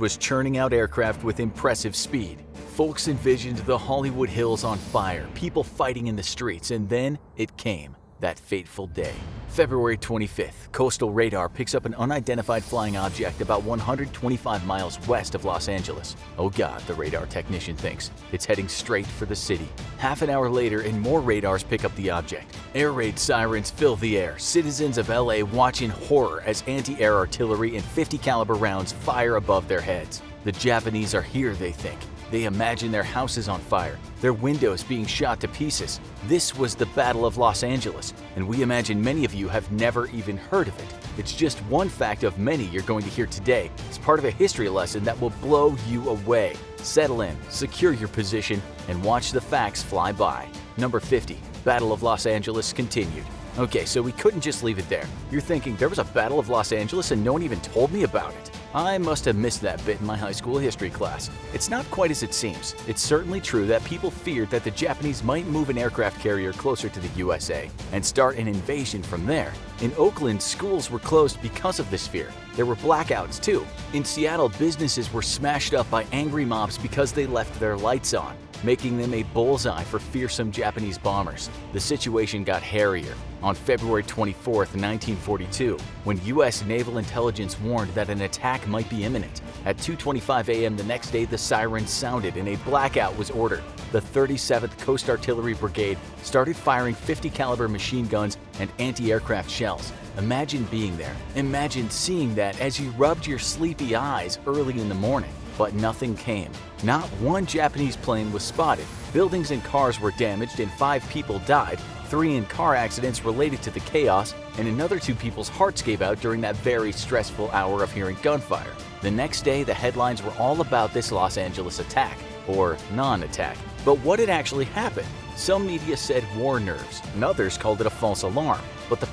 was churning out aircraft with impressive speed. Folks envisioned the Hollywood Hills on fire, people fighting in the streets, and then it came, that fateful day. February 25th, coastal radar picks up an unidentified flying object about 125 miles west of Los Angeles. Oh God, the radar technician thinks. It's heading straight for the city. Half an hour later, and more radars pick up the object. Air raid sirens fill the air. Citizens of LA watch in horror as anti-air artillery and 50 caliber rounds fire above their heads. The Japanese are here, they think. They imagine their houses on fire, their windows being shot to pieces. This was the Battle of Los Angeles, and we imagine many of you have never even heard of it. It's just one fact of many you're going to hear today as part of a history lesson that will blow you away. Settle in, secure your position, and watch the facts fly by. Number 50, Battle of Los Angeles continued. Okay, so we couldn't just leave it there. You're thinking, there was a Battle of Los Angeles and no one even told me about it. I must have missed that bit in my high school history class. It's not quite as it seems. It's certainly true that people feared that the Japanese might move an aircraft carrier closer to the USA and start an invasion from there. In Oakland, schools were closed because of this fear. There were blackouts too. In Seattle, businesses were smashed up by angry mobs because they left their lights on, making them a bullseye for fearsome Japanese bombers. The situation got hairier. On February 24, 1942, when U.S. naval intelligence warned that an attack might be imminent. At 2:25 a.m. the next day, the sirens sounded and a blackout was ordered. The 37th Coast Artillery Brigade started firing 50 caliber machine guns and anti-aircraft shells. Imagine being there. Imagine seeing that as you rubbed your sleepy eyes early in the morning. But nothing came. Not one Japanese plane was spotted. Buildings and cars were damaged and 5 people died, 3 in car accidents related to the chaos, and another 2 people's hearts gave out during that very stressful hour of hearing gunfire. The next day, the headlines were all about this Los Angeles attack, or non-attack. But what had actually happened? Some media said war nerves, and others called it a false alarm. But the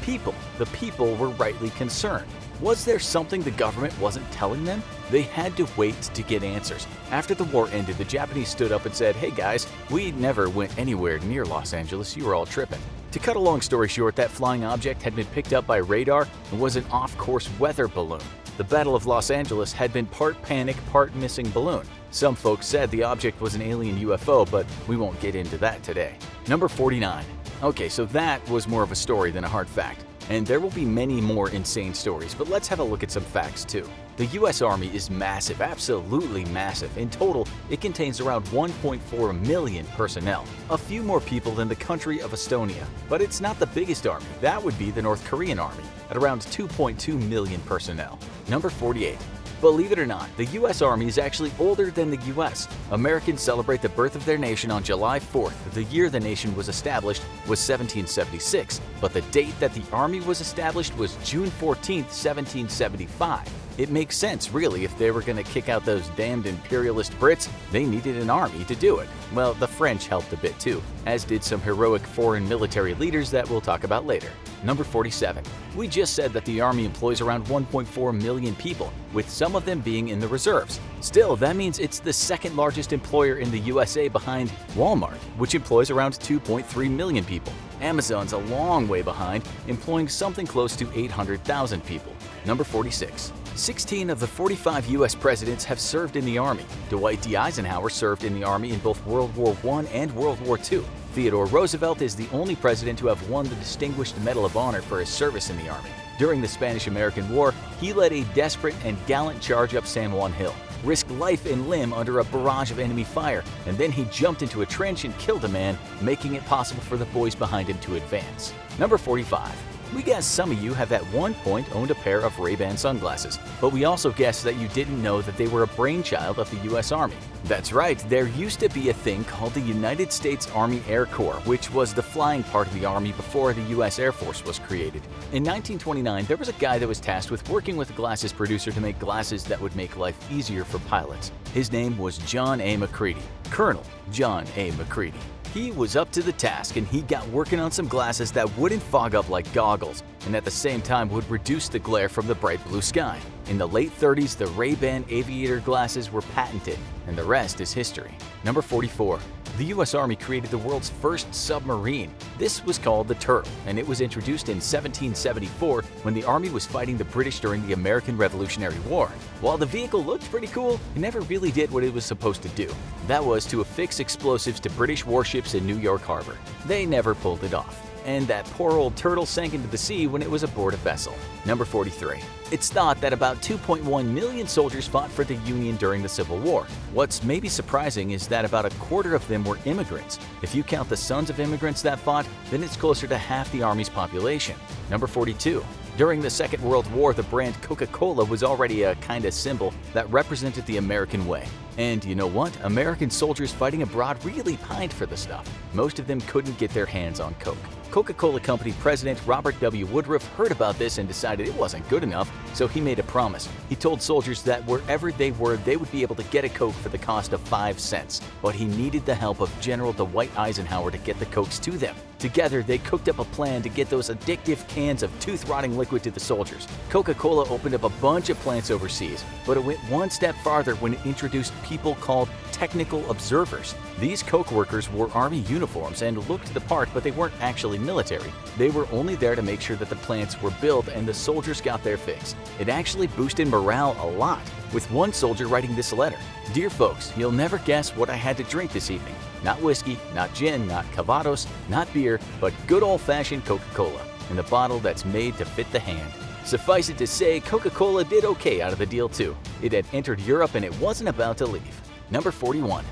people were rightly concerned. Was there something the government wasn't telling them? They had to wait to get answers. After the war ended, the Japanese stood up and said, "Hey guys, we never went anywhere near Los Angeles, you were all tripping." To cut a long story short, that flying object had been picked up by radar and was an off-course weather balloon. The Battle of Los Angeles had been part panic, part missing balloon. Some folks said the object was an alien UFO, but we won't get into that today. Number 49. Okay, so that was more of a story than a hard fact. And there will be many more insane stories, but let's have a look at some facts too. The US Army is massive, absolutely massive. In total, it contains around 1.4 million personnel, a few more people than the country of Estonia. But it's not the biggest army, that would be the North Korean Army, at around 2.2 million personnel. Number 48. Believe it or not, the US Army is actually older than the US. Americans celebrate the birth of their nation on July 4th. The year the nation was established was 1776, but the date that the Army was established was June 14th, 1775. It makes sense, really. If they were going to kick out those damned imperialist Brits, they needed an army to do it. Well, the French helped a bit too, as did some heroic foreign military leaders that we'll talk about later. Number 47. We just said that the Army employs around 1.4 million people, with some of them being in the reserves. Still, that means it's the second largest employer in the USA behind Walmart, which employs around 2.3 million people. Amazon's a long way behind, employing something close to 800,000 people. Number 46. 16 of the 45 U.S. presidents have served in the Army. Dwight D. Eisenhower served in the Army in both World War I and World War II. Theodore Roosevelt is the only president to have won the Distinguished Medal of Honor for his service in the Army. During the Spanish-American War, he led a desperate and gallant charge up San Juan Hill, risked life and limb under a barrage of enemy fire, and then he jumped into a trench and killed a man, making it possible for the boys behind him to advance. Number 45. We guess some of you have at one point owned a pair of Ray-Ban sunglasses, but we also guess that you didn't know that they were a brainchild of the US Army. That's right, there used to be a thing called the United States Army Air Corps, which was the flying part of the Army before the US Air Force was created. In 1929, there was a guy that was tasked with working with a glasses producer to make glasses that would make life easier for pilots. His name was John A. McCready, Colonel John A. McCready. He was up to the task and he got working on some glasses that wouldn't fog up like goggles and at the same time would reduce the glare from the bright blue sky. In the late 30s, the Ray-Ban aviator glasses were patented, and the rest is history. Number 44. The US Army created the world's first submarine. This was called the Turtle, and it was introduced in 1774 when the Army was fighting the British during the American Revolutionary War. While the vehicle looked pretty cool, it never really did what it was supposed to do. That was to affix explosives to British warships in New York Harbor. They never pulled it off. And that poor old turtle sank into the sea when it was aboard a vessel. Number 43. It's thought that about 2.1 million soldiers fought for the Union during the Civil War. What's maybe surprising is that about a quarter of them were immigrants. If you count the sons of immigrants that fought, then it's closer to half the Army's population. Number 42. During the Second World War, the brand Coca-Cola was already a kind of symbol that represented the American way. And you know what? American soldiers fighting abroad really pined for the stuff. Most of them couldn't get their hands on Coke. Coca-Cola Company President Robert W. Woodruff heard about this and decided it wasn't good enough, so he made a promise. He told soldiers that wherever they were, they would be able to get a Coke for the cost of 5 cents. But he needed the help of General Dwight Eisenhower to get the Cokes to them. Together, they cooked up a plan to get those addictive cans of tooth-rotting liquid to the soldiers. Coca-Cola opened up a bunch of plants overseas, but it went one step farther when it introduced people called technical observers. These Coke workers wore Army uniforms and looked the part, but they weren't actually military. They were only there to make sure that the plants were built and the soldiers got their fix. It actually boosted morale a lot, with one soldier writing this letter. Dear folks, you'll never guess what I had to drink this evening. Not whiskey, not gin, not cavados, not beer, but good old-fashioned Coca-Cola, in a bottle that's made to fit the hand. Suffice it to say, Coca-Cola did okay out of the deal too. It had entered Europe and it wasn't about to leave. Number 41.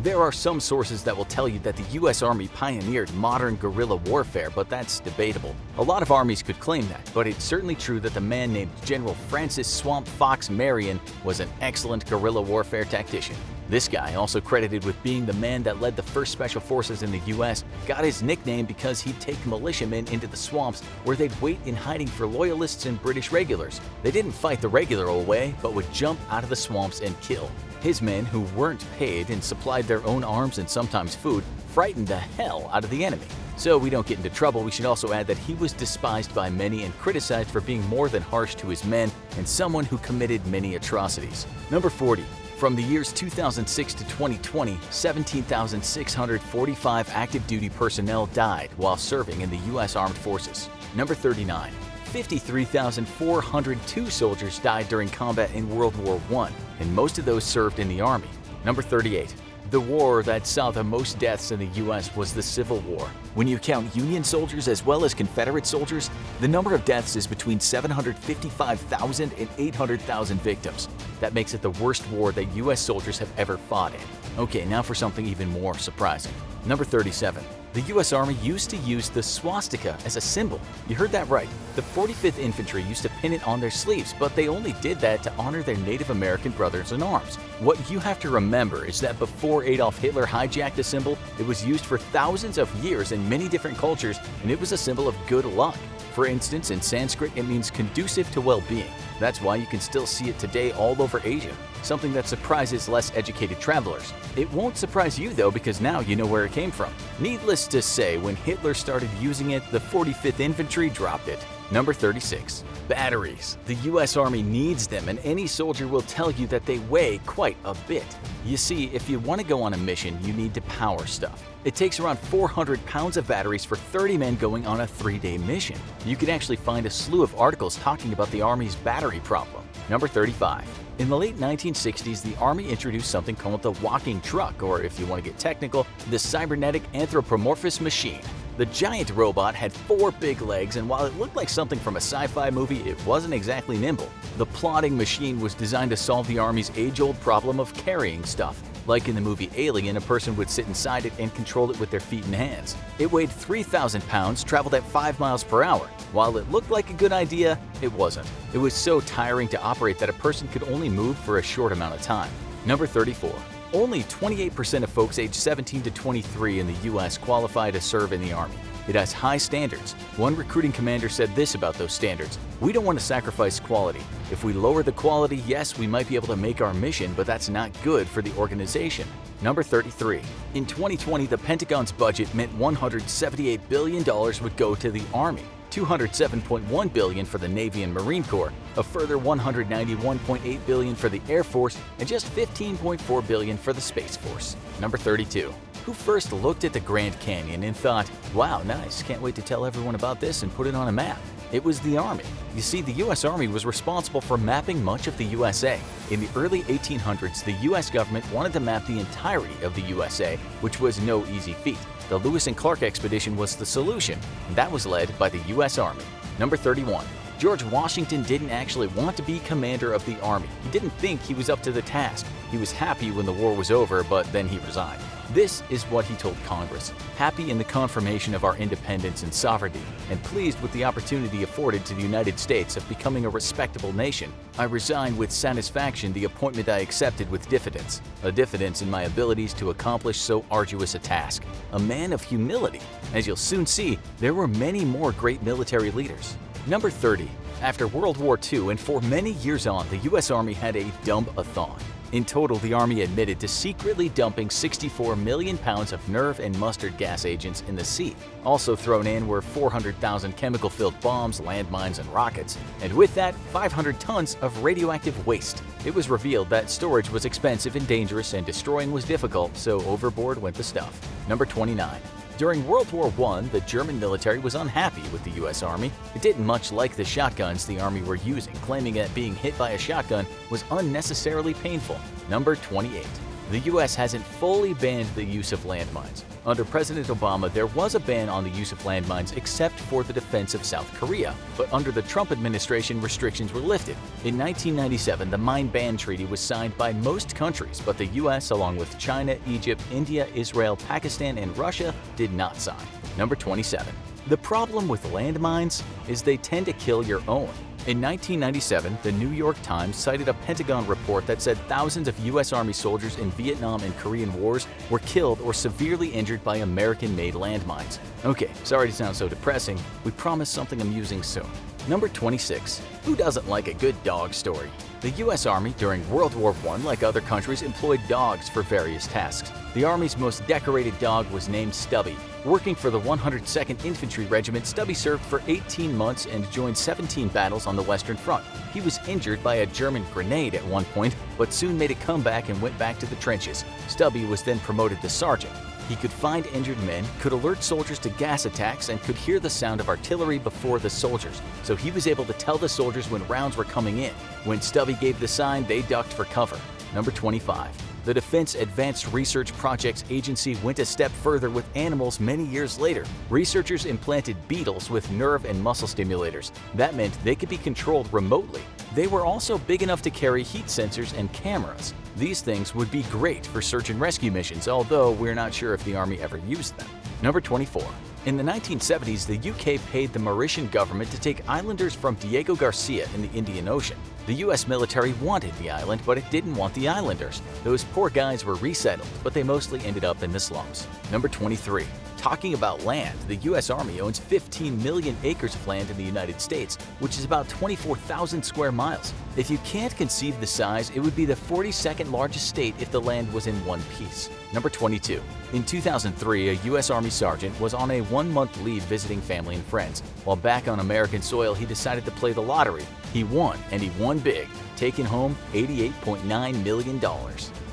There are some sources that will tell you that the US Army pioneered modern guerrilla warfare, but that's debatable. A lot of armies could claim that, but it's certainly true that the man named General Francis Swamp Fox Marion was an excellent guerrilla warfare tactician. This guy, also credited with being the man that led the first special forces in the US, got his nickname because he'd take militiamen into the swamps where they'd wait in hiding for loyalists and British regulars. They didn't fight the regular old way, but would jump out of the swamps and kill. His men, who weren't paid and supplied their own arms and sometimes food, frightened the hell out of the enemy. So we don't get into trouble, we should also add that he was despised by many and criticized for being more than harsh to his men and someone who committed many atrocities. Number 40. From the years 2006 to 2020, 17,645 active duty personnel died while serving in the U.S. Armed Forces. Number 39. 53,402 soldiers died during combat in World War I, and most of those served in the Army. Number 38. The war that saw the most deaths in the U.S. was the Civil War. When you count Union soldiers as well as Confederate soldiers, the number of deaths is between 755,000 and 800,000 victims. That makes it the worst war that U.S. soldiers have ever fought in. Okay, now for something even more surprising. Number 37. The US Army used to use the swastika as a symbol. You heard that right. The 45th Infantry used to pin it on their sleeves, but they only did that to honor their Native American brothers in arms. What you have to remember is that before Adolf Hitler hijacked the symbol, it was used for thousands of years in many different cultures, and it was a symbol of good luck. For instance, in Sanskrit, it means conducive to well-being. That's why you can still see it today all over Asia, something that surprises less educated travelers. It won't surprise you though, because now you know where it came from. Needless to say, when Hitler started using it, the 45th Infantry dropped it. Number 36. Batteries. The US Army needs them, and any soldier will tell you that they weigh quite a bit. You see, if you want to go on a mission, you need to power stuff. It takes around 400 pounds of batteries for 30 men going on a 3-day mission. You can actually find a slew of articles talking about the Army's battery problem. Number 35. In the late 1960s, the Army introduced something called the walking truck, or if you want to get technical, the cybernetic anthropomorphous machine. The giant robot had 4 big legs, and while it looked like something from a sci-fi movie, it wasn't exactly nimble. The plodding machine was designed to solve the Army's age-old problem of carrying stuff. Like in the movie Alien, a person would sit inside it and control it with their feet and hands. It weighed 3,000 pounds, traveled at 5 miles per hour. While it looked like a good idea, it wasn't. It was so tiring to operate that a person could only move for a short amount of time. Number 34. Only 28% of folks aged 17 to 23 in the US qualify to serve in the Army. It has high standards. One recruiting commander said this about those standards: "We don't want to sacrifice quality. If we lower the quality, yes, we might be able to make our mission, but that's not good for the organization." Number 33. In 2020, the Pentagon's budget meant $178 billion would go to the Army, $207.1 billion for the Navy and Marine Corps, a further $191.8 billion for the Air Force, and just $15.4 billion for the Space Force. Number 32. Who first looked at the Grand Canyon and thought, "Wow, nice, can't wait to tell everyone about this and put it on a map"? It was the Army. You see, the US Army was responsible for mapping much of the USA. In the early 1800s, the US government wanted to map the entirety of the USA, which was no easy feat. The Lewis and Clark expedition was the solution, and that was led by the US Army. Number 31. George Washington didn't actually want to be commander of the Army. He didn't think he was up to the task. He was happy when the war was over, but then he resigned. This is what he told Congress: "Happy in the confirmation of our independence and sovereignty, and pleased with the opportunity afforded to the United States of becoming a respectable nation, I resign with satisfaction the appointment I accepted with diffidence, a diffidence in my abilities to accomplish so arduous a task." A man of humility. As you'll soon see, there were many more great military leaders. Number 30. After World War II and for many years on, the US Army had a dump-a-thon. In total, the Army admitted to secretly dumping 64 million pounds of nerve and mustard gas agents in the sea. Also thrown in were 400,000 chemical-filled bombs, landmines, and rockets, and with that, 500 tons of radioactive waste. It was revealed that storage was expensive and dangerous, and destroying was difficult, so overboard went the stuff. Number 29. During World War I, the German military was unhappy with the US Army. It didn't much like the shotguns the Army were using, claiming that being hit by a shotgun was unnecessarily painful. Number 28. The US hasn't fully banned the use of landmines. Under President Obama, there was a ban on the use of landmines except for the defense of South Korea, but under the Trump administration, restrictions were lifted. In 1997, the Mine Ban Treaty was signed by most countries, but the US, along with China, Egypt, India, Israel, Pakistan, and Russia, did not sign. Number 27. The problem with landmines is they tend to kill your own. In 1997, the New York Times cited a Pentagon report that said thousands of U.S. Army soldiers in Vietnam and Korean wars were killed or severely injured by American-made landmines. Okay, sorry to sound so depressing. We promise something amusing soon. Number 26. Who doesn't like a good dog story? The U.S. Army during World War I, like other countries, employed dogs for various tasks. The Army's most decorated dog was named Stubby. Working for the 102nd Infantry Regiment, Stubby served for 18 months and joined 17 battles on the Western Front. He was injured by a German grenade at one point, but soon made a comeback and went back to the trenches. Stubby was then promoted to sergeant. He could find injured men, could alert soldiers to gas attacks, and could hear the sound of artillery before the soldiers, so he was able to tell the soldiers when rounds were coming in. When Stubby gave the sign, they ducked for cover. Number 25. The Defense Advanced Research Projects Agency went a step further with animals many years later. Researchers implanted beetles with nerve and muscle stimulators. That meant they could be controlled remotely. They were also big enough to carry heat sensors and cameras. These things would be great for search and rescue missions, although we're not sure if the Army ever used them. Number 24. In the 1970s, the UK paid the Mauritian government to take islanders from Diego Garcia in the Indian Ocean. The US military wanted the island, but it didn't want the islanders. Those poor guys were resettled, but they mostly ended up in the slums. Number 23. Talking about land, the US Army owns 15 million acres of land in the United States, which is about 24,000 square miles. If you can't conceive the size, it would be the 42nd largest state if the land was in one piece. Number 22. In 2003, a US Army sergeant was on a one-month leave visiting family and friends. While back on American soil, he decided to play the lottery. He won, and he won big, taking home $88.9 million.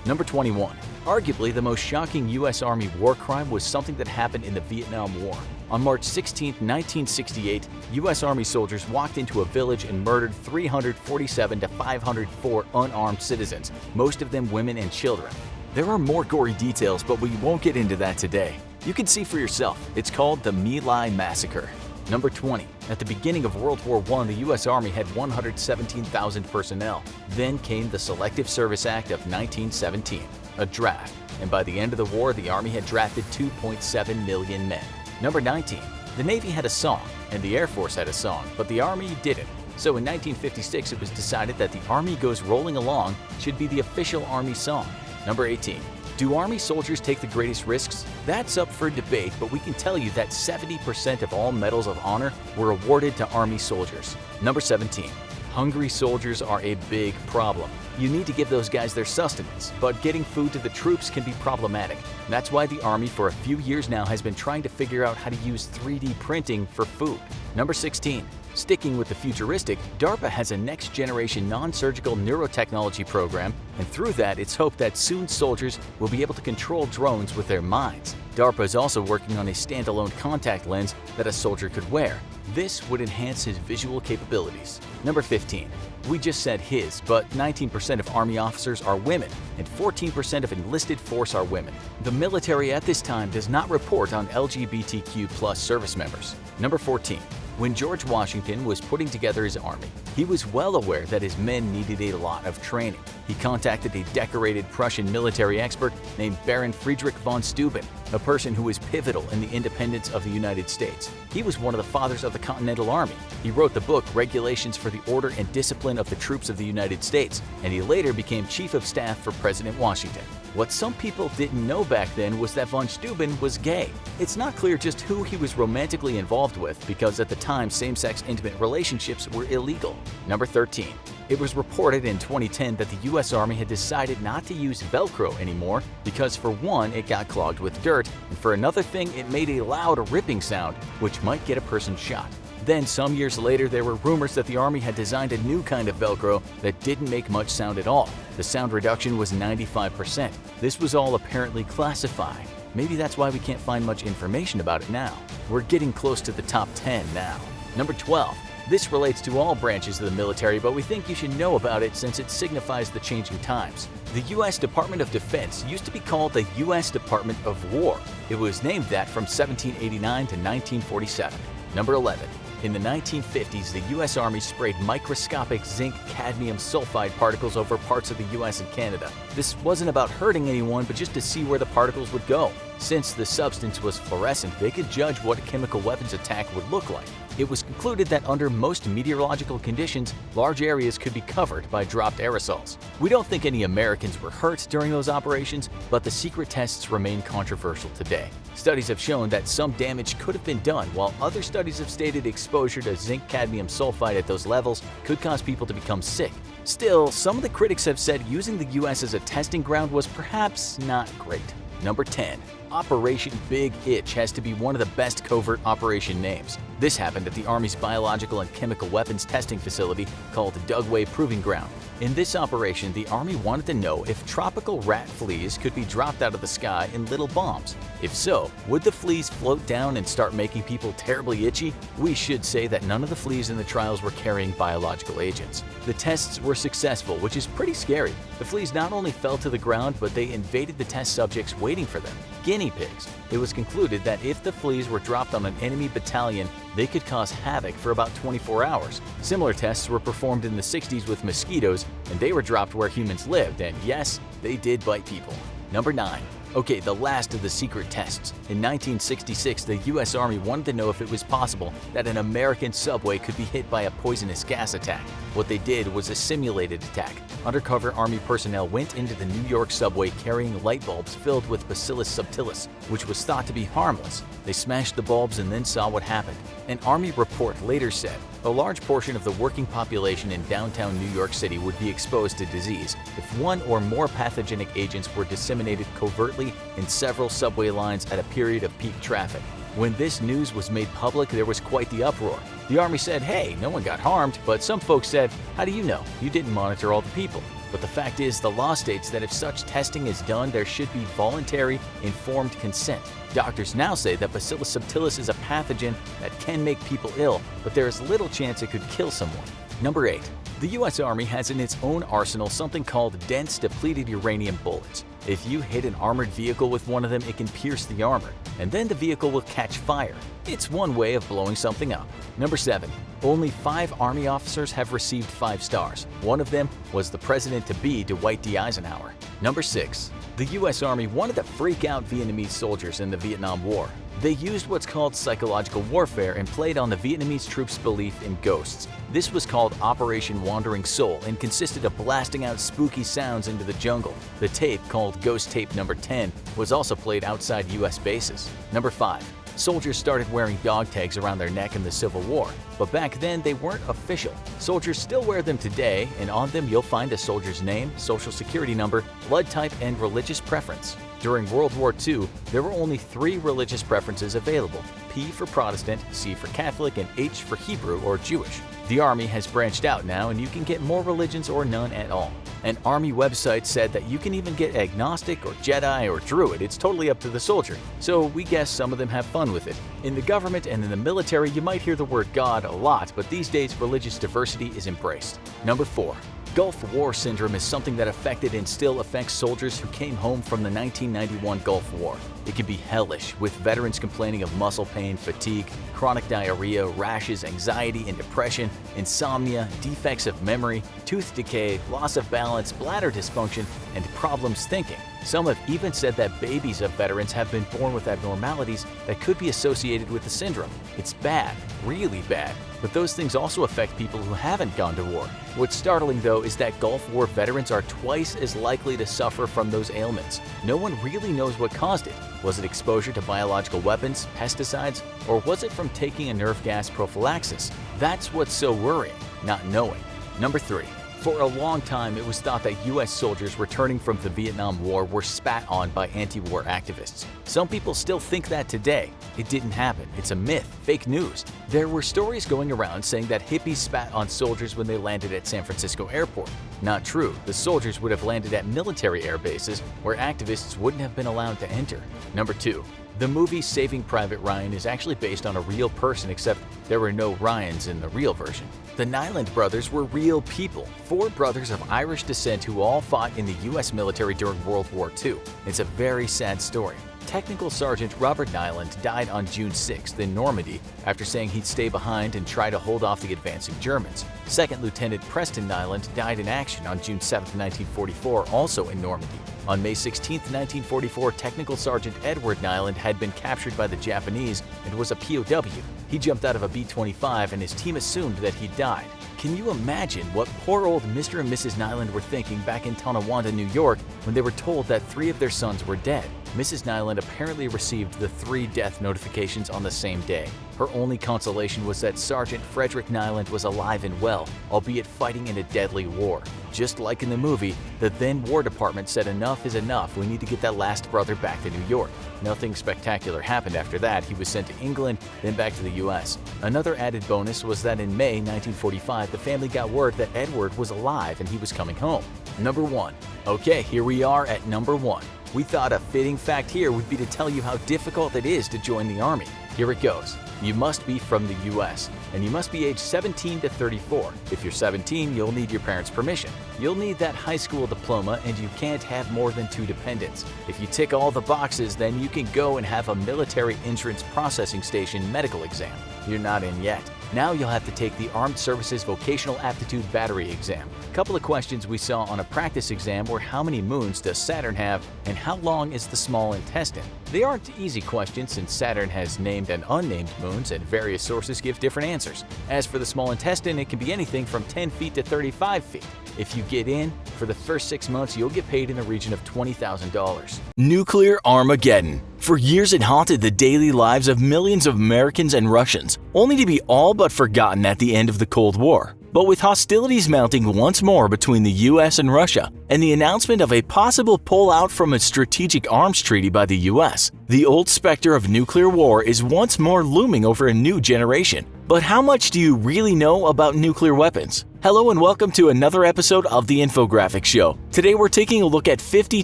Number 21. Arguably, the most shocking U.S. Army war crime was something that happened in the Vietnam War. On March 16, 1968, U.S. Army soldiers walked into a village and murdered 347 to 504 unarmed citizens, most of them women and children. There are more gory details, but we won't get into that today. You can see for yourself. It's called the My Lai Massacre. Number 20. At the beginning of World War I, the U.S. Army had 117,000 personnel. Then came the Selective Service Act of 1917, a draft, and by the end of the war, the Army had drafted 2.7 million men. Number 19. The Navy had a song, and the Air Force had a song, but the Army didn't. So in 1956, it was decided that the Army Goes Rolling Along should be the official Army song. Number 18. Do Army soldiers take the greatest risks? That's up for debate, but we can tell you that 70% of all medals of honor were awarded to Army soldiers. Number 17. Hungry soldiers are a big problem. You need to give those guys their sustenance, but getting food to the troops can be problematic. That's why the Army for a few years now has been trying to figure out how to use 3D printing for food. Number 16. Sticking with the futuristic, DARPA has a next-generation non-surgical neurotechnology program, and through that, it's hoped that soon soldiers will be able to control drones with their minds. DARPA is also working on a standalone contact lens that a soldier could wear. This would enhance his visual capabilities. Number 15. We just said his, but 19% of Army officers are women, and 14% of enlisted force are women. The military at this time does not report on LGBTQ+ service members. Number 14. When George Washington was putting together his army, he was well aware that his men needed a lot of training. He contacted a decorated Prussian military expert named Baron Friedrich von Steuben, a person who was pivotal in the independence of the United States. He was one of the fathers of the Continental Army. He wrote the book Regulations for the Order and Discipline of the Troops of the United States, and he later became Chief of Staff for President Washington. What some people didn't know back then was that von Steuben was gay. It's not clear just who he was romantically involved with because at the time same-sex intimate relationships were illegal. Number 13. It was reported in 2010 that the U.S. Army had decided not to use Velcro anymore because for one, it got clogged with dirt, and for another thing, it made a loud ripping sound, which might get a person shot. Then, some years later, there were rumors that the Army had designed a new kind of Velcro that didn't make much sound at all. The sound reduction was 95%. This was all apparently classified. Maybe that's why we can't find much information about it now. We're getting close to the top 10 now. Number 12. This relates to all branches of the military, but we think you should know about it since it signifies the changing times. The U.S. Department of Defense used to be called the U.S. Department of War. It was named that from 1789 to 1947. Number 11. In the 1950s, the U.S. Army sprayed microscopic zinc-cadmium sulfide particles over parts of the U.S. and Canada. This wasn't about hurting anyone, but just to see where the particles would go. Since the substance was fluorescent, they could judge what a chemical weapons attack would look like. It was concluded that under most meteorological conditions, large areas could be covered by dropped aerosols. We don't think any Americans were hurt during those operations, but the secret tests remain controversial today. Studies have shown that some damage could have been done, while other studies have stated exposure to zinc-cadmium sulfide at those levels could cause people to become sick. Still, some of the critics have said using the U.S. as a testing ground was perhaps not great. Number 10. Operation Big Itch has to be one of the best covert operation names. This happened at the Army's Biological and Chemical Weapons Testing Facility called Dugway Proving Ground. In this operation, the Army wanted to know if tropical rat fleas could be dropped out of the sky in little bombs. If so, would the fleas float down and start making people terribly itchy? We should say that none of the fleas in the trials were carrying biological agents. The tests were successful, which is pretty scary. The fleas not only fell to the ground, but they invaded the test subjects waiting for them. Guinea pigs. It was concluded that if the fleas were dropped on an enemy battalion, they could cause havoc for about 24 hours. Similar tests were performed in the 60s with mosquitoes, and they were dropped where humans lived, and yes, they did bite people. Number 9. Okay, the last of the secret tests. In 1966, the US Army wanted to know if it was possible that an American subway could be hit by a poisonous gas attack. What they did was a simulated attack. Undercover Army personnel went into the New York subway carrying light bulbs filled with Bacillus subtilis, which was thought to be harmless. They smashed the bulbs and then saw what happened. An Army report later said a large portion of the working population in downtown New York City would be exposed to disease if one or more pathogenic agents were disseminated covertly in several subway lines at a period of peak traffic. When this news was made public, there was quite the uproar. The Army said, hey, no one got harmed, but some folks said, how do you know? You didn't monitor all the people. But the fact is, the law states that if such testing is done, there should be voluntary, informed consent. Doctors now say that Bacillus subtilis is a pathogen that can make people ill, but there is little chance it could kill someone. Number 8. The US Army has in its own arsenal something called dense depleted uranium bullets. If you hit an armored vehicle with one of them, it can pierce the armor, and then the vehicle will catch fire. It's one way of blowing something up. Number 7. Only 5 Army officers have received 5 stars. One of them was the President-to-be Dwight D. Eisenhower. Number 6. The US Army wanted to freak out Vietnamese soldiers in the Vietnam War. They used what's called psychological warfare and played on the Vietnamese troops' belief in ghosts. This was called Operation Wandering Soul and consisted of blasting out spooky sounds into the jungle. The tape, called Ghost Tape Number 10, was also played outside US bases. Number 5. Soldiers started wearing dog tags around their neck in the Civil War, but back then they weren't official. Soldiers still wear them today, and on them you'll find a soldier's name, social security number, blood type, and religious preference. During World War II, there were only 3 religious preferences available: P for Protestant, C for Catholic, and H for Hebrew or Jewish. The Army has branched out now, and you can get more religions or none at all. An Army website said that you can even get agnostic or Jedi or Druid. It's totally up to the soldier, so we guess some of them have fun with it. In the government and in the military, you might hear the word God a lot, but these days religious diversity is embraced. Number 4. Gulf War syndrome is something that affected and still affects soldiers who came home from the 1991 Gulf War. It can be hellish, with veterans complaining of muscle pain, fatigue, chronic diarrhea, rashes, anxiety and depression, insomnia, defects of memory, tooth decay, loss of balance, bladder dysfunction, and problems thinking. Some have even said that babies of veterans have been born with abnormalities that could be associated with the syndrome. It's bad, really bad, but those things also affect people who haven't gone to war. What's startling, though, is that Gulf War veterans are twice as likely to suffer from those ailments. No one really knows what caused it. Was it exposure to biological weapons, pesticides, or was it from taking a nerve gas prophylaxis? That's what's so worrying, not knowing. Number 3. For a long time, it was thought that US soldiers returning from the Vietnam War were spat on by anti-war activists. Some people still think that today. It didn't happen. It's a myth, fake news. There were stories going around saying that hippies spat on soldiers when they landed at San Francisco Airport. Not true. The soldiers would have landed at military air bases where activists wouldn't have been allowed to enter. Number 2. The movie Saving Private Ryan is actually based on a real person, except there were no Ryans in the real version. The Nyland brothers were real people, 4 brothers of Irish descent who all fought in the US military during World War II. It's a very sad story. Technical Sergeant Robert Nyland died on June 6th in Normandy after saying he'd stay behind and try to hold off the advancing Germans. Second Lieutenant Preston Nyland died in action on June 7, 1944, also in Normandy. On May 16, 1944, Technical Sergeant Edward Nyland had been captured by the Japanese and was a POW. He jumped out of a B-25 and his team assumed that he died. Can you imagine what poor old Mr. and Mrs. Nyland were thinking back in Tonawanda, New York, when they were told that 3 of their sons were dead? Mrs. Nyland apparently received the 3 death notifications on the same day. Her only consolation was that Sergeant Frederick Nyland was alive and well, albeit fighting in a deadly war. Just like in the movie, the then War Department said enough is enough, we need to get that last brother back to New York. Nothing spectacular happened after that. He was sent to England, then back to the US. Another added bonus was that in May 1945, the family got word that Edward was alive and he was coming home. Number 1. Okay, here we are at number 1. We thought a fitting fact here would be to tell you how difficult it is to join the Army. Here it goes. You must be from the US, and you must be age 17 to 34. If you're 17, you'll need your parents' permission. You'll need that high school diploma, and you can't have more than 2 dependents. If you tick all the boxes, then you can go and have a military entrance processing station medical exam. You're not in yet. Now you'll have to take the Armed Services Vocational Aptitude Battery exam. A couple of questions we saw on a practice exam were how many moons does Saturn have and how long is the small intestine? They aren't easy questions since Saturn has named and unnamed moons and various sources give different answers. As for the small intestine, it can be anything from 10 feet to 35 feet. If you get in, for the first 6 months, you'll get paid in the region of $20,000. Nuclear Armageddon. For years, it haunted the daily lives of millions of Americans and Russians, only to be all but forgotten at the end of the Cold War. But with hostilities mounting once more between the US and Russia, and the announcement of a possible pullout from a strategic arms treaty by the US, the old specter of nuclear war is once more looming over a new generation. But how much do you really know about nuclear weapons? Hello and welcome to another episode of the Infographics Show. Today we're taking a look at 50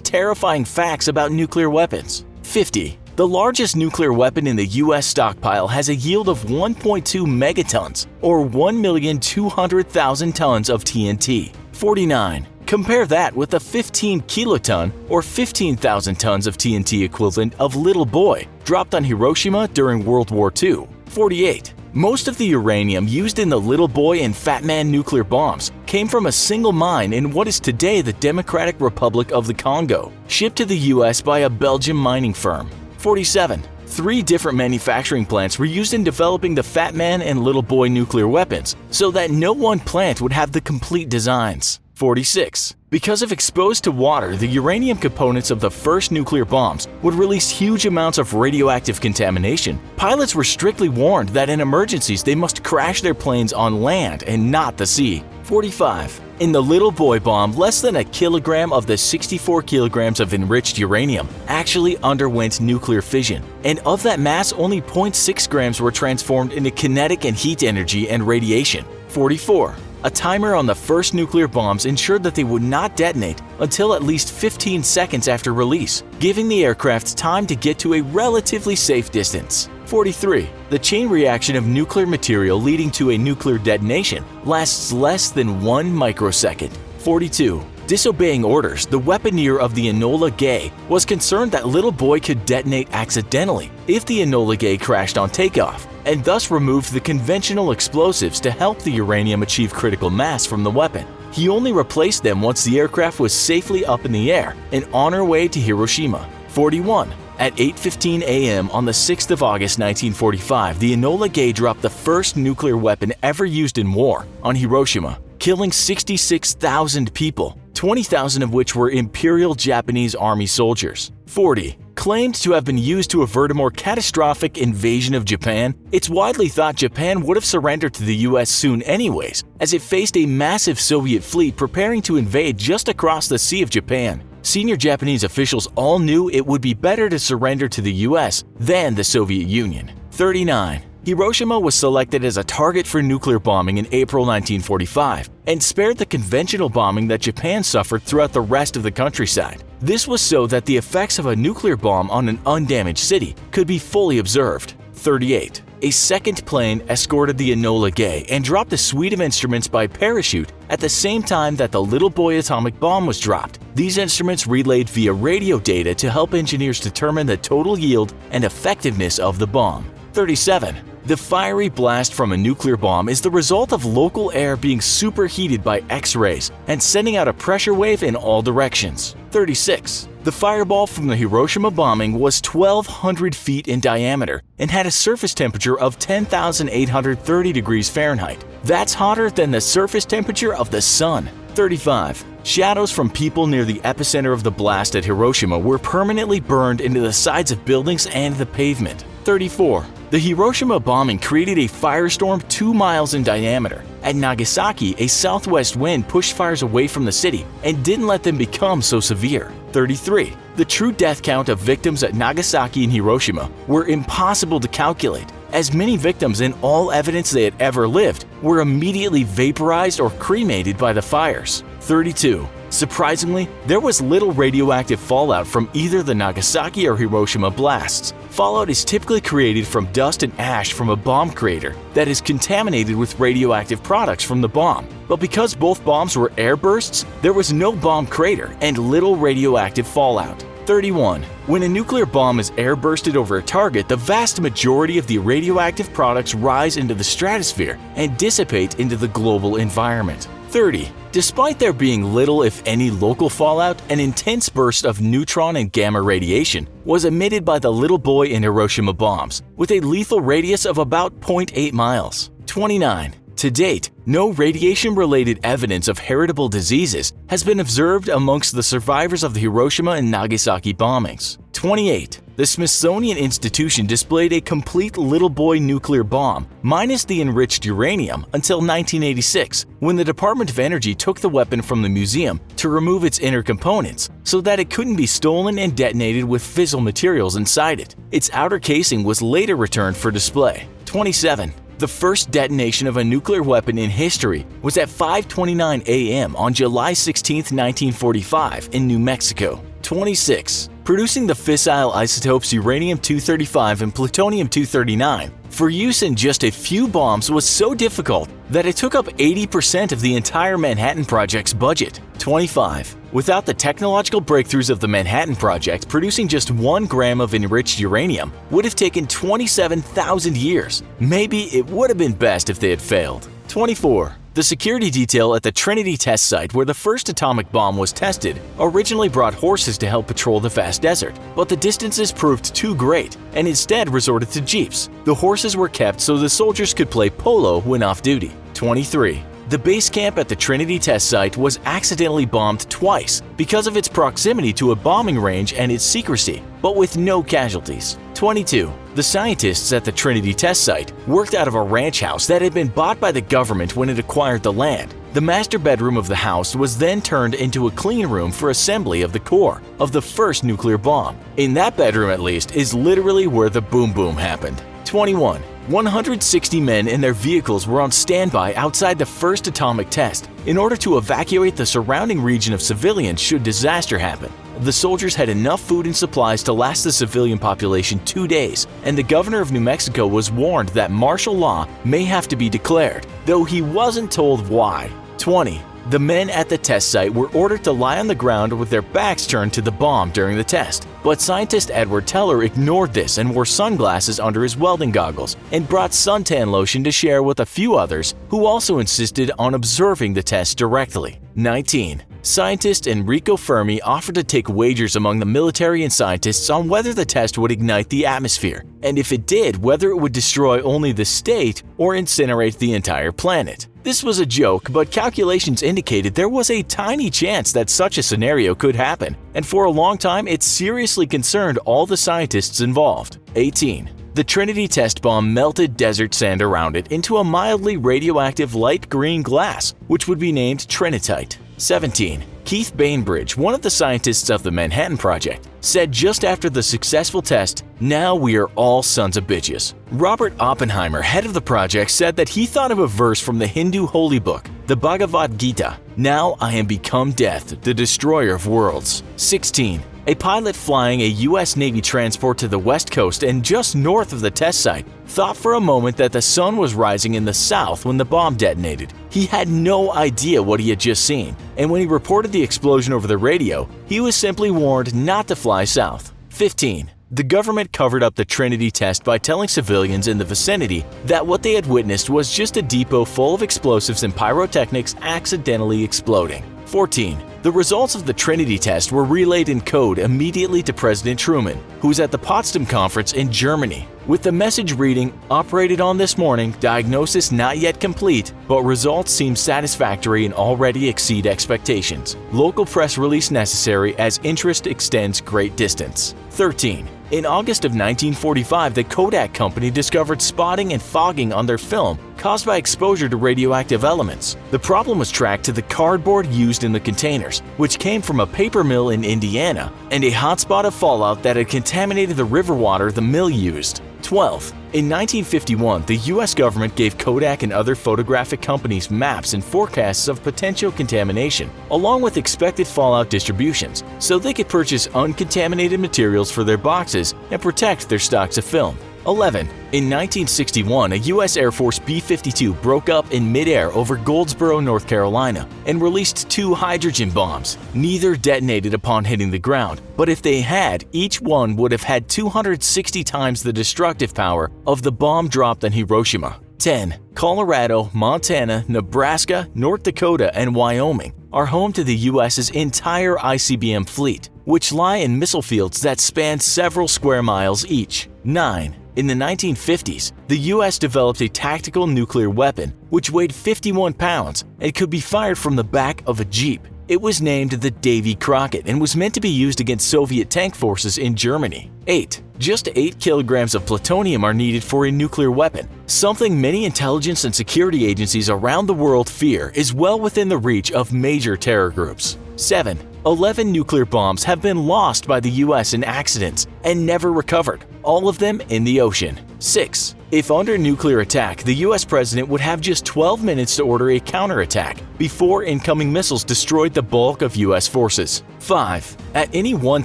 terrifying facts about nuclear weapons. 50. The largest nuclear weapon in the U.S. stockpile has a yield of 1.2 megatons, or 1,200,000 tons of TNT. 49. Compare that with the 15 kiloton, or 15,000 tons of TNT equivalent of Little Boy, dropped on Hiroshima during World War II. 48. Most of the uranium used in the Little Boy and Fat Man nuclear bombs came from a single mine in what is today the Democratic Republic of the Congo, shipped to the U.S. by a Belgian mining firm. 47. 3 different manufacturing plants were used in developing the Fat Man and Little Boy nuclear weapons, so that no one plant would have the complete designs. 46. Because if exposed to water, the uranium components of the first nuclear bombs would release huge amounts of radioactive contamination, pilots were strictly warned that in emergencies they must crash their planes on land and not the sea. 45. In the Little Boy bomb, less than a kilogram of the 64 kilograms of enriched uranium actually underwent nuclear fission, and of that mass, only 0.6 grams were transformed into kinetic and heat energy and radiation. 44. A timer on the first nuclear bombs ensured that they would not detonate until at least 15 seconds after release, giving the aircraft time to get to a relatively safe distance. 43. The chain reaction of nuclear material leading to a nuclear detonation lasts less than 1 microsecond. 42. Disobeying orders, the weaponeer of the Enola Gay was concerned that Little Boy could detonate accidentally if the Enola Gay crashed on takeoff, and thus removed the conventional explosives to help the uranium achieve critical mass from the weapon. He only replaced them once the aircraft was safely up in the air and on her way to Hiroshima. 41. At 8:15 a.m. on the 6th of August 1945, the Enola Gay dropped the first nuclear weapon ever used in war on Hiroshima, killing 66,000 people, 20,000 of which were Imperial Japanese Army soldiers. 40. Claimed to have been used to avert a more catastrophic invasion of Japan, it's widely thought Japan would have surrendered to the US soon anyways, as it faced a massive Soviet fleet preparing to invade just across the Sea of Japan. Senior Japanese officials all knew it would be better to surrender to the US than the Soviet Union. 39. Hiroshima was selected as a target for nuclear bombing in April 1945 and spared the conventional bombing that Japan suffered throughout the rest of the countryside. This was so that the effects of a nuclear bomb on an undamaged city could be fully observed. 38. A second plane escorted the Enola Gay and dropped a suite of instruments by parachute at the same time that the Little Boy atomic bomb was dropped. These instruments relayed via radio data to help engineers determine the total yield and effectiveness of the bomb. 37. The fiery blast from a nuclear bomb is the result of local air being superheated by X-rays and sending out a pressure wave in all directions. 36. The fireball from the Hiroshima bombing was 1,200 feet in diameter and had a surface temperature of 10,830 degrees Fahrenheit. That's hotter than the surface temperature of the sun. 35. Shadows from people near the epicenter of the blast at Hiroshima were permanently burned into the sides of buildings and the pavement. 34. The Hiroshima bombing created a firestorm 2 miles in diameter. At Nagasaki, a southwest wind pushed fires away from the city and didn't let them become so severe. 33. The true death count of victims at Nagasaki and Hiroshima were impossible to calculate, as many victims and all evidence they had ever lived were immediately vaporized or cremated by the fires. 32. Surprisingly, there was little radioactive fallout from either the Nagasaki or Hiroshima blasts. Fallout is typically created from dust and ash from a bomb crater that is contaminated with radioactive products from the bomb. But because both bombs were air bursts, there was no bomb crater and little radioactive fallout. 31. When a nuclear bomb is airbursted over a target, the vast majority of the radioactive products rise into the stratosphere and dissipate into the global environment. 30. Despite there being little if any local fallout, an intense burst of neutron and gamma radiation was emitted by the little boy in Hiroshima bombs, with a lethal radius of about 0.8 miles. 29. To date, no radiation-related evidence of heritable diseases has been observed amongst the survivors of the Hiroshima and Nagasaki bombings. 28. The Smithsonian Institution displayed a complete little boy nuclear bomb, minus the enriched uranium, until 1986, when the Department of Energy took the weapon from the museum to remove its inner components so that it couldn't be stolen and detonated with fissile materials inside it. Its outer casing was later returned for display. 27. The first detonation of a nuclear weapon in history was at 5:29 a.m. on July 16, 1945 in New Mexico. 26. Producing the fissile isotopes uranium-235 and plutonium-239 for use in just a few bombs was so difficult that it took up 80% of the entire Manhattan Project's budget. 25. Without the technological breakthroughs of the Manhattan Project, producing just 1 gram of enriched uranium would have taken 27,000 years. Maybe it would have been best if they had failed. 24. The security detail at the Trinity test site where the first atomic bomb was tested originally brought horses to help patrol the vast desert, but the distances proved too great and instead resorted to jeeps. The horses were kept so the soldiers could play polo when off duty. 23. The base camp at the Trinity test site was accidentally bombed twice because of its proximity to a bombing range and its secrecy, but with no casualties. 22. The scientists at the Trinity test site worked out of a ranch house that had been bought by the government when it acquired the land. The master bedroom of the house was then turned into a clean room for assembly of the core of the first nuclear bomb. In that bedroom, at least, is literally where the boom boom happened. 21. 160 men in their vehicles were on standby outside the first atomic test in order to evacuate the surrounding region of civilians should disaster happen. The soldiers had enough food and supplies to last the civilian population 2 days, and the governor of New Mexico was warned that martial law may have to be declared, though he wasn't told why. 20. The men at the test site were ordered to lie on the ground with their backs turned to the bomb during the test, but scientist Edward Teller ignored this and wore sunglasses under his welding goggles and brought suntan lotion to share with a few others who also insisted on observing the test directly. 19. Scientist Enrico Fermi offered to take wagers among the military and scientists on whether the test would ignite the atmosphere, and if it did, whether it would destroy only the state or incinerate the entire planet. This was a joke, but calculations indicated there was a tiny chance that such a scenario could happen, and for a long time it seriously concerned all the scientists involved. 18. The Trinity test bomb melted desert sand around it into a mildly radioactive light green glass, which would be named Trinitite. 17. Keith Bainbridge, one of the scientists of the Manhattan Project, said just after the successful test, "Now we are all sons of bitches." Robert Oppenheimer, head of the project, said that he thought of a verse from the Hindu holy book, the Bhagavad Gita, "Now I am become death, the destroyer of worlds." 16. A pilot flying a U.S. Navy transport to the west coast and just north of the test site thought for a moment that the sun was rising in the south when the bomb detonated. He had no idea what he had just seen, and when he reported the explosion over the radio, he was simply warned not to fly south. 15. The government covered up the Trinity test by telling civilians in the vicinity that what they had witnessed was just a depot full of explosives and pyrotechnics accidentally exploding. 14. The results of the Trinity test were relayed in code immediately to President Truman, who was at the Potsdam Conference in Germany, with the message reading, "Operated on this morning, diagnosis not yet complete, but results seem satisfactory and already exceed expectations. Local press release necessary as interest extends great distance." 13. In August of 1945, the Kodak company discovered spotting and fogging on their film caused by exposure to radioactive elements. The problem was tracked to the cardboard used in the containers, which came from a paper mill in Indiana, and a hotspot of fallout that had contaminated the river water the mill used. 12. In 1951, the U.S. government gave Kodak and other photographic companies maps and forecasts of potential contamination, along with expected fallout distributions, so they could purchase uncontaminated materials for their boxes and protect their stocks of film. 11. In 1961, a U.S. Air Force B-52 broke up in midair over Goldsboro, North Carolina, and released 2 hydrogen bombs. Neither detonated upon hitting the ground, but if they had, each one would have had 260 times the destructive power of the bomb dropped on Hiroshima. 10. Colorado, Montana, Nebraska, North Dakota, and Wyoming are home to the U.S.'s entire ICBM fleet, which lie in missile fields that span several square miles each. 9. In the 1950s, the U.S. developed a tactical nuclear weapon which weighed 51 pounds and could be fired from the back of a Jeep. It was named the Davy Crockett and was meant to be used against Soviet tank forces in Germany. 8. Just 8 kilograms of plutonium are needed for a nuclear weapon. Something many intelligence and security agencies around the world fear is well within the reach of major terror groups. 7. 11 nuclear bombs have been lost by the U.S. in accidents and never recovered, all of them in the ocean. 6. If under nuclear attack, the U.S. president would have just 12 minutes to order a counterattack before incoming missiles destroyed the bulk of U.S. forces. 5. At any one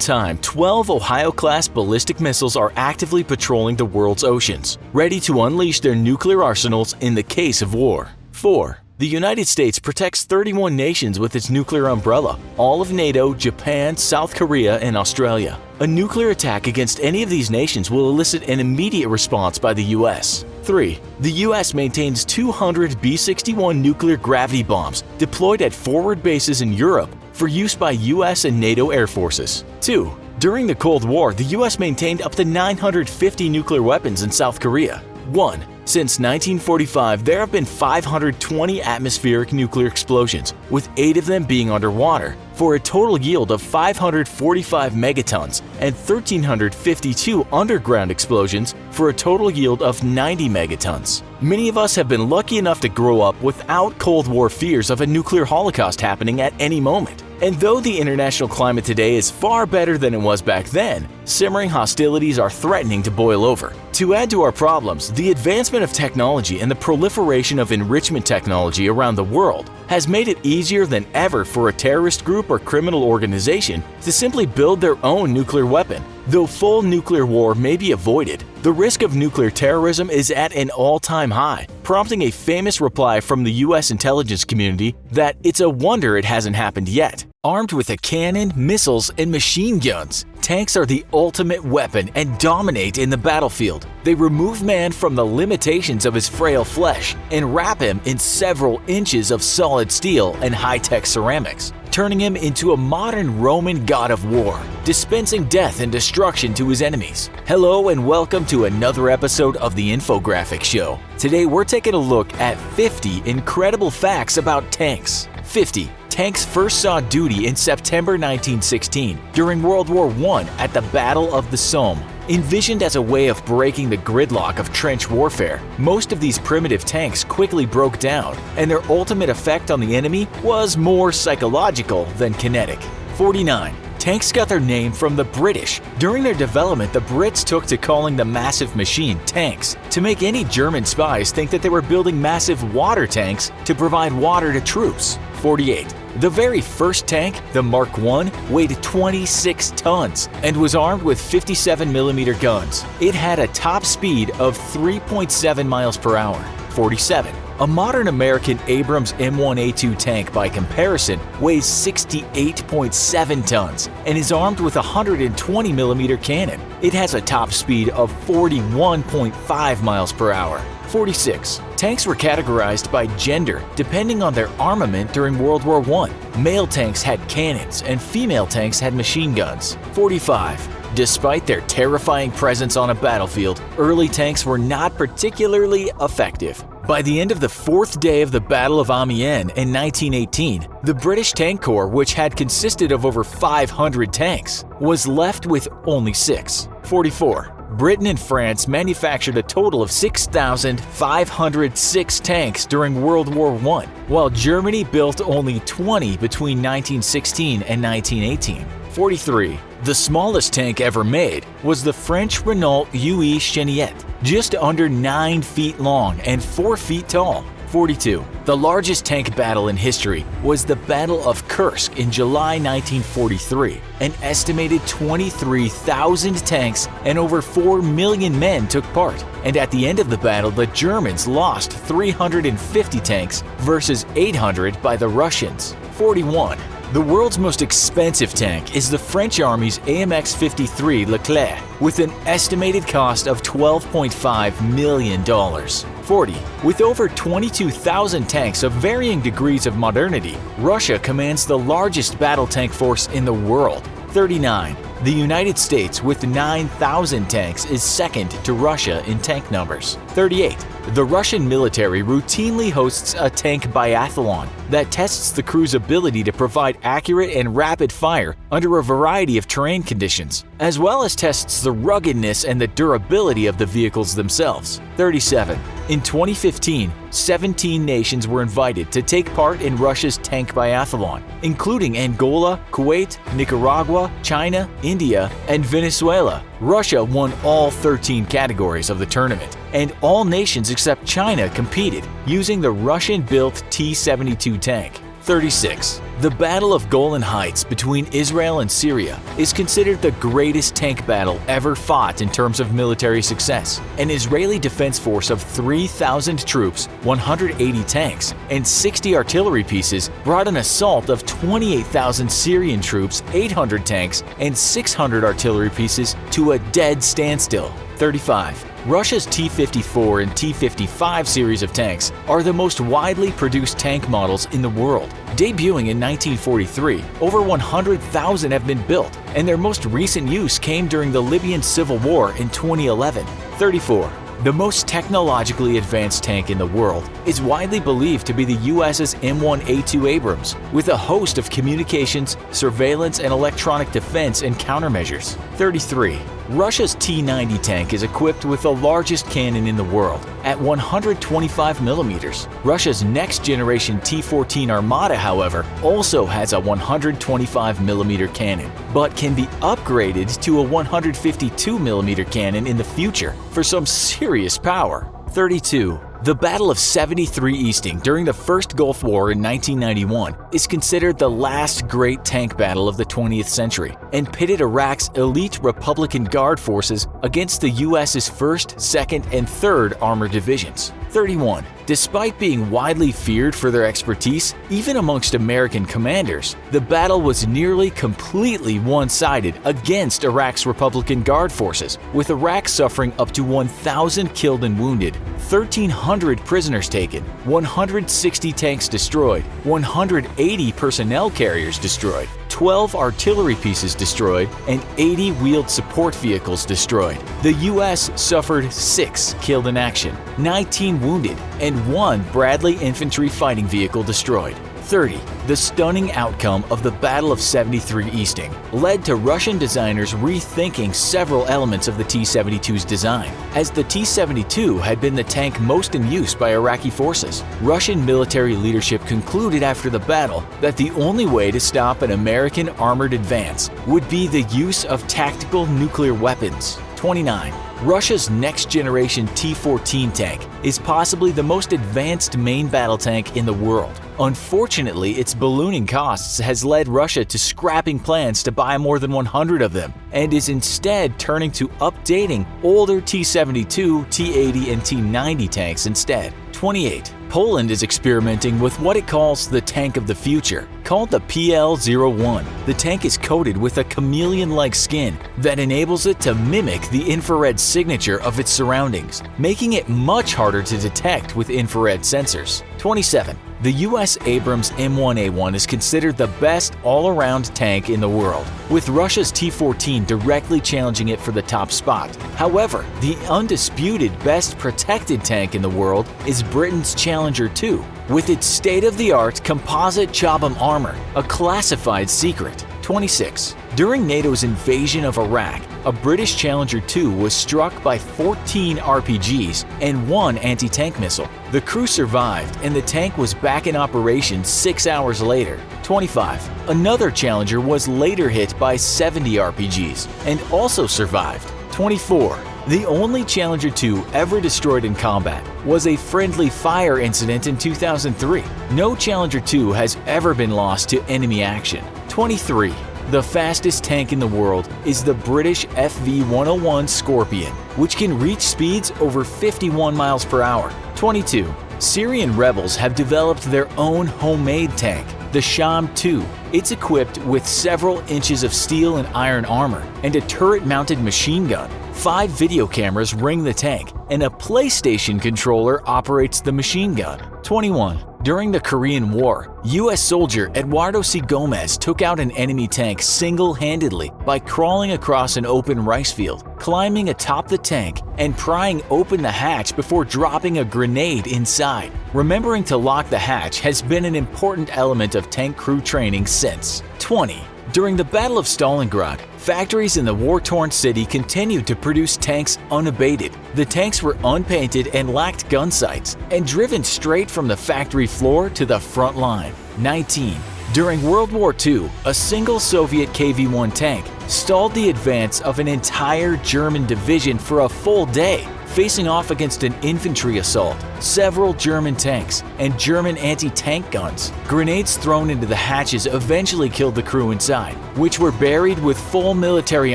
time, 12 Ohio-class ballistic missiles are actively patrolling the world's oceans, ready to unleash their nuclear arsenals in the case of war. 4. The United States protects 31 nations with its nuclear umbrella, all of NATO, Japan, South Korea, and Australia. A nuclear attack against any of these nations will elicit an immediate response by the U.S. 3. The U.S. maintains 200 B-61 nuclear gravity bombs deployed at forward bases in Europe for use by U.S. and NATO air forces. 2. During the Cold War, the U.S. maintained up to 950 nuclear weapons in South Korea. 1. Since 1945, there have been 520 atmospheric nuclear explosions, with 8 of them being underwater, for a total yield of 545 megatons, and 1,352 underground explosions for a total yield of 90 megatons. Many of us have been lucky enough to grow up without Cold War fears of a nuclear holocaust happening at any moment. And though the international climate today is far better than it was back then, simmering hostilities are threatening to boil over. To add to our problems, the advancement of technology and the proliferation of enrichment technology around the world has made it easier than ever for a terrorist group or criminal organization to simply build their own nuclear weapon. Though full nuclear war may be avoided, the risk of nuclear terrorism is at an all-time high, prompting a famous reply from the U.S. intelligence community that it's a wonder it hasn't happened yet. Armed with a cannon, missiles, and machine guns, tanks are the ultimate weapon and dominate in the battlefield. They remove man from the limitations of his frail flesh and wrap him in several inches of solid steel and high-tech ceramics, turning him into a modern Roman god of war, dispensing death and destruction to his enemies. Hello and welcome to another episode of the Infographic Show. Today we're taking a look at 50 incredible facts about tanks. 50. Tanks first saw duty in September 1916 during World War I at the Battle of the Somme. Envisioned as a way of breaking the gridlock of trench warfare, most of these primitive tanks quickly broke down, and their ultimate effect on the enemy was more psychological than kinetic. 49. Tanks got their name from the British. During their development, the Brits took to calling the massive machine tanks to make any German spies think that they were building massive water tanks to provide water to troops. 48. The very first tank, the Mark I, weighed 26 tons and was armed with 57mm guns. It had a top speed of 3.7 miles per hour. 47. A modern American Abrams M1A2 tank, by comparison, weighs 68.7 tons and is armed with a 120mm cannon. It has a top speed of 41.5 miles per hour. 46. Tanks were categorized by gender depending on their armament during World War I. Male tanks had cannons and female tanks had machine guns. 45. Despite their terrifying presence on a battlefield, early tanks were not particularly effective. By the end of the 4th day of the Battle of Amiens in 1918, the British Tank Corps, which had consisted of over 500 tanks, was left with only 6. 44. Britain and France manufactured a total of 6,506 tanks during World War I, while Germany built only 20 between 1916 and 1918. 43. The smallest tank ever made was the French Renault UE Cheniette, just under 9 feet long and 4 feet tall. 42. The largest tank battle in history was the Battle of Kursk in July 1943. An estimated 23,000 tanks and over 4 million men took part. And at the end of the battle, the Germans lost 350 tanks versus 800 by the Russians. 41. The world's most expensive tank is the French Army's AMX-53 Leclerc, with an estimated cost of $12.5 million. 40. With over 22,000 tanks of varying degrees of modernity, Russia commands the largest battle tank force in the world. 39. The United States, with 9,000 tanks, is second to Russia in tank numbers. 38. The Russian military routinely hosts a tank biathlon that tests the crew's ability to provide accurate and rapid fire under a variety of terrain conditions, as well as tests the ruggedness and the durability of the vehicles themselves. 37. In 2015, 17 nations were invited to take part in Russia's tank biathlon, including Angola, Kuwait, Nicaragua, China, India, and Venezuela. Russia won all 13 categories of the tournament, and all nations except China competed using the Russian-built T-72 tank. 36. The Battle of Golan Heights between Israel and Syria is considered the greatest tank battle ever fought in terms of military success. An Israeli defense force of 3,000 troops, 180 tanks, and 60 artillery pieces brought an assault of 28,000 Syrian troops, 800 tanks, and 600 artillery pieces to a dead standstill. 35. Russia's T-54 and T-55 series of tanks are the most widely produced tank models in the world. Debuting in 1943, over 100,000 have been built, and their most recent use came during the Libyan Civil War in 2011. 34. The most technologically advanced tank in the world is widely believed to be the US's M1A2 Abrams, with a host of communications, surveillance, and electronic defense and countermeasures. 33. Russia's T-90 tank is equipped with the largest cannon in the world, at 125 millimeters. Russia's next-generation T-14 Armata, however, also has a 125 millimeter cannon, but can be upgraded to a 152 millimeter cannon in the future for some serious power. 32. The Battle of 73 Easting during the First Gulf War in 1991 is considered the last great tank battle of the 20th century and pitted Iraq's elite Republican Guard forces against the US's 1st, 2nd, and 3rd Armored Divisions. 31. Despite being widely feared for their expertise, even amongst American commanders, the battle was nearly completely one-sided against Iraq's Republican Guard forces, with Iraq suffering up to 1,000 killed and wounded, 1,300 prisoners taken, 160 tanks destroyed, 180 personnel carriers destroyed, 12 artillery pieces destroyed, and 80 wheeled support vehicles destroyed. The U.S. suffered 6 killed in action, 19 wounded, and 1 Bradley infantry fighting vehicle destroyed. 30. The stunning outcome of the Battle of 73 Easting led to Russian designers rethinking several elements of the T-72's design. As the T-72 had been the tank most in use by Iraqi forces, Russian military leadership concluded after the battle that the only way to stop an American armored advance would be the use of tactical nuclear weapons. 29. Russia's next-generation T-14 tank is possibly the most advanced main battle tank in the world. Unfortunately, its ballooning costs has led Russia to scrapping plans to buy more than 100 of them, and is instead turning to updating older T-72, T-80, and T-90 tanks instead. 28. Poland is experimenting with what it calls the tank of the future, called the PL-01. The tank is coated with a chameleon-like skin that enables it to mimic the infrared signature of its surroundings, making it much harder to detect with infrared sensors. 27. The U.S. Abrams M1A1 is considered the best all-around tank in the world, with Russia's T-14 directly challenging it for the top spot. However, the undisputed best protected tank in the world is Britain's Challenger 2, with its state-of-the-art composite Chobham armor, a classified secret. 26. During NATO's invasion of Iraq, a British Challenger 2 was struck by 14 RPGs and 1 anti-tank missile. The crew survived, and the tank was back in operation 6 hours later. 25. Another Challenger was later hit by 70 RPGs and also survived. 24. The only Challenger 2 ever destroyed in combat was a friendly fire incident in 2003. No Challenger 2 has ever been lost to enemy action. 23. The fastest tank in the world is the British FV-101 Scorpion, which can reach speeds over 51 miles per hour. 22. Syrian rebels have developed their own homemade tank, the Sham 2. It's equipped with several inches of steel and iron armor and a turret-mounted machine gun. 5 video cameras ring the tank, and a PlayStation controller operates the machine gun. 21. During the Korean War, U.S. soldier Eduardo C. Gomez took out an enemy tank single-handedly by crawling across an open rice field, climbing atop the tank, and prying open the hatch before dropping a grenade inside. Remembering to lock the hatch has been an important element of tank crew training since. 20. During the Battle of Stalingrad, factories in the war-torn city continued to produce tanks unabated. The tanks were unpainted and lacked gun sights, and driven straight from the factory floor to the front line. 19. During World War II, a single Soviet KV-1 tank stalled the advance of an entire German division for a full day, facing off against an infantry assault, several German tanks, and German anti-tank guns. Grenades thrown into the hatches eventually killed the crew inside, which were buried with full military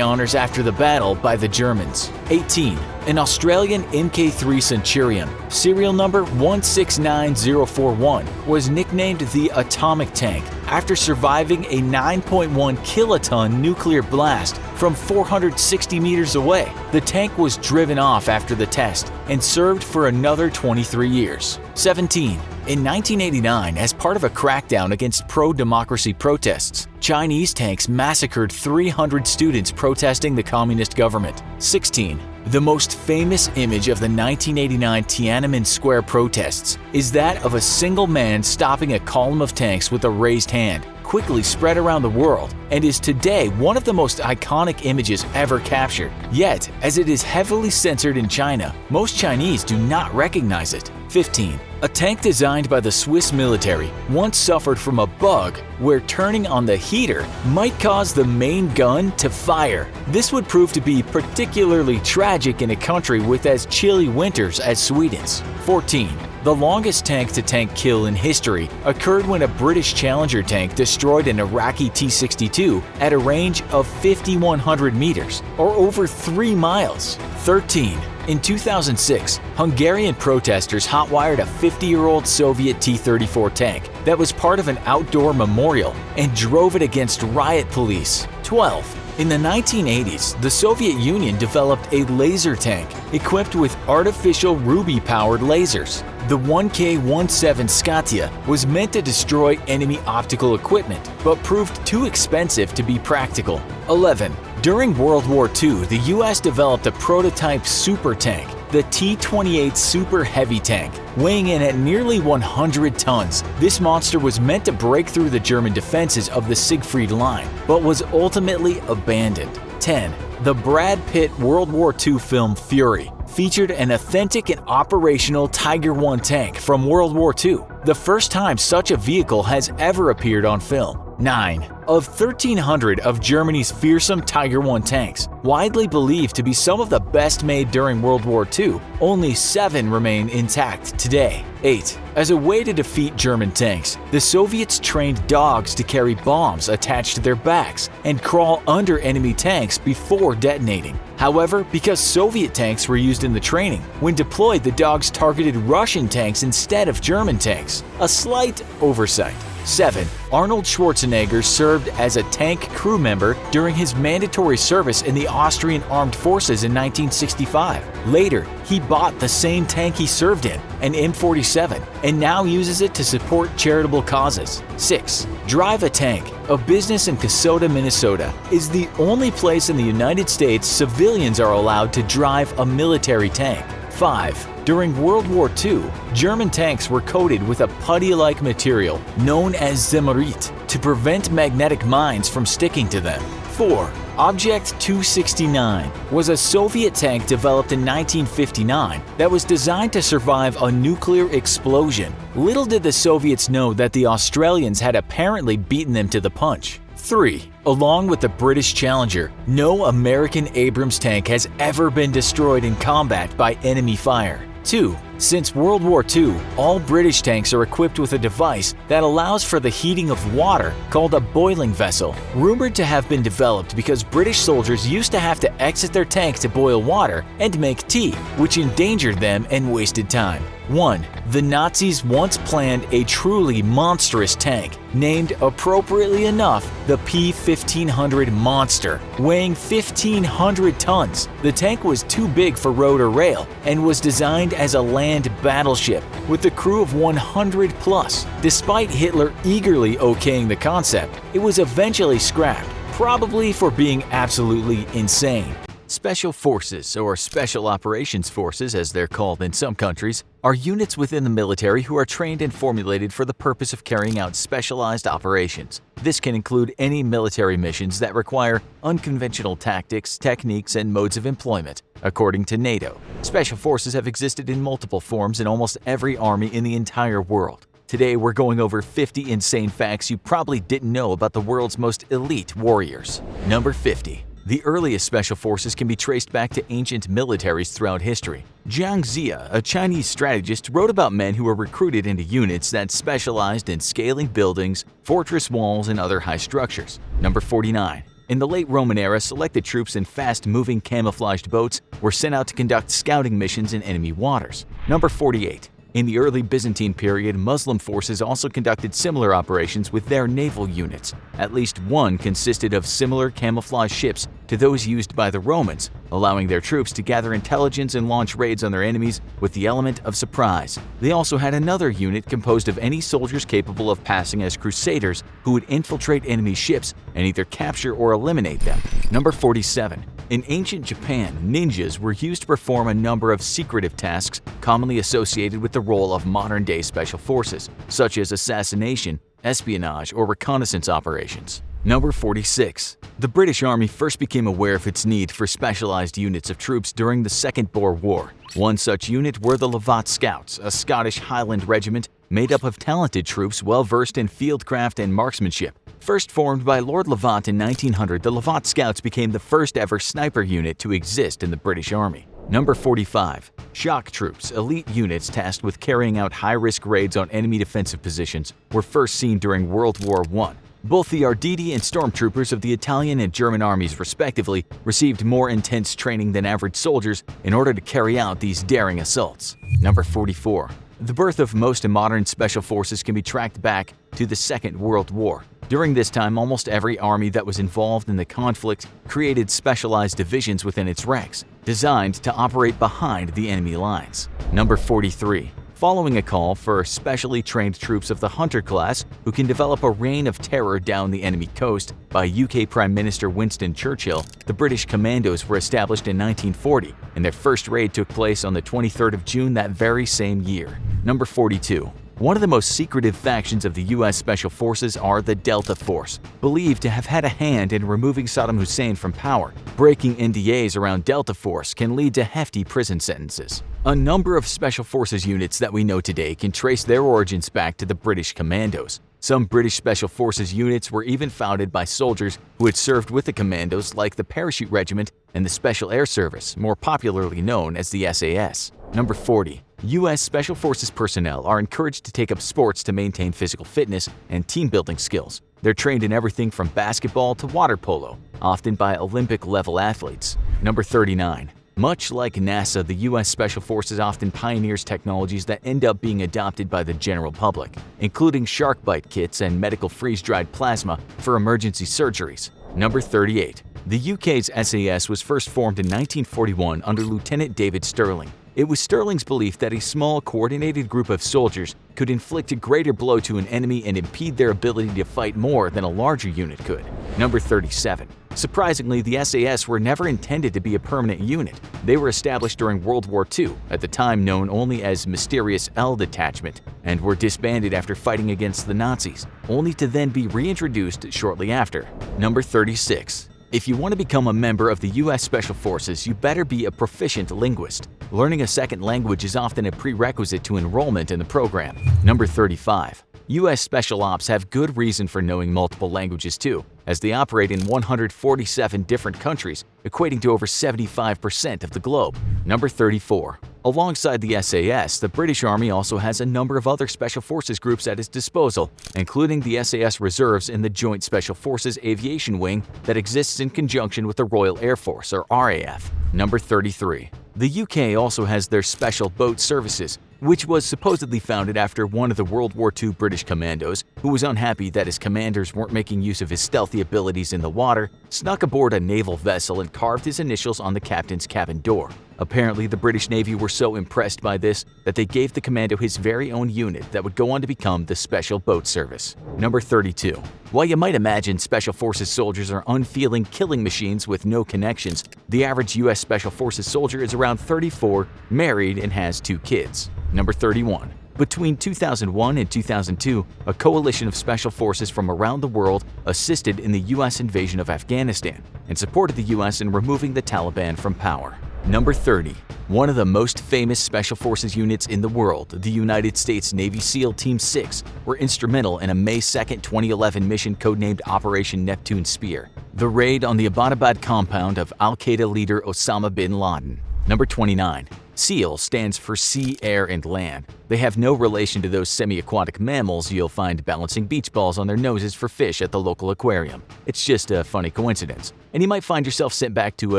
honors after the battle by the Germans. 18. An Australian Mk3 Centurion, serial number 169041, was nicknamed the Atomic Tank after surviving a 9.1 kiloton nuclear blast from 460 meters away. The tank was driven off after the test and served for another 23 years. 17. In 1989, as part of a crackdown against pro-democracy protests, Chinese tanks massacred 300 students protesting the communist government. 16. The most famous image of the 1989 Tiananmen Square protests is that of a single man stopping a column of tanks with a raised hand, quickly spread around the world, and is today one of the most iconic images ever captured. Yet, as it is heavily censored in China, most Chinese do not recognize it. 15. A tank designed by the Swiss military once suffered from a bug where turning on the heater might cause the main gun to fire. This would prove to be particularly tragic in a country with as chilly winters as Sweden's. 14. The longest tank-to-tank kill in history occurred when a British Challenger tank destroyed an Iraqi T-62 at a range of 5,100 meters, or over 3 miles. 13. In 2006, Hungarian protesters hotwired a 50-year-old Soviet T-34 tank that was part of an outdoor memorial and drove it against riot police. 12. In the 1980s, the Soviet Union developed a laser tank equipped with artificial ruby-powered lasers. The 1K-17 Skatia was meant to destroy enemy optical equipment, but proved too expensive to be practical. 11. During World War II, the US developed a prototype super tank, the T-28 Super Heavy Tank, weighing in at nearly 100 tons. This monster was meant to break through the German defenses of the Siegfried Line, but was ultimately abandoned. 10. The Brad Pitt World War II film Fury featured an authentic and operational Tiger I tank from World War II, the first time such a vehicle has ever appeared on film. 9. Of 1,300 of Germany's fearsome Tiger I tanks, widely believed to be some of the best made during World War II, only 7 remain intact today. 8. As a way to defeat German tanks, the Soviets trained dogs to carry bombs attached to their backs and crawl under enemy tanks before detonating. However, because Soviet tanks were used in the training, when deployed the dogs targeted Russian tanks instead of German tanks. A slight oversight. 7. Arnold Schwarzenegger served as a tank crew member during his mandatory service in the Austrian Armed Forces in 1965. Later, he bought the same tank he served in, an M47, and now uses it to support charitable causes. 6. Drive a Tank, a business in Kasota, Minnesota, is the only place in the United States civilians are allowed to drive a military tank. 5. During World War II, German tanks were coated with a putty-like material known as Submarine to prevent magnetic mines from sticking to them. 4. Object 269 was a Soviet tank developed in 1959 that was designed to survive a nuclear explosion. Little did the Soviets know that the Australians had apparently beaten them to the punch. 3. Along with the British Challenger, no American Abrams tank has ever been destroyed in combat by enemy fire. 2. Since World War II, all British tanks are equipped with a device that allows for the heating of water called a boiling vessel, rumored to have been developed because British soldiers used to have to exit their tank to boil water and make tea, which endangered them and wasted time. 1. The Nazis once planned a truly monstrous tank, named appropriately enough the P-1500 Monster, weighing 1,500 tons. The tank was too big for road or rail and was designed as a land battleship with a crew of 100 plus. Despite Hitler eagerly okaying the concept, it was eventually scrapped, probably for being absolutely insane. Special Forces, or Special Operations Forces as they're called in some countries, are units within the military who are trained and formulated for the purpose of carrying out specialized operations. This can include any military missions that require unconventional tactics, techniques, and modes of employment. According to NATO, Special Forces have existed in multiple forms in almost every army in the entire world. Today, we're going over 50 insane facts you probably didn't know about the world's most elite warriors. Number 50. The earliest special forces can be traced back to ancient militaries throughout history. Jiang Zia, a Chinese strategist, wrote about men who were recruited into units that specialized in scaling buildings, fortress walls, and other high structures. Number 49. In the late Roman era, selected troops in fast-moving camouflaged boats were sent out to conduct scouting missions in enemy waters. Number 48. In the early Byzantine period, Muslim forces also conducted similar operations with their naval units. At least one consisted of similar camouflage ships to those used by the Romans, allowing their troops to gather intelligence and launch raids on their enemies with the element of surprise. They also had another unit composed of any soldiers capable of passing as crusaders who would infiltrate enemy ships and either capture or eliminate them. Number 47. In ancient Japan, ninjas were used to perform a number of secretive tasks commonly associated with the role of modern-day special forces, such as assassination, espionage, or reconnaissance operations. Number 46. The British Army first became aware of its need for specialized units of troops during the Second Boer War. One such unit were the Lovat Scouts, a Scottish Highland regiment made up of talented troops well-versed in fieldcraft and marksmanship. First formed by Lord Lovat in 1900, the Lovat Scouts became the first-ever sniper unit to exist in the British Army. Number 45. Shock troops, elite units tasked with carrying out high-risk raids on enemy defensive positions, were first seen during World War I. Both the Arditi and stormtroopers of the Italian and German armies respectively received more intense training than average soldiers in order to carry out these daring assaults. Number 44. The birth of most modern special forces can be tracked back to the Second World War. During this time, almost every army that was involved in the conflict created specialized divisions within its ranks, designed to operate behind the enemy lines. Number 43. Following a call for specially trained troops of the Hunter class who can develop a reign of terror down the enemy coast by UK Prime Minister Winston Churchill, the British Commandos were established in 1940, and their first raid took place on the 23rd of June that very same year. Number 42. One of the most secretive factions of the U.S. Special Forces are the Delta Force, believed to have had a hand in removing Saddam Hussein from power. Breaking NDAs around Delta Force can lead to hefty prison sentences. A number of Special Forces units that we know today can trace their origins back to the British Commandos. Some British Special Forces units were even founded by soldiers who had served with the Commandos, like the Parachute Regiment and the Special Air Service, more popularly known as the SAS. Number 40. U.S. Special Forces personnel are encouraged to take up sports to maintain physical fitness and team-building skills. They're trained in everything from basketball to water polo, often by Olympic-level athletes. Number 39. Much like NASA, the U.S. Special Forces often pioneers technologies that end up being adopted by the general public, including shark bite kits and medical freeze-dried plasma for emergency surgeries. Number 38. The UK's SAS was first formed in 1941 under Lieutenant David Stirling. It was Stirling's belief that a small, coordinated group of soldiers could inflict a greater blow to an enemy and impede their ability to fight more than a larger unit could. Number 37. Surprisingly, the SAS were never intended to be a permanent unit. They were established during World War II, at the time known only as Mysterious L Detachment, and were disbanded after fighting against the Nazis, only to then be reintroduced shortly after. Number 36. If you want to become a member of the U.S. Special Forces, you better be a proficient linguist. Learning a second language is often a prerequisite to enrollment in the program. Number 35. U.S. Special Ops have good reason for knowing multiple languages too, as they operate in 147 different countries, equating to over 75% of the globe. Number 34. Alongside the SAS, the British Army also has a number of other Special Forces groups at its disposal, including the SAS Reserves in the Joint Special Forces Aviation Wing that exists in conjunction with the Royal Air Force, or RAF. Number 33. The UK also has their Special Boat Services, which was supposedly founded after one of the World War II British commandos, who was unhappy that his commanders weren't making use of his stealthy abilities in the water, snuck aboard a naval vessel and carved his initials on the captain's cabin door. Apparently, the British Navy were so impressed by this that they gave the commando his very own unit that would go on to become the Special Boat Service. Number 32. While you might imagine Special Forces soldiers are unfeeling killing machines with no connections, the average U.S. Special Forces soldier is around 34, married, and has 2 kids. Number 31. Between 2001 and 2002, a coalition of special forces from around the world assisted in the U.S. invasion of Afghanistan and supported the U.S. in removing the Taliban from power. Number 30. One of the most famous special forces units in the world, the United States Navy SEAL Team 6, were instrumental in a May 2, 2011 mission codenamed Operation Neptune Spear, the raid on the Abbottabad compound of al-Qaeda leader Osama bin Laden. Number 29. SEAL stands for Sea, Air, and Land. They have no relation to those semi-aquatic mammals you'll find balancing beach balls on their noses for fish at the local aquarium. It's just a funny coincidence, and you might find yourself sent back to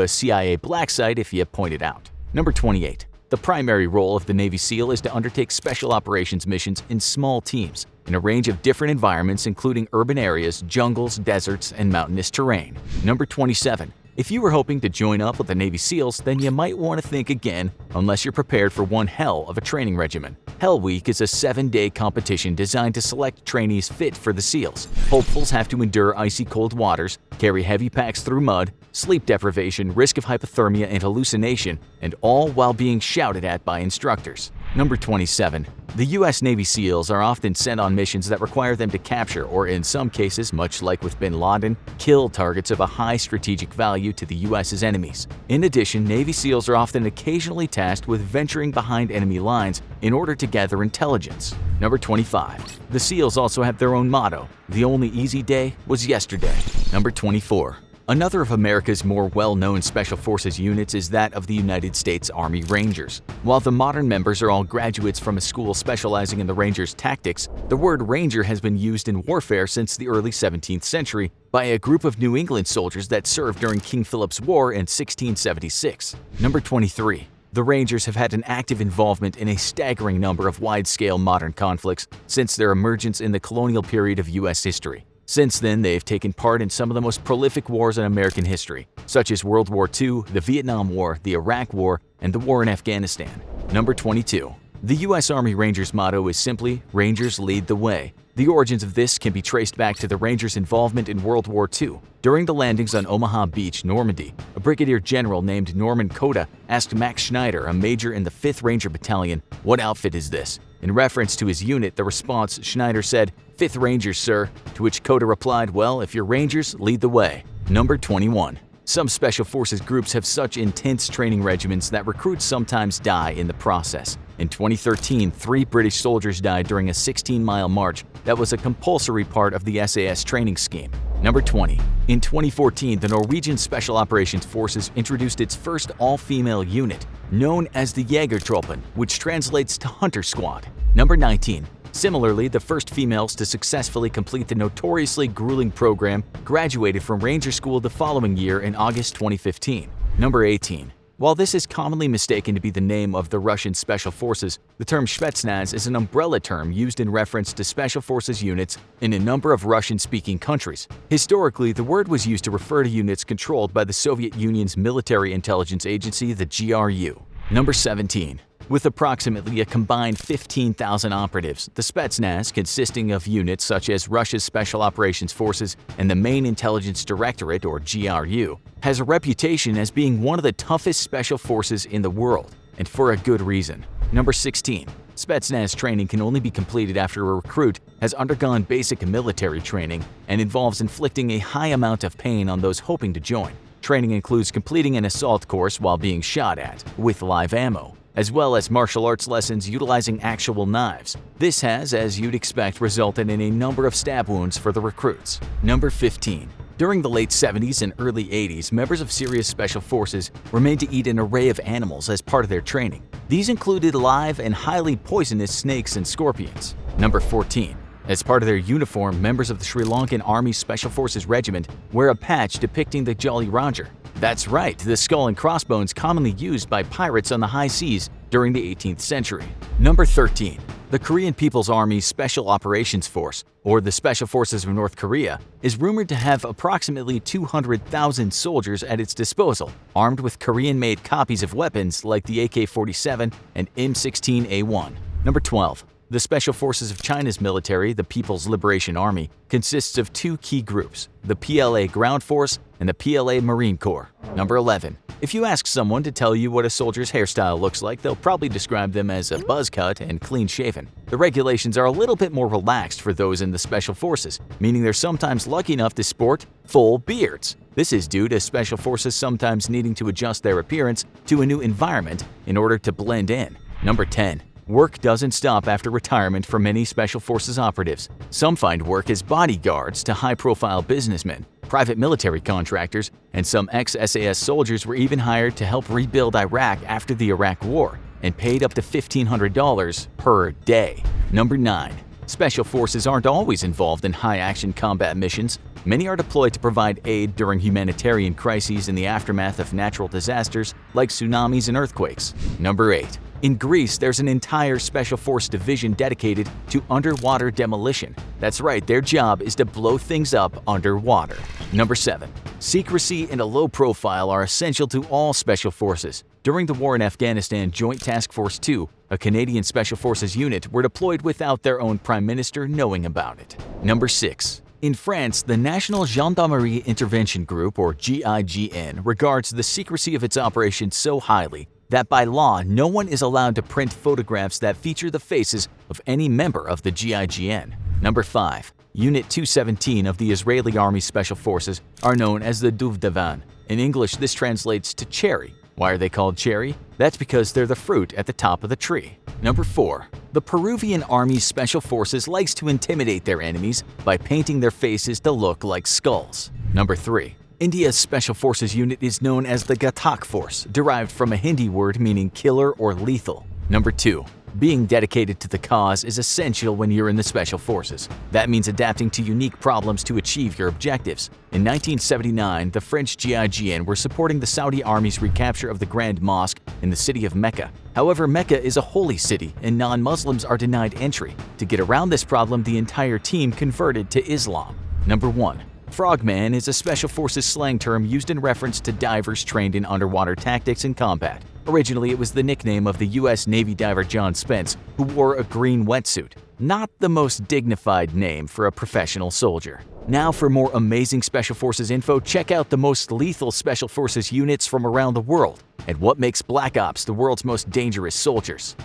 a CIA black site if you point it out. Number 28. The primary role of the Navy SEAL is to undertake special operations missions in small teams, in a range of different environments including urban areas, jungles, deserts, and mountainous terrain. Number 27. If you were hoping to join up with the Navy SEALs, then you might want to think again unless you're prepared for one hell of a training regimen. Hell Week is a 7-day competition designed to select trainees fit for the SEALs. Hopefuls have to endure icy cold waters, carry heavy packs through mud, sleep deprivation, risk of hypothermia and hallucination, and all while being shouted at by instructors. Number 27. The U.S. Navy SEALs are often sent on missions that require them to capture, or in some cases, much like with bin Laden, kill targets of a high strategic value to the U.S.'s enemies. In addition, Navy SEALs are often occasionally tasked with venturing behind enemy lines in order to gather intelligence. Number 25. The SEALs also have their own motto, "The only easy day was yesterday." Number 24. Another of America's more well-known Special Forces units is that of the United States Army Rangers. While the modern members are all graduates from a school specializing in the Rangers' tactics, the word Ranger has been used in warfare since the early 17th century by a group of New England soldiers that served during King Philip's War in 1676. Number 23. The Rangers have had an active involvement in a staggering number of wide-scale modern conflicts since their emergence in the colonial period of U.S. history. Since then, they've taken part in some of the most prolific wars in American history, such as World War II, the Vietnam War, the Iraq War, and the war in Afghanistan. Number 22. The U.S. Army Rangers motto is simply, "Rangers lead the way." The origins of this can be traced back to the Rangers' involvement in World War II. During the landings on Omaha Beach, Normandy, a brigadier general named Norman Cota asked Max Schneider, a major in the 5th Ranger Battalion, "What outfit is this?" In reference to his unit, the response, Schneider said, "5th Rangers, sir," to which Cota replied, "Well, if you're Rangers, lead the way." Number 21. Some Special Forces groups have such intense training regimens that recruits sometimes die in the process. In 2013, 3 British soldiers died during a 16-mile march that was a compulsory part of the SAS training scheme. Number 20. In 2014, the Norwegian Special Operations Forces introduced its first all-female unit, known as the Jägertroppen, which translates to Hunter Squad. Number 19. Similarly, the first females to successfully complete the notoriously grueling program graduated from Ranger School the following year in August 2015. Number 18. While this is commonly mistaken to be the name of the Russian Special Forces, the term Spetsnaz is an umbrella term used in reference to Special Forces units in a number of Russian-speaking countries. Historically, the word was used to refer to units controlled by the Soviet Union's military intelligence agency, the GRU. Number 17. With approximately a combined 15,000 operatives, the Spetsnaz, consisting of units such as Russia's Special Operations Forces and the Main Intelligence Directorate, or GRU, has a reputation as being one of the toughest special forces in the world, and for a good reason. Number 16. Spetsnaz training can only be completed after a recruit has undergone basic military training and involves inflicting a high amount of pain on those hoping to join. Training includes completing an assault course while being shot at, with live ammo, as well as martial arts lessons utilizing actual knives. This has, as you'd expect, resulted in a number of stab wounds for the recruits. Number 15. During the late 70s and early 80s, members of Syria's special forces were made to eat an array of animals as part of their training. These included live and highly poisonous snakes and scorpions. Number 14. As part of their uniform, members of the Sri Lankan Army Special Forces Regiment wear a patch depicting the Jolly Roger. That's right, the skull and crossbones commonly used by pirates on the high seas during the 18th century. Number 13. The Korean People's Army Special Operations Force, or the Special Forces of North Korea, is rumored to have approximately 200,000 soldiers at its disposal, armed with Korean-made copies of weapons like the AK-47 and M16A1. Number 12. The Special Forces of China's military, the People's Liberation Army, consists of two key groups, the PLA Ground Force and the PLA Marine Corps. Number 11. If you ask someone to tell you what a soldier's hairstyle looks like, they'll probably describe them as a buzz cut and clean-shaven. The regulations are a little bit more relaxed for those in the Special Forces, meaning they're sometimes lucky enough to sport full beards. This is due to Special Forces sometimes needing to adjust their appearance to a new environment in order to blend in. Number 10. Work doesn't stop after retirement for many Special Forces operatives. Some find work as bodyguards to high-profile businessmen, private military contractors, and some ex-SAS soldiers were even hired to help rebuild Iraq after the Iraq War and paid up to $1,500 per day. Number 9. Special Forces aren't always involved in high-action combat missions. Many are deployed to provide aid during humanitarian crises in the aftermath of natural disasters like tsunamis and earthquakes. Number 8. In Greece, there's an entire Special Force division dedicated to underwater demolition. That's right, their job is to blow things up underwater. Number 7. Secrecy and a low profile are essential to all Special Forces. During the war in Afghanistan, Joint Task Force 2, a Canadian Special Forces unit, were deployed without their own Prime Minister knowing about it. Number 6. In France, the National Gendarmerie Intervention Group, or GIGN, regards the secrecy of its operations so highly that by law, no one is allowed to print photographs that feature the faces of any member of the GIGN. Number 5. Unit 217 of the Israeli Army Special Forces are known as the Duvdevan. In English, this translates to cherry. Why are they called cherry? That's because they're the fruit at the top of the tree. Number 4. The Peruvian Army Special Forces likes to intimidate their enemies by painting their faces to look like skulls. Number 3. India's Special Forces unit is known as the Ghatak Force, derived from a Hindi word meaning killer or lethal. Number 2. Being dedicated to the cause is essential when you're in the Special Forces. That means adapting to unique problems to achieve your objectives. In 1979, the French GIGN were supporting the Saudi Army's recapture of the Grand Mosque in the city of Mecca. However, Mecca is a holy city and non-Muslims are denied entry. To get around this problem, the entire team converted to Islam. Number 1. Frogman is a Special Forces slang term used in reference to divers trained in underwater tactics and combat. Originally, it was the nickname of the U.S. Navy diver John Spence, who wore a green wetsuit. Not the most dignified name for a professional soldier. Now for more amazing Special Forces info, check out the most lethal Special Forces units from around the world and what makes Black Ops the world's most dangerous soldiers.